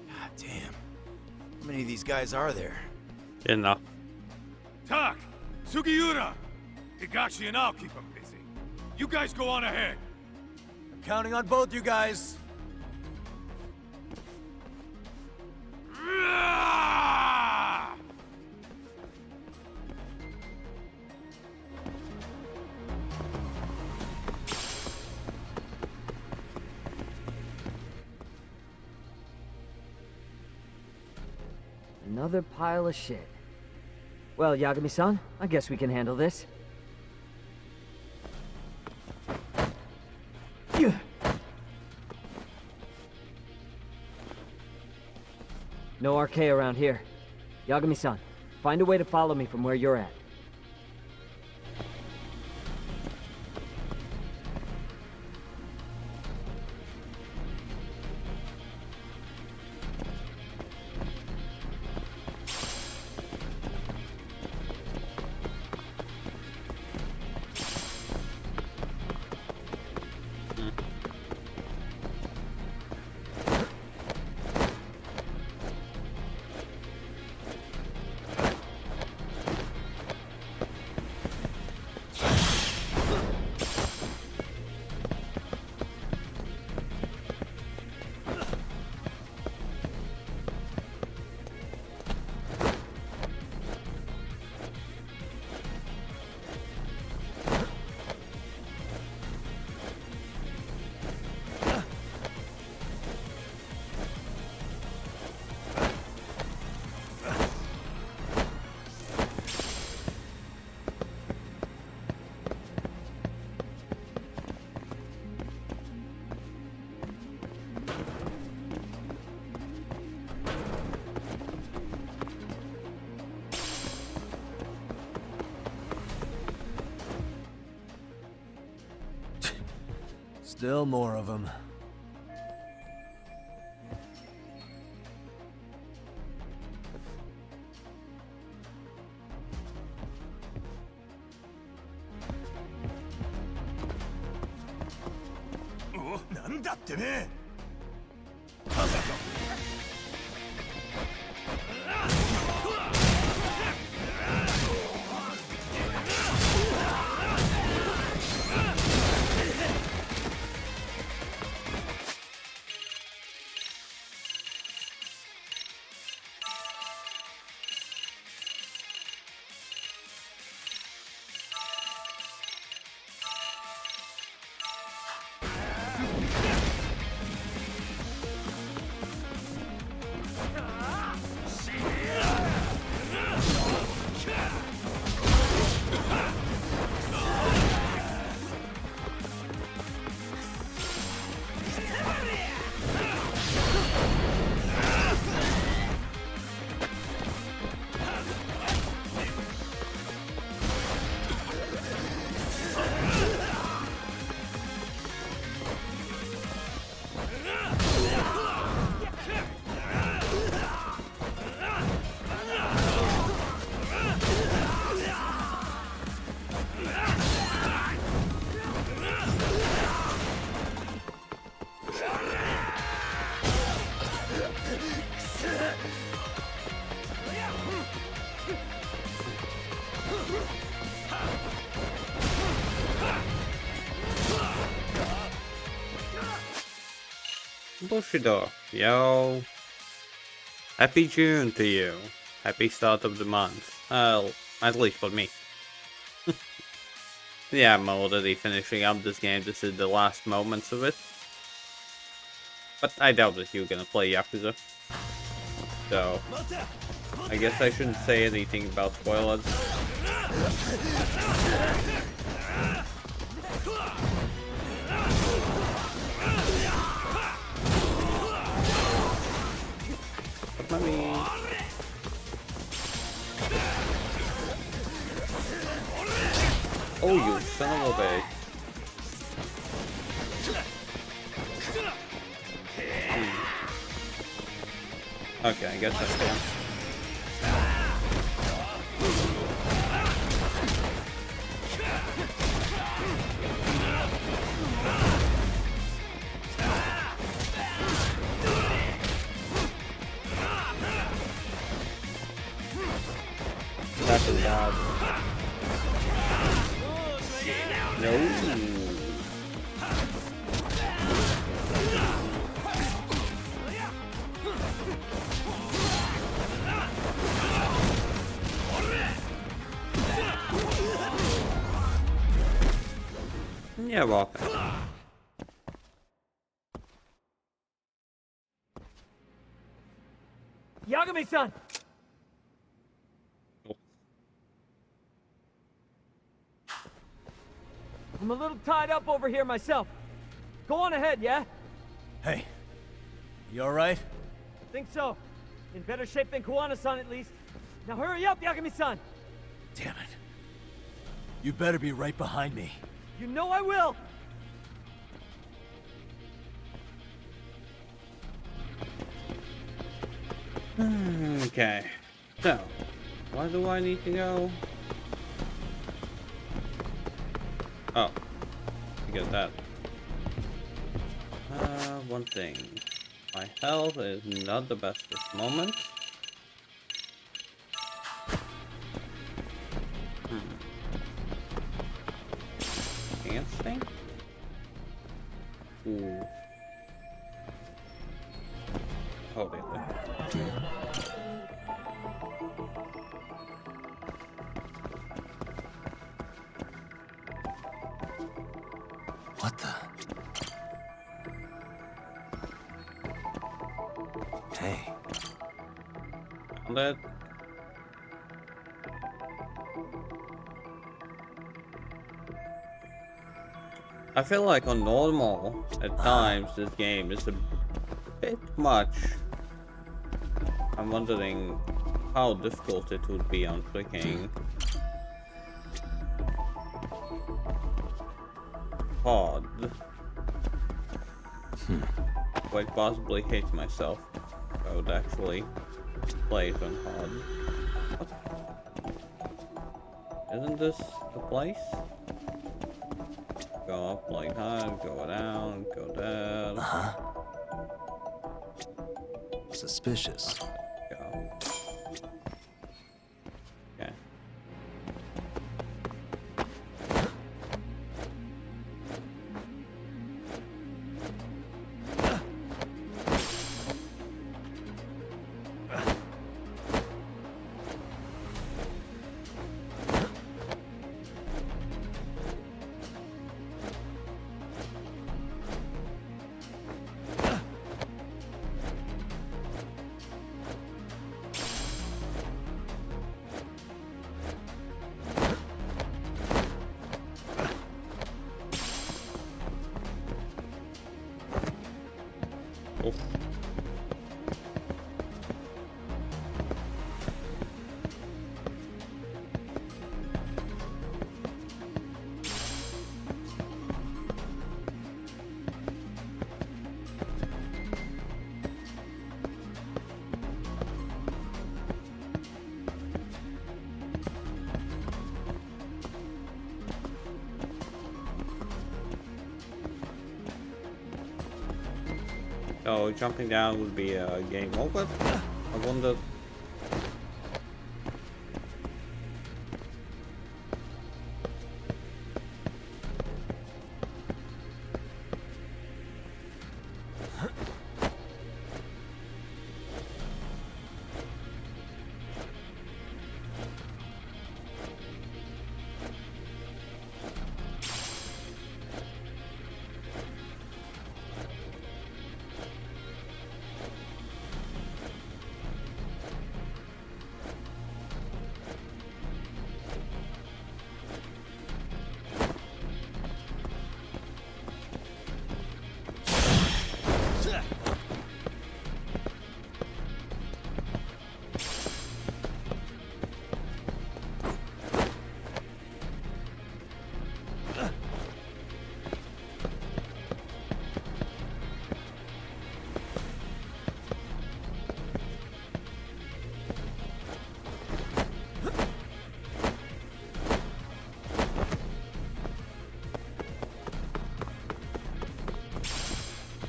God damn. How many of these guys are there? Enough. Tak! Sugiura! Higashi and I'll keep them busy. You guys go on ahead. I'm counting on both you guys. Another pile of shit. Well, Yagami-san, I guess we can handle this. No arcade around here. Yagami-san, find a way to follow me from where you're at. Still more of them. Oh, なんだってね。Bushido, yo. Happy June to you. Happy start of the month. Well, at least for me. Yeah, I'm already finishing up this game. This is the last moments of it. But I doubt that you're gonna play Yakuza. So, I guess I shouldn't say anything about spoilers. But I mean... Oh, you son of a bitch. Okay, I guess that's fine. That's a bad. No. Yeah, well. Yagami-san! I'm a little tied up over here myself. Go on ahead, yeah? Hey, you alright? Think so. In better shape than Kuwana-san at least. Now hurry up, Yagami-san! Damn it. You better be right behind me. You know I will! Okay. So, where do I need to go? Oh. I get that. One thing. My health is not the best at the moment. Can't think? Ooh. Hold it there. What the? Hey. Found it. I feel like on normal, at times, this game is a bit much. I'm wondering how difficult it would be on clicking. Hard. Quite possibly hate myself if I would actually play it on hard. What? Isn't this the place? Go up like that, go down, go down. Suspicious. Go. Okay. Oof. So jumping down would be a game over. I wonder.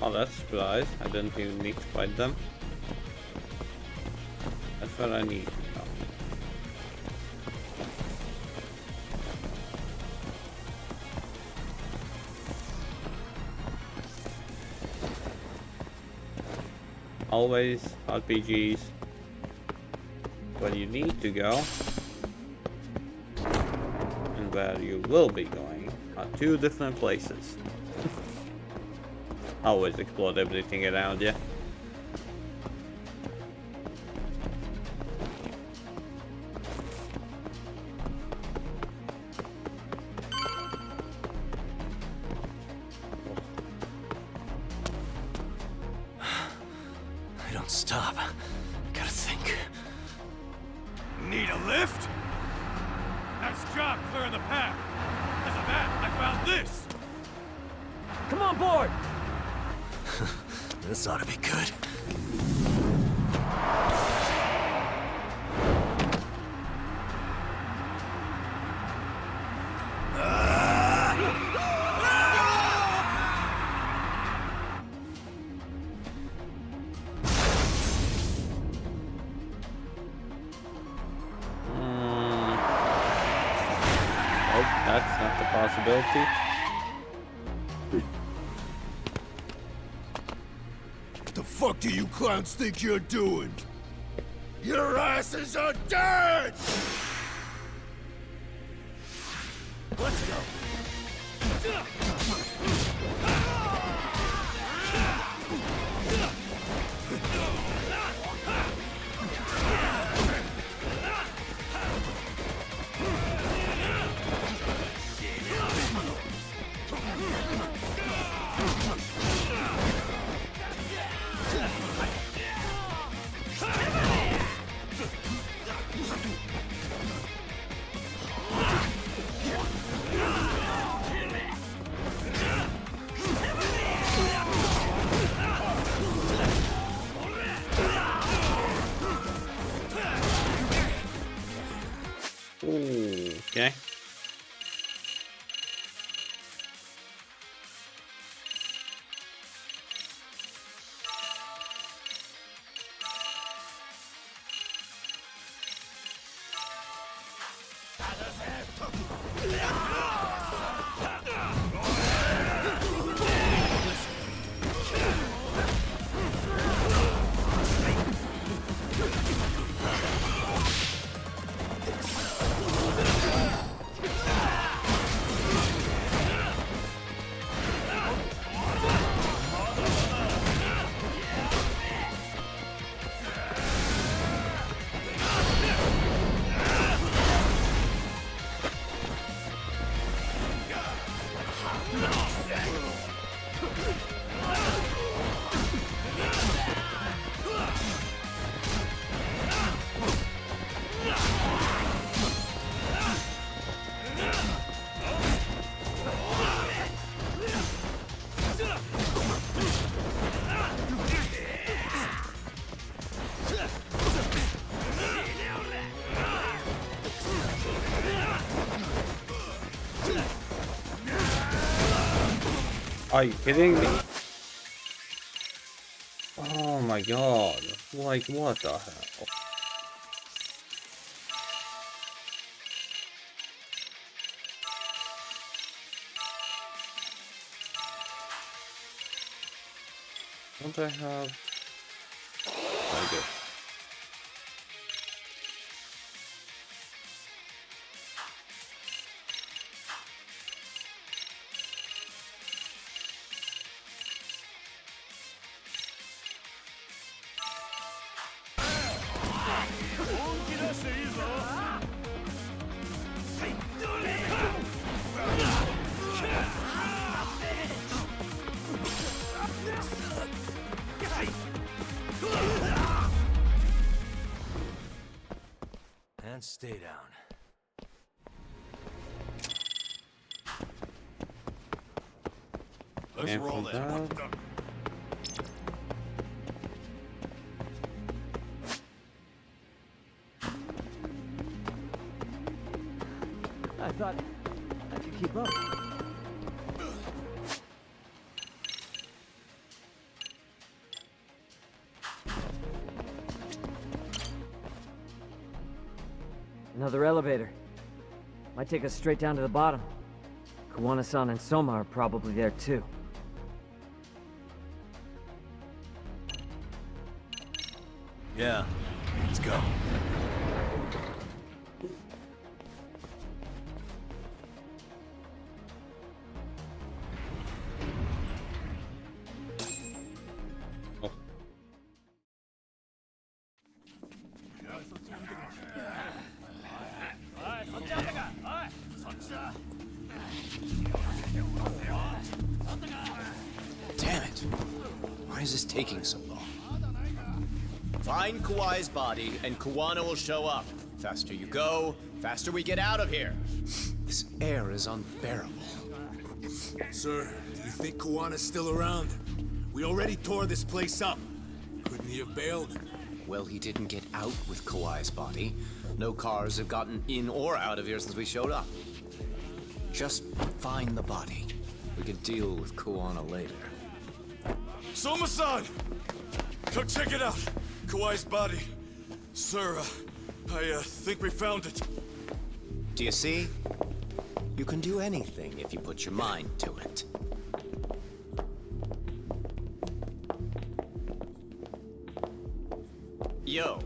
Oh, that's a surprise. I didn't even need to fight them. That's what I need. Oh. Always RPGs. Where you need to go and where you will be going are two different places. Always explore everything around you. I don't stop. Gotta think. Need a lift? Nice job clearing the path. As of that, I found this. Come on board! This ought to be good. Oh, that's not the possibility. What the fuck do you clowns think you're doing? Your asses are dead! Let's go. Ooh, okay. Are you kidding me? Oh my god. Like, what the hell? Don't I have... I do. And stay down. Let's roll this. I thought I could keep up. Another elevator. Might take us straight down to the bottom. Kawana-san and Soma are probably there too. Yeah, let's go. Damn it! Why is this taking so long? Find Kawai's body, and Kawana will show up. Faster you go, faster we get out of here. This air is unbearable. Sir, do you think Kawana's still around? We already tore this place up. Couldn't he have bailed? Well, he didn't get out with Kawai's body. No cars have gotten in or out of here since we showed up. Just find the body. We can deal with Kawana later. Soma-san! Come check it out! Kawai's body. Sir, I think we found it. Do you see? You can do anything if you put your mind to it. Yo,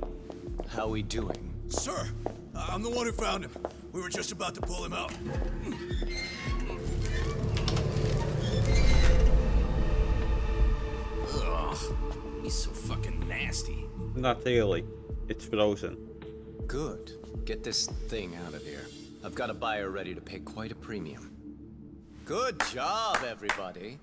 how we doing? Sir, I'm the one who found him. We were just about to pull him out. Ugh, he's so fucking nasty. Not really. It's frozen. Good. Get this thing out of here. I've got a buyer ready to pay quite a premium. Good job, everybody.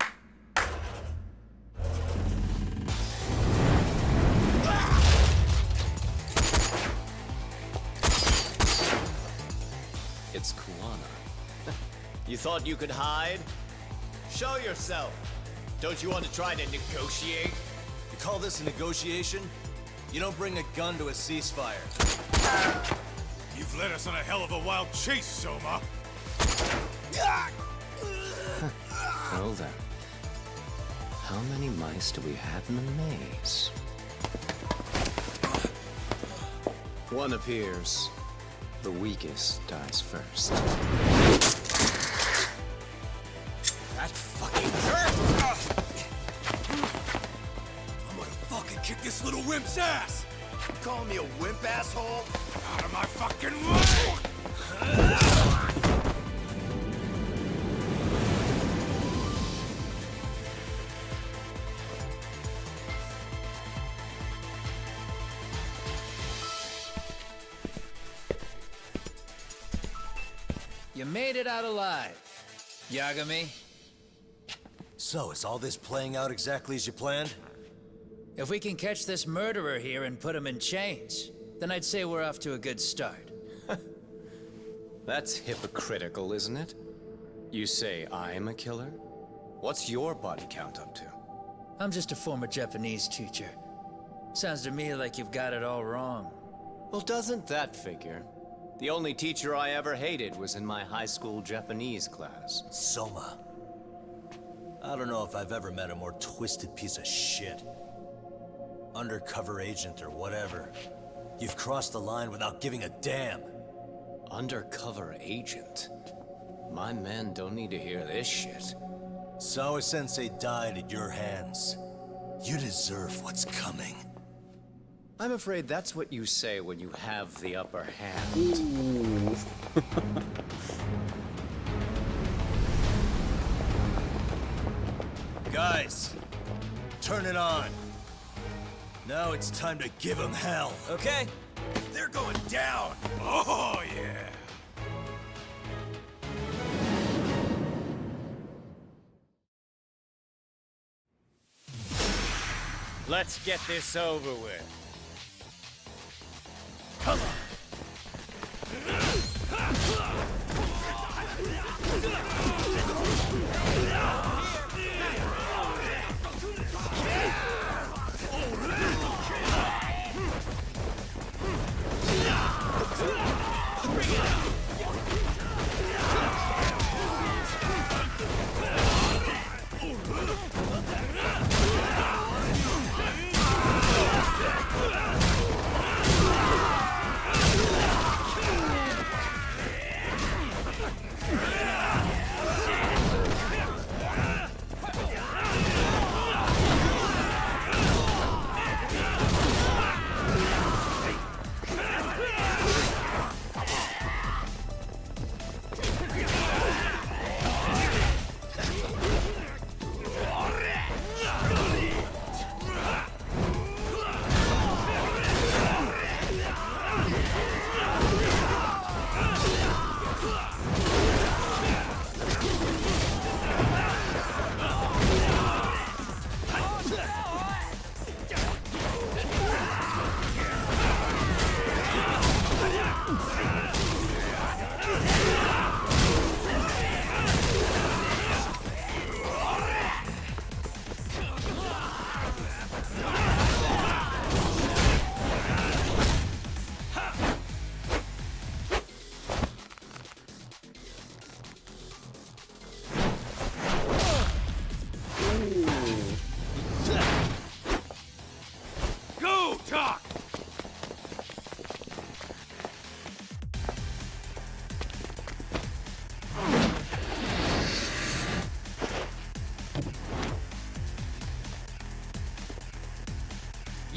It's Kawana. You thought you could hide? Show yourself. Don't you want to try to negotiate? You call this a negotiation? You don't bring a gun to a ceasefire. You've led us on a hell of a wild chase, Soma. Well then. How many mice do we have in the maze? One appears. The weakest dies first. That fucking hurt! I'm gonna fucking kick this little wimp's ass! You calling me a wimp, asshole? Out of my fucking way! You made it out alive, Yagami. So, is all this playing out exactly as you planned? If we can catch this murderer here and put him in chains, then I'd say we're off to a good start. That's hypocritical, isn't it? You say I'm a killer? What's your body count up to? I'm just a former Japanese teacher. Sounds to me like you've got it all wrong. Well, doesn't that figure? The only teacher I ever hated was in my high school Japanese class. Soma. I don't know if I've ever met a more twisted piece of shit. Undercover agent or whatever. You've crossed the line without giving a damn. Undercover agent? My men don't need to hear this shit. Sawa-sensei died at your hands. You deserve what's coming. I'm afraid that's what you say when you have the upper hand. Ooh. Guys, turn it on. Now it's time to give them hell. Okay. They're going down! Oh, yeah. Let's get this over with. Come on!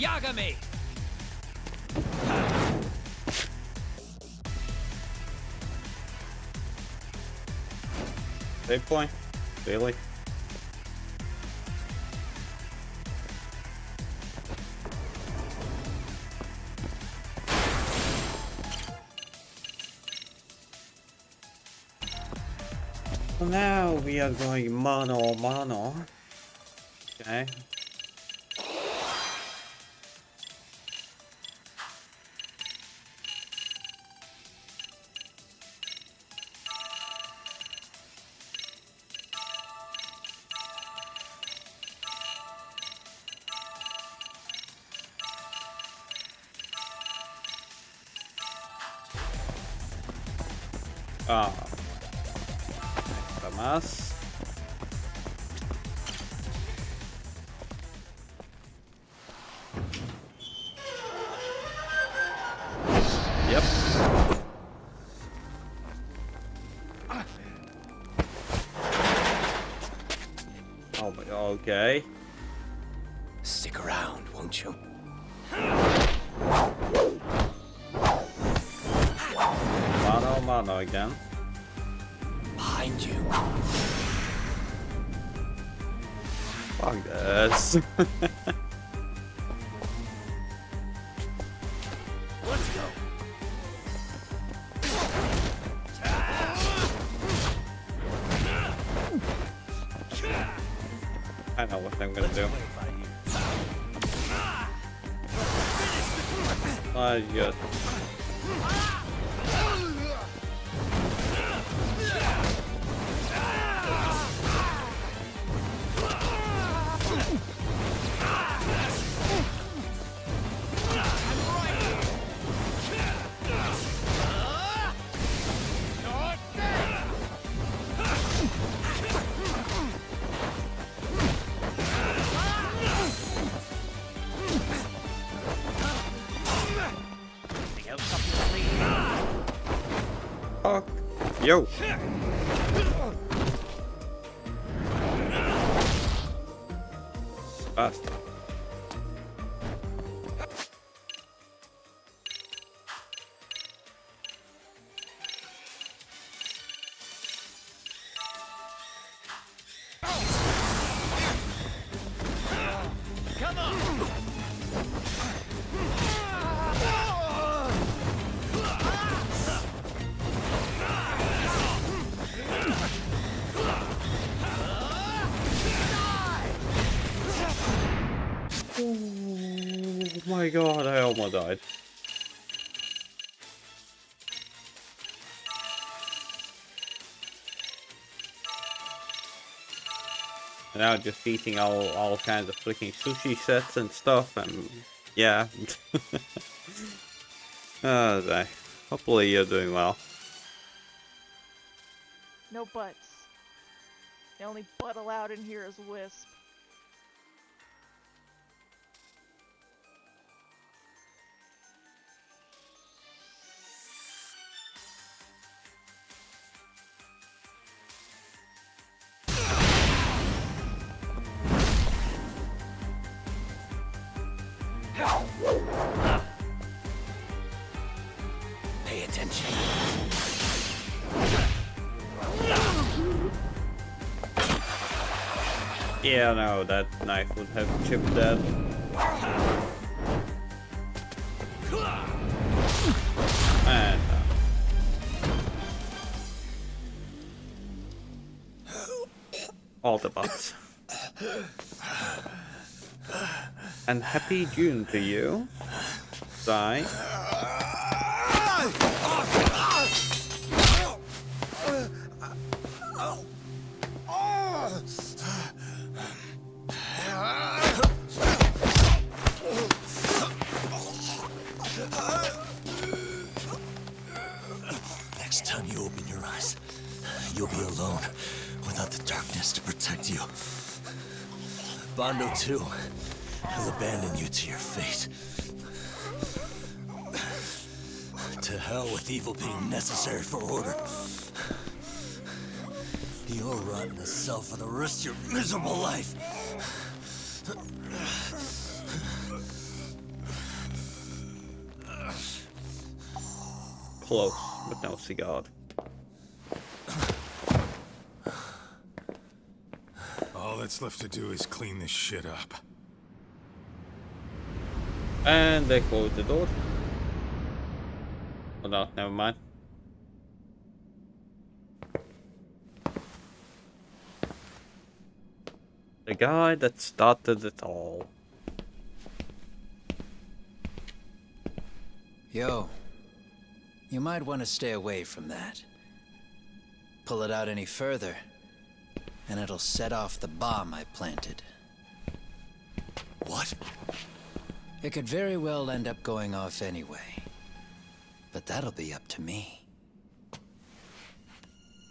Yagami! Save point? Really? So now we are going mano a mano. Okay. Ah. Esta más. Yep. Oh my god, okay. Stick around, won't you? Mano a mano again. Behind you. Fuck this. Let's go. I know what I'm gonna do. I just... Fuck. Yo. Basta. Come on! Oh my god, I almost died. And now just eating all kinds of freaking sushi sets and stuff, and yeah. Hopefully you're doing well. No butts. The only butt allowed in here is Wisp. Pay attention. Yeah, no, that knife would have chipped that. And all the butts. And happy June to you. Die. Next time you open your eyes, you'll be alone, without the darkness to protect you. Bando too. He'll abandon you to your fate. To hell with evil being necessary for order. You'll rot in a cell for the rest of your miserable life. close, but no cigar. All that's left to do is clean this shit up. And they close the door. Oh no, never mind. The guy that started it all. Yo, you might want to stay away from that. Pull it out any further, and it'll set off the bomb I planted. What? It could very well end up going off anyway. But that'll be up to me.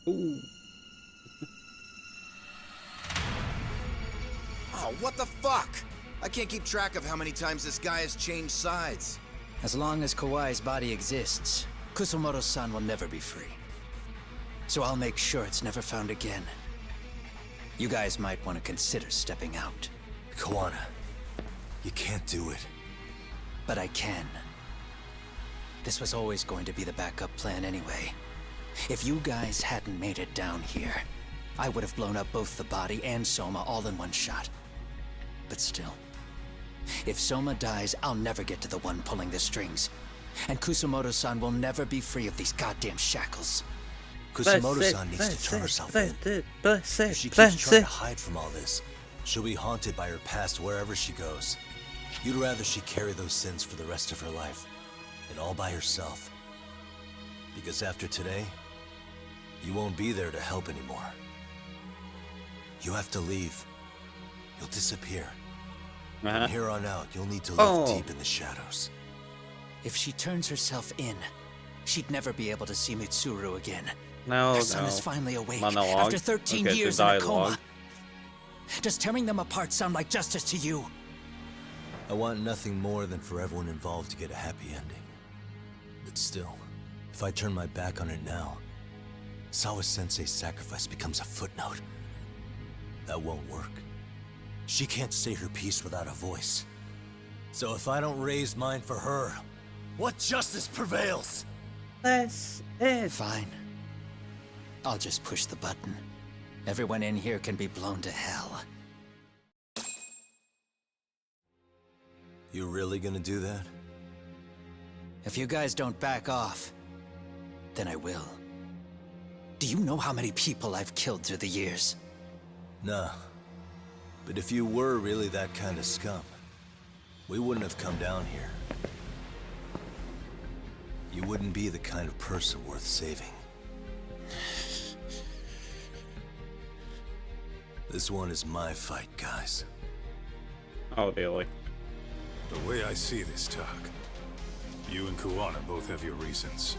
Ooh. Oh, what the fuck? I can't keep track of how many times this guy has changed sides. As long as Kawai's body exists, Kusumoto-san will never be free. So I'll make sure it's never found again. You guys might want to consider stepping out. Kawana, you can't do it. But I can. This was always going to be the backup plan anyway. If you guys hadn't made it down here, I would have blown up both the body and Soma all in one shot. But still, if Soma dies, I'll never get to the one pulling the strings. And Kusumoto-san will never be free of these goddamn shackles. Kusumoto-san needs to turn herself in. If she keeps trying to hide from all this, she'll be haunted by her past wherever she goes. You'd rather she carry those sins for the rest of her life, and all by herself. Because after today, you won't be there to help anymore. You have to leave. You'll disappear. From here on out, you'll need to live deep in the shadows. If she turns herself in, she'd never be able to see Mitsuru again. No, Her son is finally awake Monologue. after 13 Okay, years the in a coma. dialogue. Does tearing them apart sound like justice to you? I want nothing more than for everyone involved to get a happy ending. But still, if I turn my back on it now, Sawa-sensei's sacrifice becomes a footnote. That won't work. She can't say her piece without a voice. So if I don't raise mine for her, what justice prevails? That's it. Fine. I'll just push the button. Everyone in here can be blown to hell. You really gonna do that? If you guys don't back off, then I will. Do you know how many people I've killed through the years? Nah. But if you were really that kind of scum, we wouldn't have come down here. You wouldn't be the kind of person worth saving. This one is my fight, guys. Oh, really? The way I see this, Tak, you and Kuwana both have your reasons.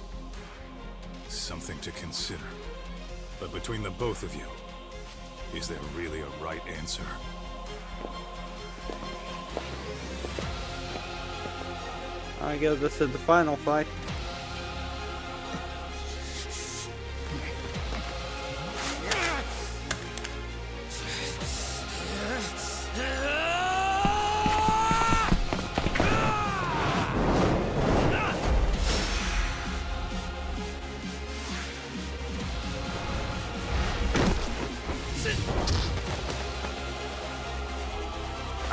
Something to consider. But between the both of you, is there really a right answer? I guess this is the final fight.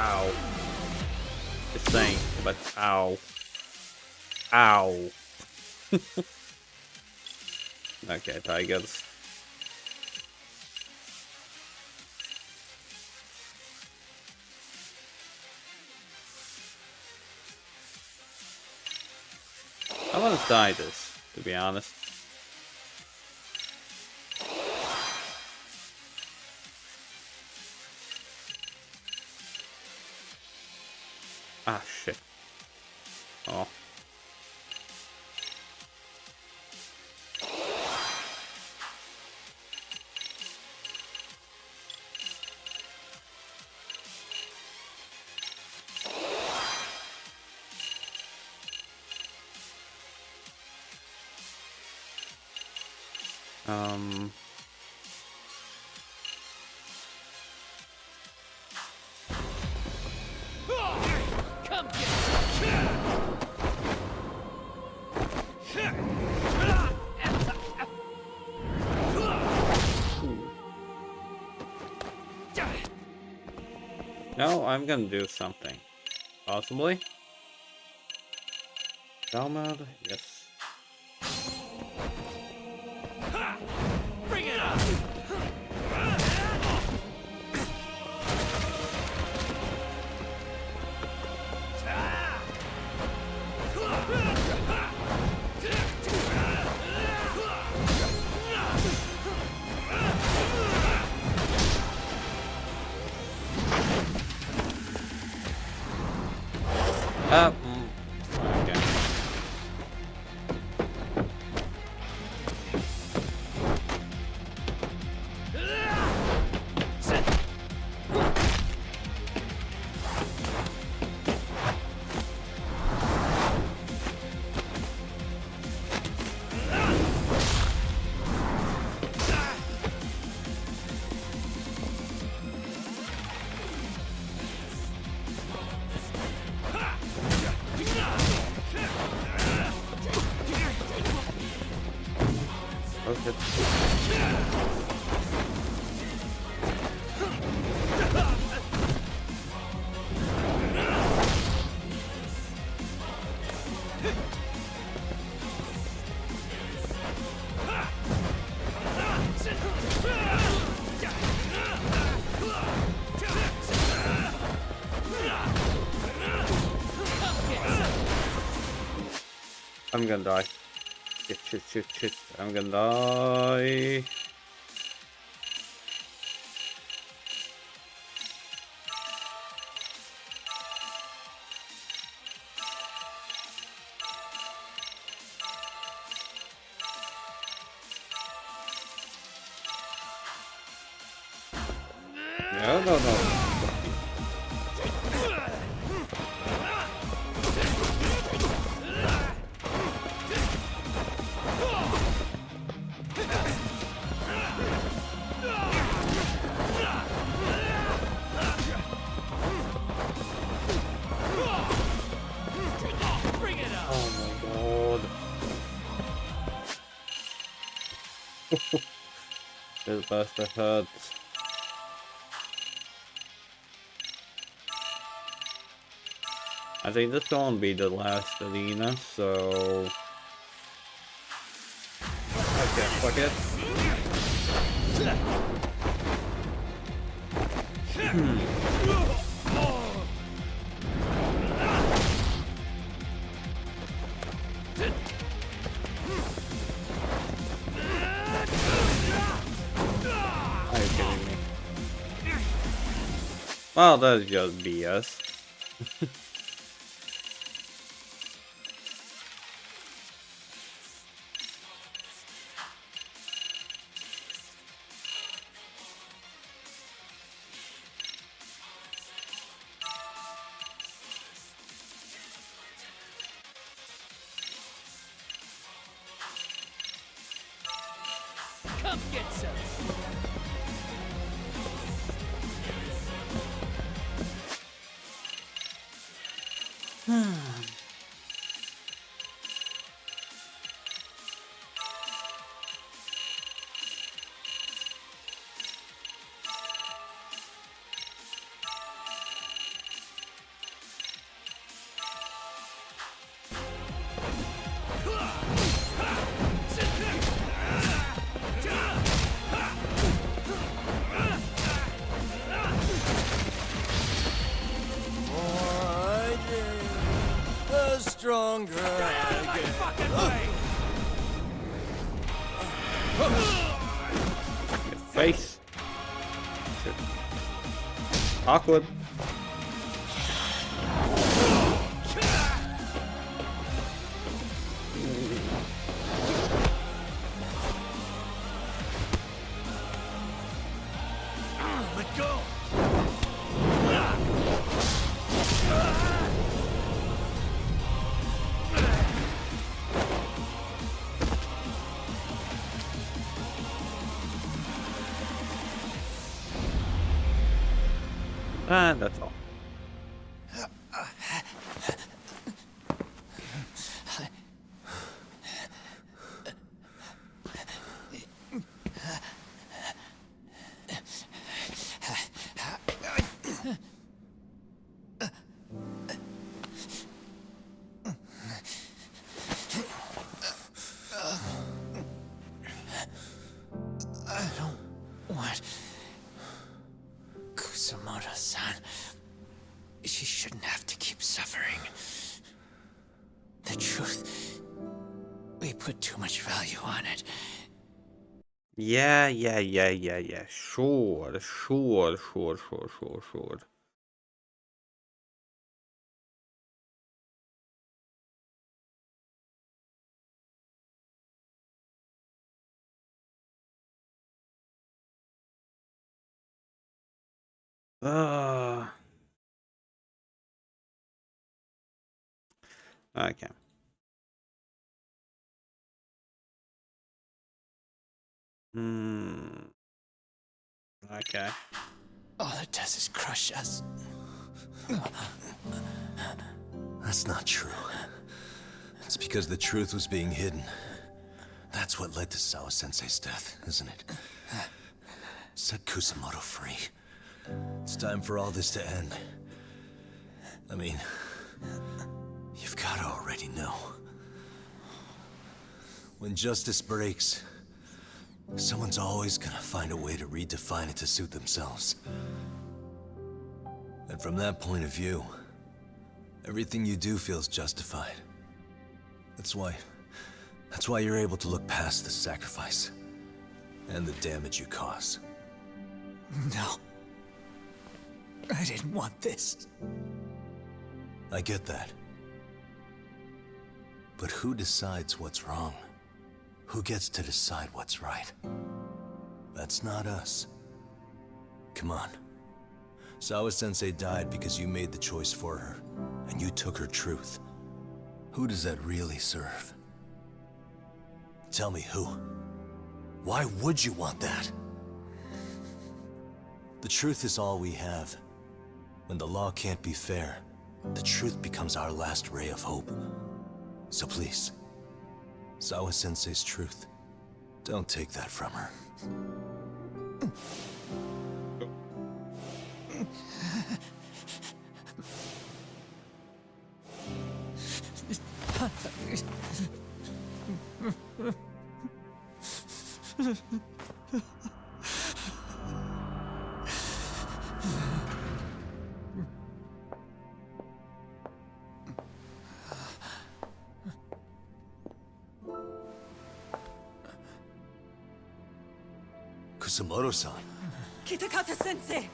Ow. Just saying, but ow. Ow. Okay, tigers. I want to die this, to be honest. Ah, shit. Oh. Come get No, I'm gonna do something. Possibly. Download, yes. Bring it up! Okay. I'm gonna die. Shit. I'm gonna die. No. This bastard hurts. I think this won't be the last arena, so... Okay, fuck it. Are you kidding me? Well, that's just BS. Come get some! Stronger I get. Your face. Shit. Awkward. Let go! And that's all. I don't want Kusumoto-san. She shouldn't have to keep suffering. The truth, we put too much value on it. Yeah. Sure. Okay. Okay. All it does is crush us. That's not true. It's because the truth was being hidden. That's what led to Sawa-sensei's death, isn't it? Set Kusumoto free. It's time for all this to end. I mean, you've gotta already know. When justice breaks, someone's always gonna find a way to redefine it to suit themselves. And from that point of view, everything you do feels justified. That's why you're able to look past the sacrifice and the damage you cause. No. I didn't want this. I get that. But who decides what's wrong? Who gets to decide what's right? That's not us. Come on. Sawa-sensei died because you made the choice for her, and you took her truth. Who does that really serve? Tell me who. Why would you want that? The truth is all we have. When the law can't be fair, the truth becomes our last ray of hope. So please, Sawa-sensei's truth, don't take that from her. Kusumoto-san. Kitakata-sensei!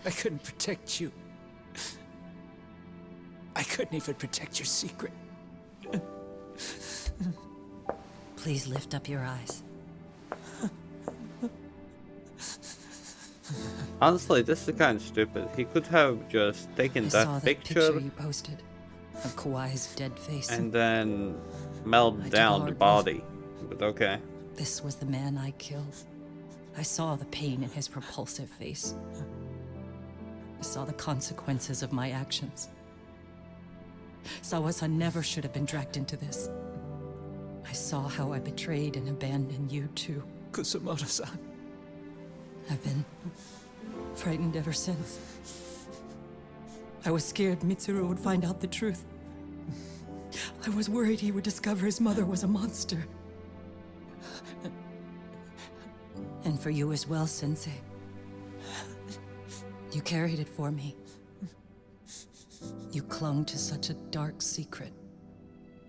I couldn't protect you. I couldn't even protect your secret. Please lift up your eyes. Honestly, this is kind of stupid. He could have just taken I that saw picture you posted of Kawhi's dead face. and then melt down the body. But okay. This was the man I killed. I saw the pain in his repulsive face. I saw the consequences of my actions. Sawa-san never should have been dragged into this. I saw how I betrayed and abandoned you too. Kusumoto-san. I've been frightened ever since. I was scared Mitsuru would find out the truth. I was worried he would discover his mother was a monster. And for you as well, Sensei. You carried it for me. You clung to such a dark secret.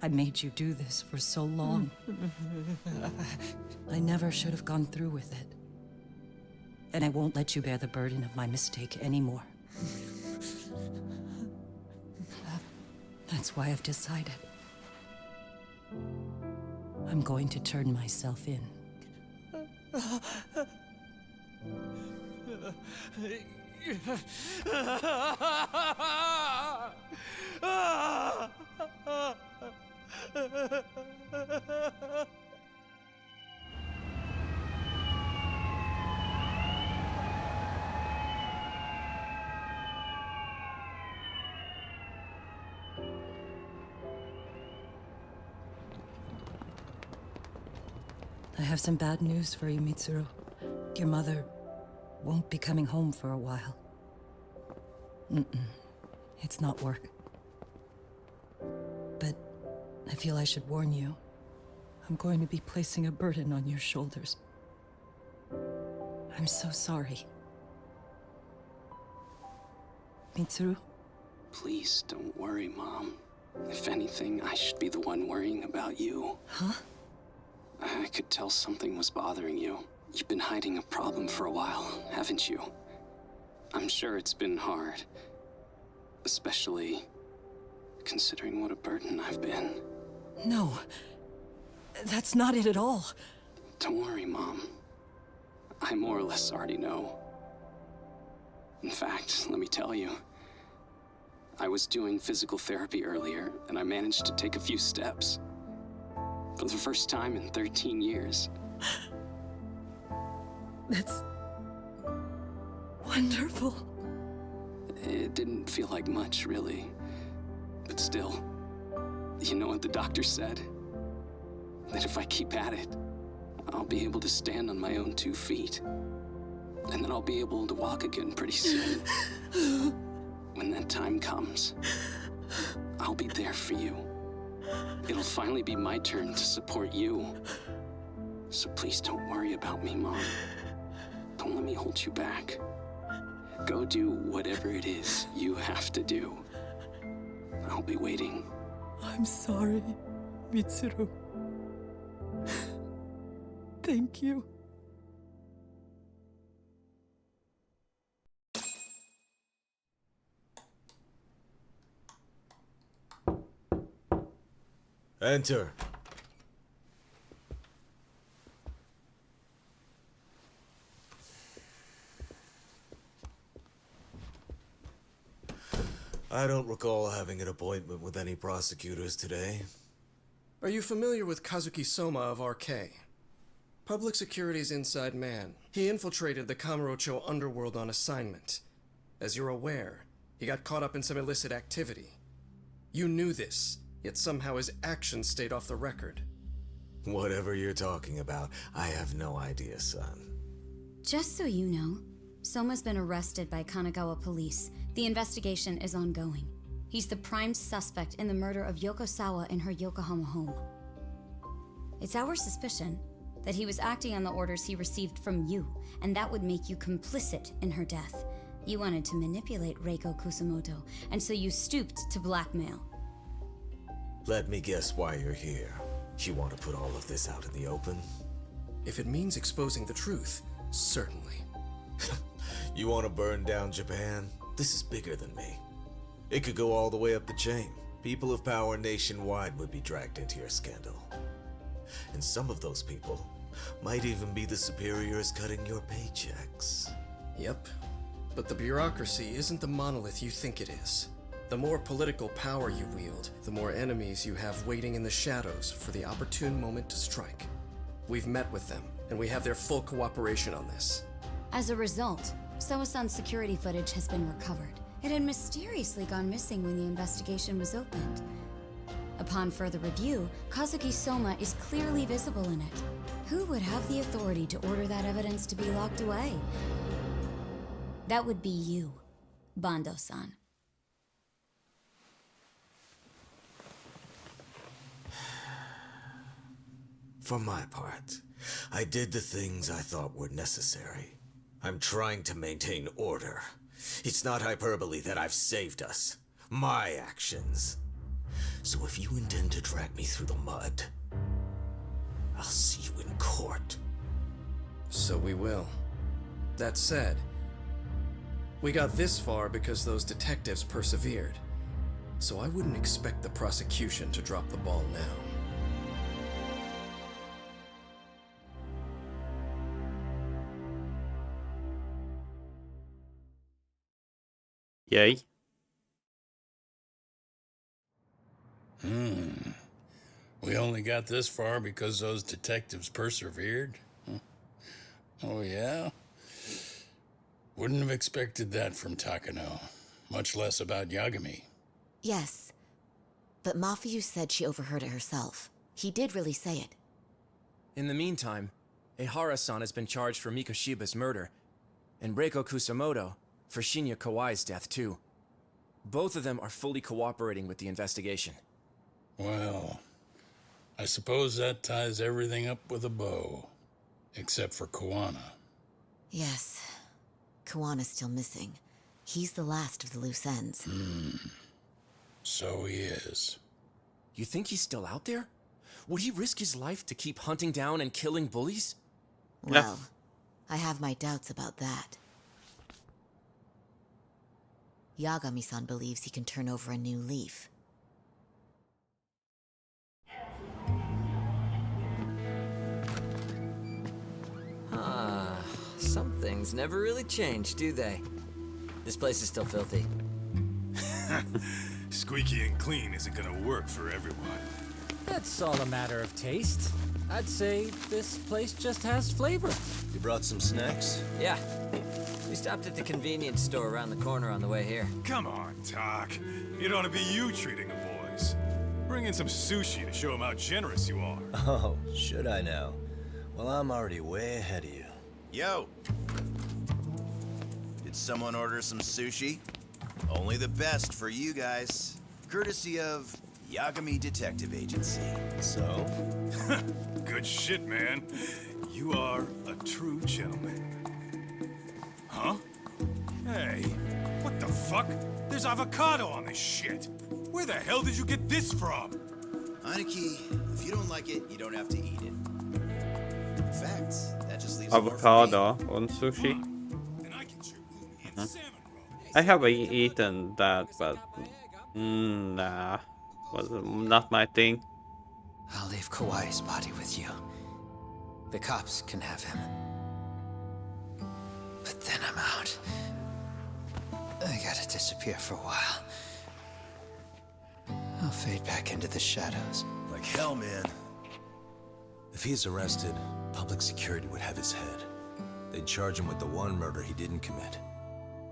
I made you do this for so long. I never should have gone through with it. And I won't let you bear the burden of my mistake anymore. That's why I've decided. I'm going to turn myself in. I have some bad news for you, Mitsuru. Your mother won't be coming home for a while. It's not work. But I feel I should warn you. I'm going to be placing a burden on your shoulders. I'm so sorry. Mitsuru? Please don't worry, Mom. If anything, I should be the one worrying about you. Huh? I could tell something was bothering you. You've been hiding a problem for a while, haven't you? I'm sure it's been hard. Especially considering what a burden I've been. No. That's not it at all. Don't worry, Mom. I more or less already know. In fact, let me tell you. I was doing physical therapy earlier, and I managed to take a few steps. For the first time in 13 years. That's wonderful. It didn't feel like much, really. But still, you know what the doctor said? That if I keep at it, I'll be able to stand on my own 2 feet. And then I'll be able to walk again pretty soon. When that time comes, I'll be there for you. It'll finally be my turn to support you. So please don't worry about me, Mom. Don't let me hold you back. Go do whatever it is you have to do. I'll be waiting. I'm sorry, Mitsuru. Thank you. Enter. I don't recall having an appointment with any prosecutors today. Are you familiar with Kazuki Soma of RK? Public Security's inside man. He infiltrated the Kamurocho underworld on assignment. As you're aware, he got caught up in some illicit activity. You knew this, yet somehow his actions stayed off the record. Whatever you're talking about, I have no idea, son. Just so you know, Soma's been arrested by Kanagawa police. The investigation is ongoing. He's the prime suspect in the murder of Yoko Sawa in her Yokohama home. It's our suspicion that he was acting on the orders he received from you, and that would make you complicit in her death. You wanted to manipulate Reiko Kusumoto, and so you stooped to blackmail. Let me guess why you're here. You want to put all of this out in the open? If it means exposing the truth, certainly. You want to burn down Japan? This is bigger than me. It could go all the way up the chain. People of power nationwide would be dragged into your scandal. And some of those people might even be the superiors cutting your paychecks. Yep. But the bureaucracy isn't the monolith you think it is. The more political power you wield, the more enemies you have waiting in the shadows for the opportune moment to strike. We've met with them, and we have their full cooperation on this. As a result, Soa-san's security footage has been recovered. It had mysteriously gone missing when the investigation was opened. Upon further review, Kazuki Soma is clearly visible in it. Who would have the authority to order that evidence to be locked away? That would be you, Bando-san. For my part, I did the things I thought were necessary. I'm trying to maintain order. It's not hyperbole that I've saved us. My actions. So if you intend to drag me through the mud, I'll see you in court. So we will. That said, we got this far because those detectives persevered. So I wouldn't expect the prosecution to drop the ball now. Yay. We only got this far because those detectives persevered? Oh, yeah? Wouldn't have expected that from Takano. Much less about Yagami. Yes. But Mafuyu said she overheard it herself. He did really say it. In the meantime, Ehara-san has been charged for Mikoshiba's murder, and Reiko Kusumoto for Shinya Kawai's death, too. Both of them are fully cooperating with the investigation. Well, I suppose that ties everything up with a bow. Except for Kuwana. Yes. Kuwana's still missing. He's the last of the loose ends. So he is. You think he's still out there? Would he risk his life to keep hunting down and killing bullies? Well, I have my doubts about that. Yagami-san believes he can turn over a new leaf. Some things never really change, do they? This place is still filthy. Squeaky and clean isn't gonna work for everyone. That's all a matter of taste. I'd say this place just has flavor. You brought some snacks? Yeah. We stopped at the convenience store around the corner on the way here. Come on, Doc. It ought to be you treating the boys. Bring in some sushi to show them how generous you are. Oh, should I now? Well, I'm already way ahead of you. Yo! Did someone order some sushi? Only the best for you guys. Courtesy of Yagami Detective Agency. So? Good shit, man. You are a true gentleman. Huh? Hey, what the fuck? There's avocado on this shit. Where the hell did you get this from? Aniki, if you don't like it, you don't have to eat it. In fact, that just leaves Avocado on sushi. I have eaten that, but nah, was not my thing. I'll leave Kawai's body with you. The cops can have him. But then I'm out. I gotta disappear for a while. I'll fade back into the shadows. Like hell, man. If he's arrested, public security would have his head. They'd charge him with the one murder he didn't commit.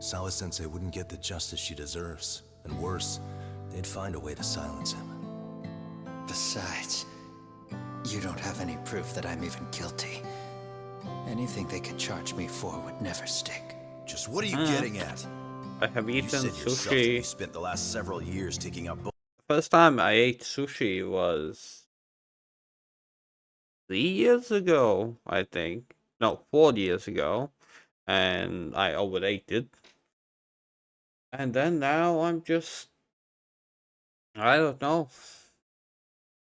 Sawa-sensei wouldn't get the justice she deserves. And worse, they'd find a way to silence him. Besides, you don't have any proof that I'm even guilty. Anything they could charge me for would never stick. Just what are you getting at? I have You eaten said yourself that sushi. you spent the last several years taking out First time I ate sushi was 3 years ago, I think. No, 4 years ago. And I overate it. And then now I'm just... I don't know.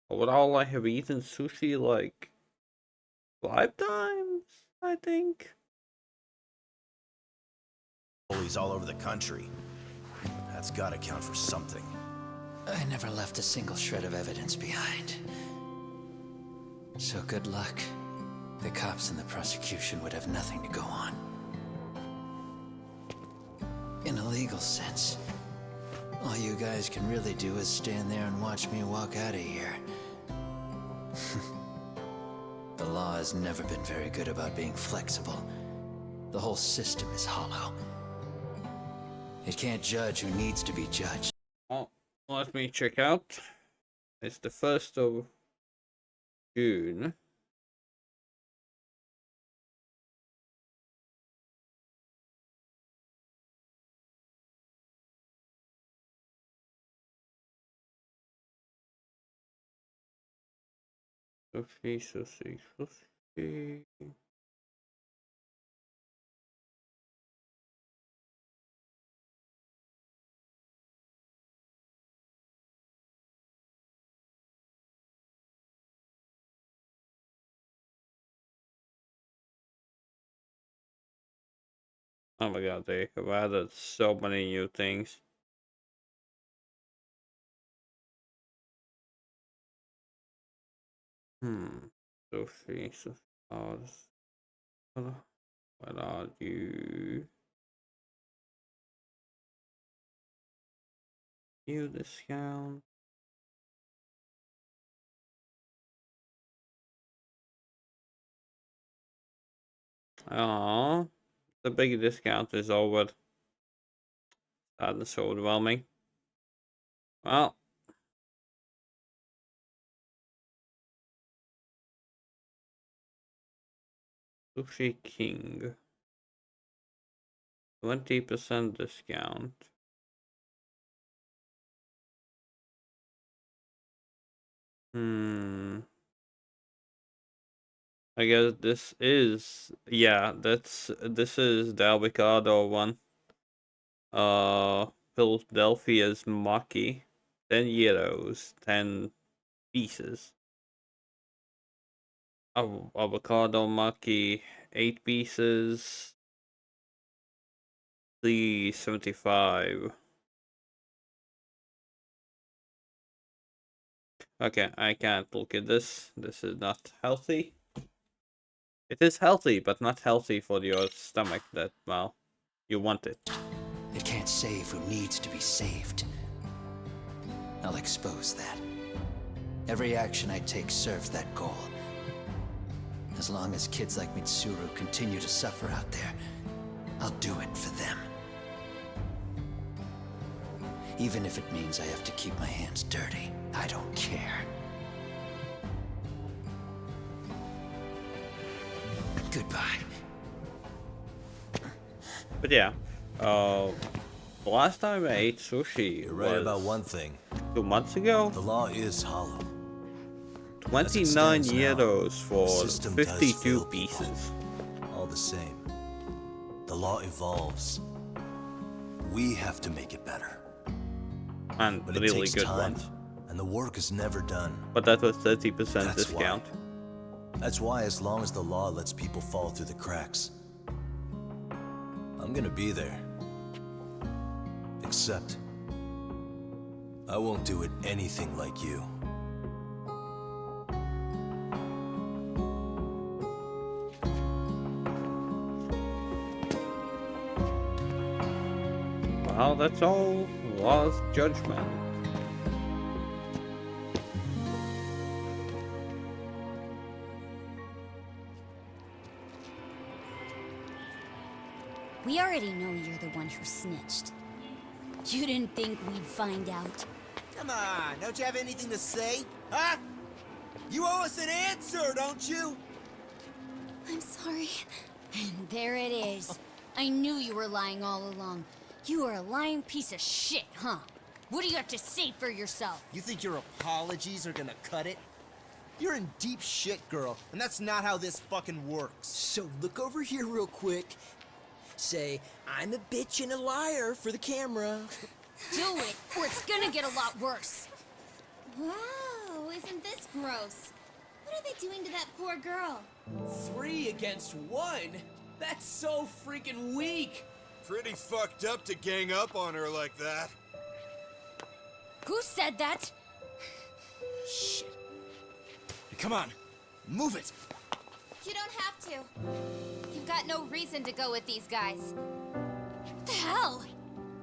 Overall, I have eaten sushi like 5 times, I think. bullies all over the country. That's gotta count for something. I never left a single shred of evidence behind. So good luck. The cops and the prosecution would have nothing to go on. In a legal sense, all you guys can really do is stand there and watch me walk out of here. The law has never been very good about being flexible. The whole system is hollow. It can't judge who needs to be judged. Oh, let me check out. It's the 1st of June. Sushi. Oh my god, they have added so many new things. Sushi. What are you? New discount. Oh, the big discount is over. That is so overwhelming. Well, Sushi King. 20% discount. I guess this is, yeah, this is the avocado one. Philadelphia's Maki, 10 euros, 10 pieces. Avocado Maki, 8 pieces, 3.75. Okay, I can't look at this. This is not healthy. It is healthy, but not healthy for your stomach. That, well, you want it. It can't save who needs to be saved. I'll expose that. Every action I take serves that goal. As long as kids like Mitsuru continue to suffer out there, I'll do it for them. Even if it means I have to keep my hands dirty, I don't care. Goodbye. But yeah, the last time I ate sushi You're right was about one thing. 2 months ago. The law is hollow. 29 euros for System does 52 fail pieces. All the same, the law evolves. We have to make it better. And But it really takes good time, ones. and the work is never done. But that was 30% That's discount. That's why, as long as the law lets people fall through the cracks, I'm gonna be there. Except, I won't do it anything like you. Well, that's all. Law's judgment. We already know you're the one who snitched. You didn't think we'd find out. Come on, don't you have anything to say? Huh? You owe us an answer, don't you? I'm sorry. And there it is. I knew you were lying all along. You are a lying piece of shit, huh? What do you have to say for yourself? You think your apologies are gonna cut it? You're in deep shit, girl, and that's not how this fucking works. So look over here real quick. Say, I'm a bitch and a liar for the camera. Do it, or it's gonna get a lot worse. Wow, isn't this gross? What are they doing to that poor girl? 3 against 1? That's so freaking weak! Pretty fucked up to gang up on her like that. Who said that? Shit. Come on, move it! You don't have to. You've got no reason to go with these guys. What the hell?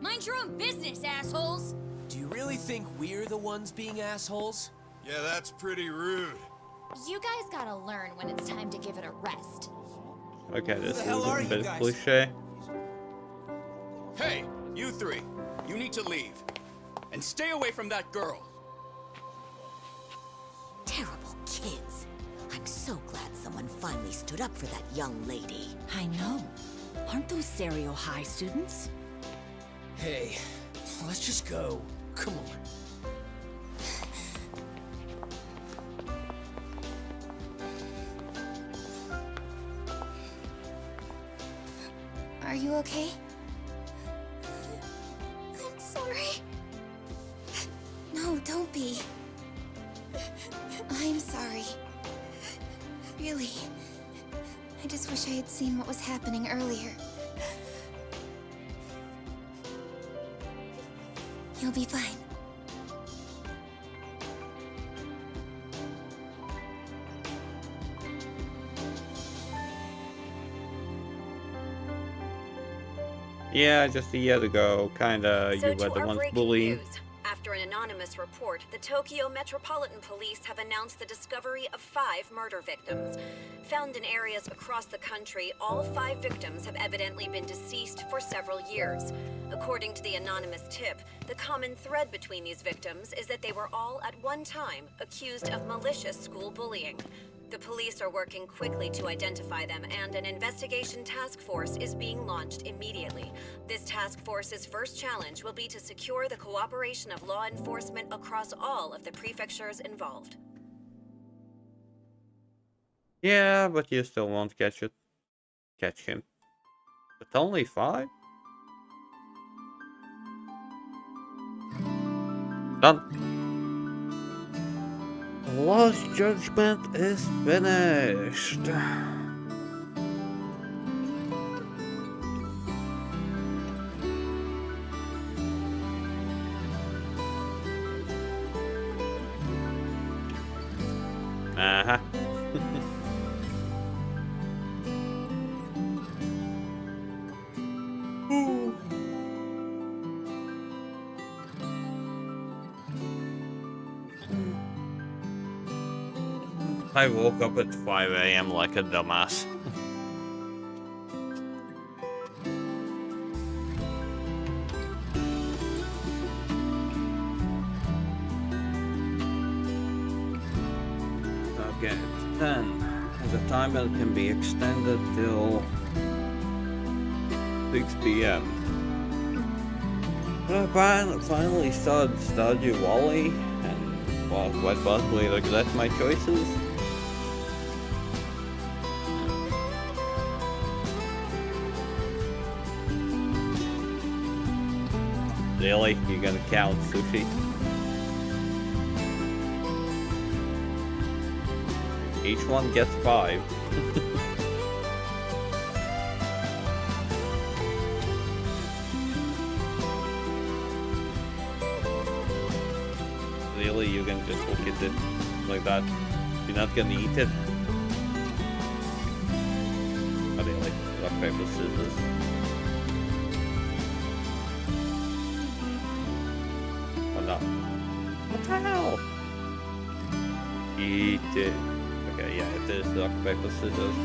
Mind your own business, assholes! Do you really think we're the ones being assholes? Yeah, that's pretty rude. You guys gotta learn when it's time to give it a rest. Okay, this is hell are a you bit guys? cliche. Hey, you three. You need to leave. And stay away from that girl. Terrible kids. I'm so glad someone finally stood up for that young lady. I know. Aren't those Serio High students? Hey, let's just go. Come on. Are you okay? I'm sorry. No, don't be. I'm sorry. Really. I just wish I had seen what was happening earlier. You'll be fine. Yeah, just a year ago, kinda, you were the ones bullying. After an anonymous report, the Tokyo Metropolitan Police have announced the discovery of 5 murder victims. Found in areas across the country, all 5 victims have evidently been deceased for several years. According to the anonymous tip, the common thread between these victims is that they were all at one time accused of malicious school bullying. The police are working quickly to identify them, and an investigation task force is being launched immediately. This task force's first challenge will be to secure the cooperation of law enforcement across all of the prefectures involved. Yeah, but you still won't catch him. But only 5? Done. Lost Judgment is finished. Uh-huh. I woke up at 5 a.m. like a dumbass. Okay, it's 10. And the timer can be extended till 6 p.m. I finally started Stardew Valley, and well, quite possibly regret my choices. Really? You're gonna count sushi? Each one gets 5. Really? You can just look at it like that? You're not gonna eat it? Oh, really? Rock, paper, scissors. Oh no. What the hell? Eat it. Okay, yeah, it is rock, paper, scissors.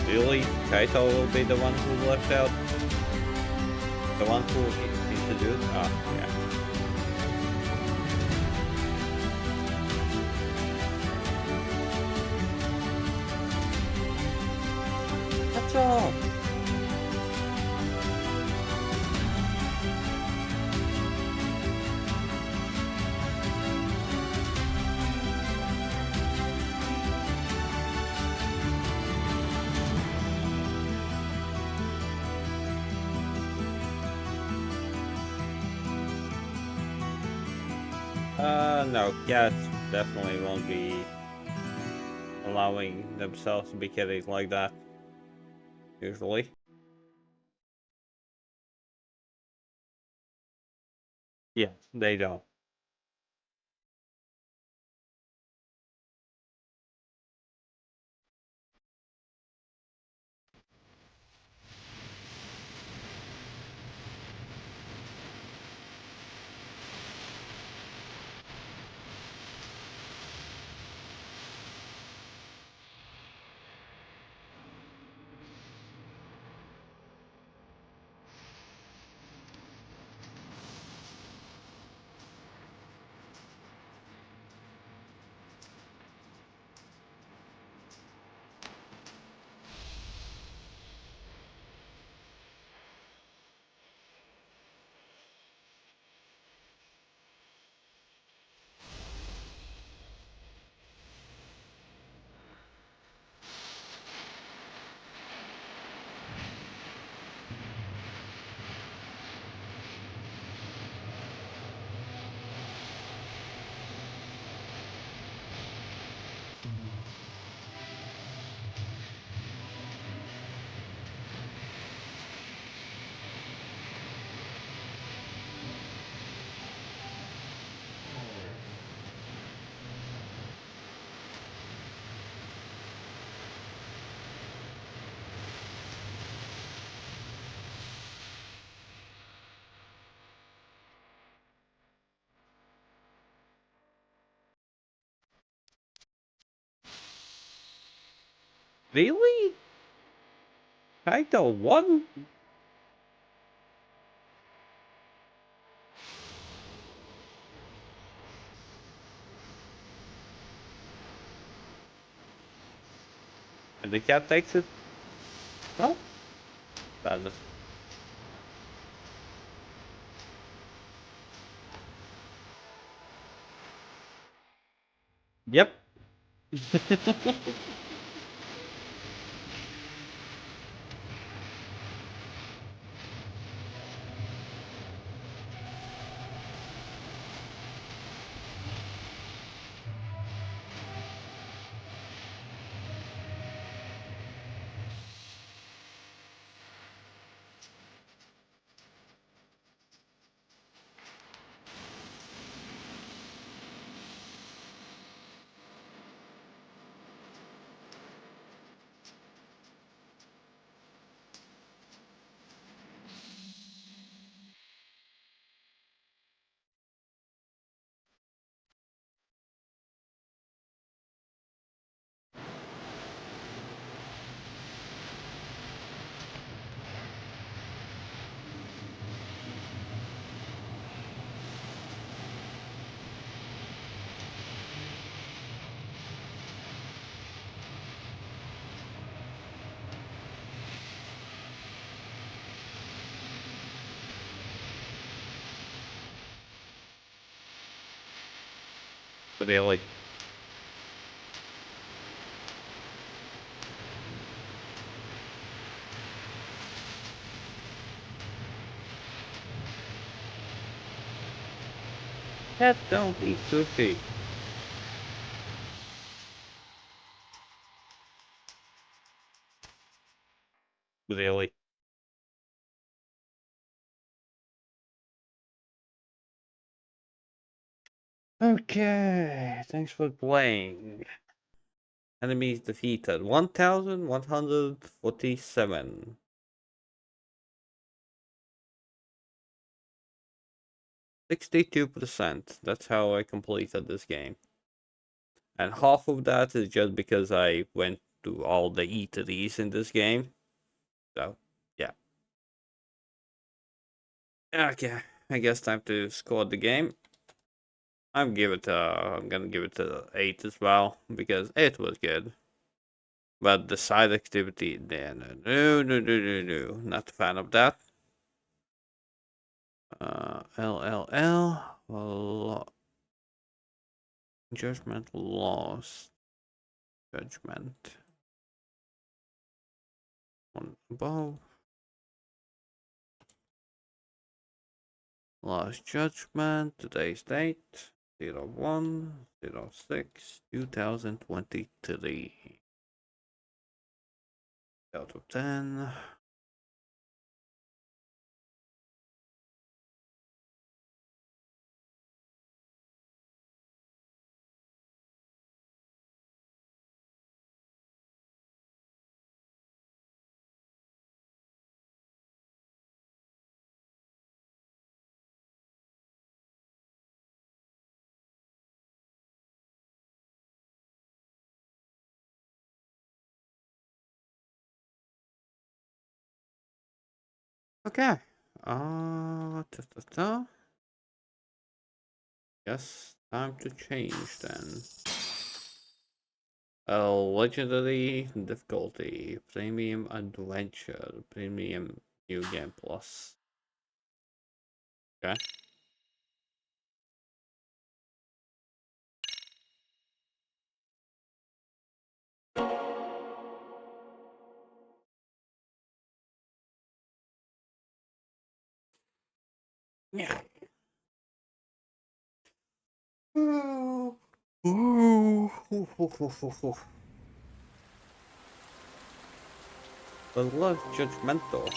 Really? Kaito will be the one who left out? The one who needs to do it? Ah, yeah. That's all. No, cats definitely won't be allowing themselves to be killed like that, usually. Yeah, they don't. Really? Kinda one? And the cat takes it? No? Badness. Yep. Really? Cats don't eat sushi. Really? Okay, thanks for playing. Enemies defeated 1,147. 62%. That's how I completed this game. And half of that is just because I went to all the eateries in this game. So, yeah. Okay, I guess time to score the game. I'm gonna give it a 8 as well, because it was good. But the side activity, no, not a fan of that. LLL, judgment lost. Judgment. One above. Last judgment, today's date, 01/06/2023. Out of 10. Okay. Yes, time to change then. Legendary difficulty, premium adventure, premium new game plus. Okay. Yeah. Ooh. The less judgmental.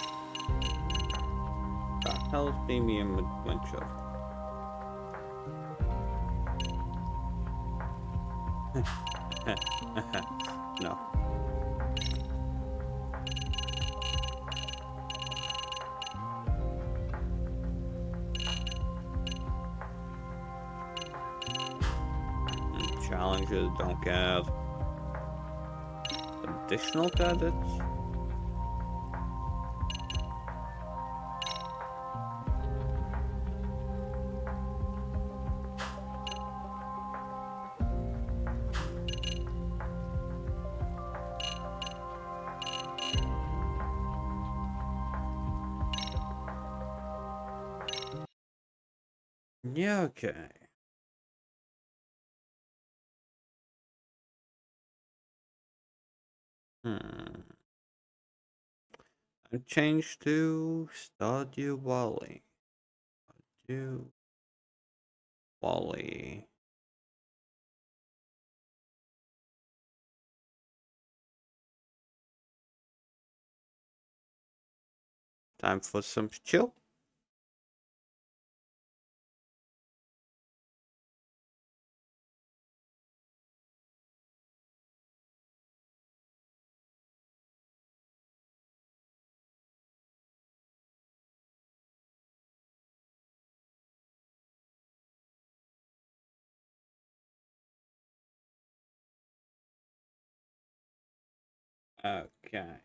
The hell's premium adventure? No. Challenges, don't care. additional credits? Yeah, okay. I changed to Stardew Valley. Stardew Valley. Time for some chill. Okay.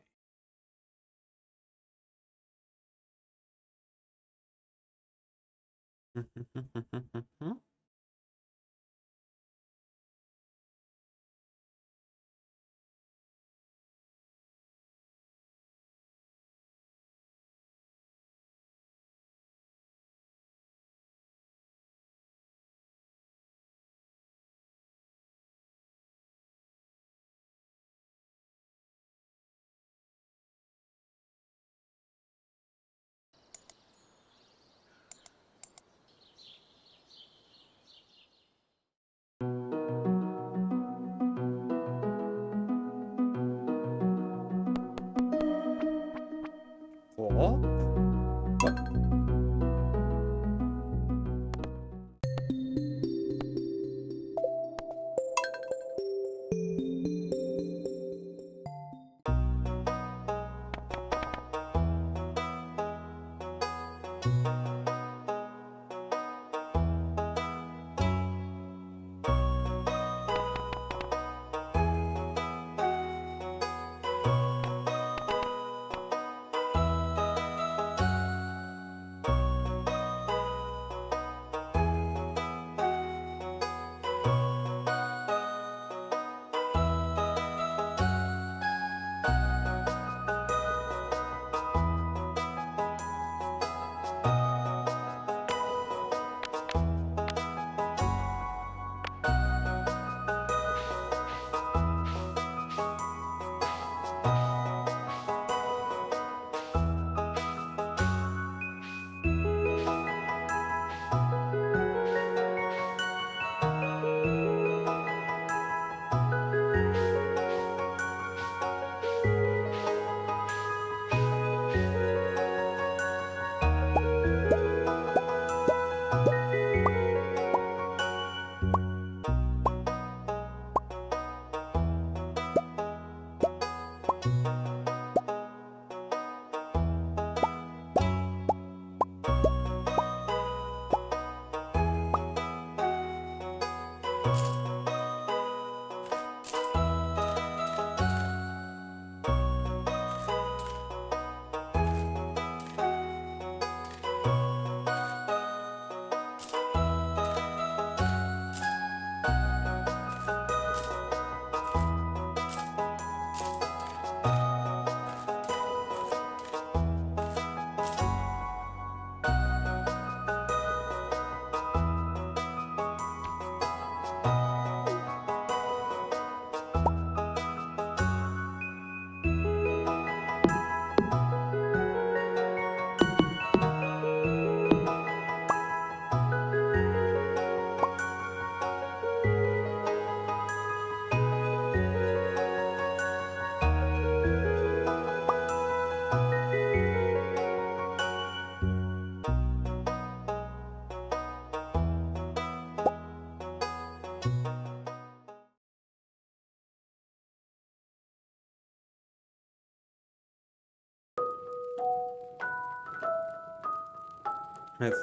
What?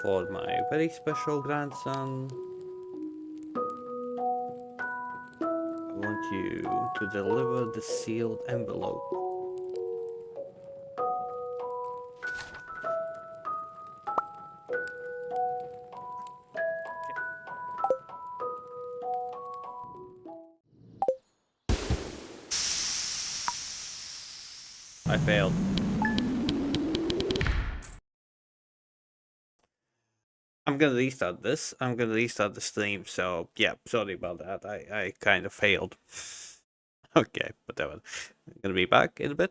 For my very special grandson. want you to deliver the sealed envelope. I failed. I'm gonna restart this. I'm gonna restart the stream, so yeah, sorry about that. I kind of failed. Okay, whatever. I'm gonna be back in a bit.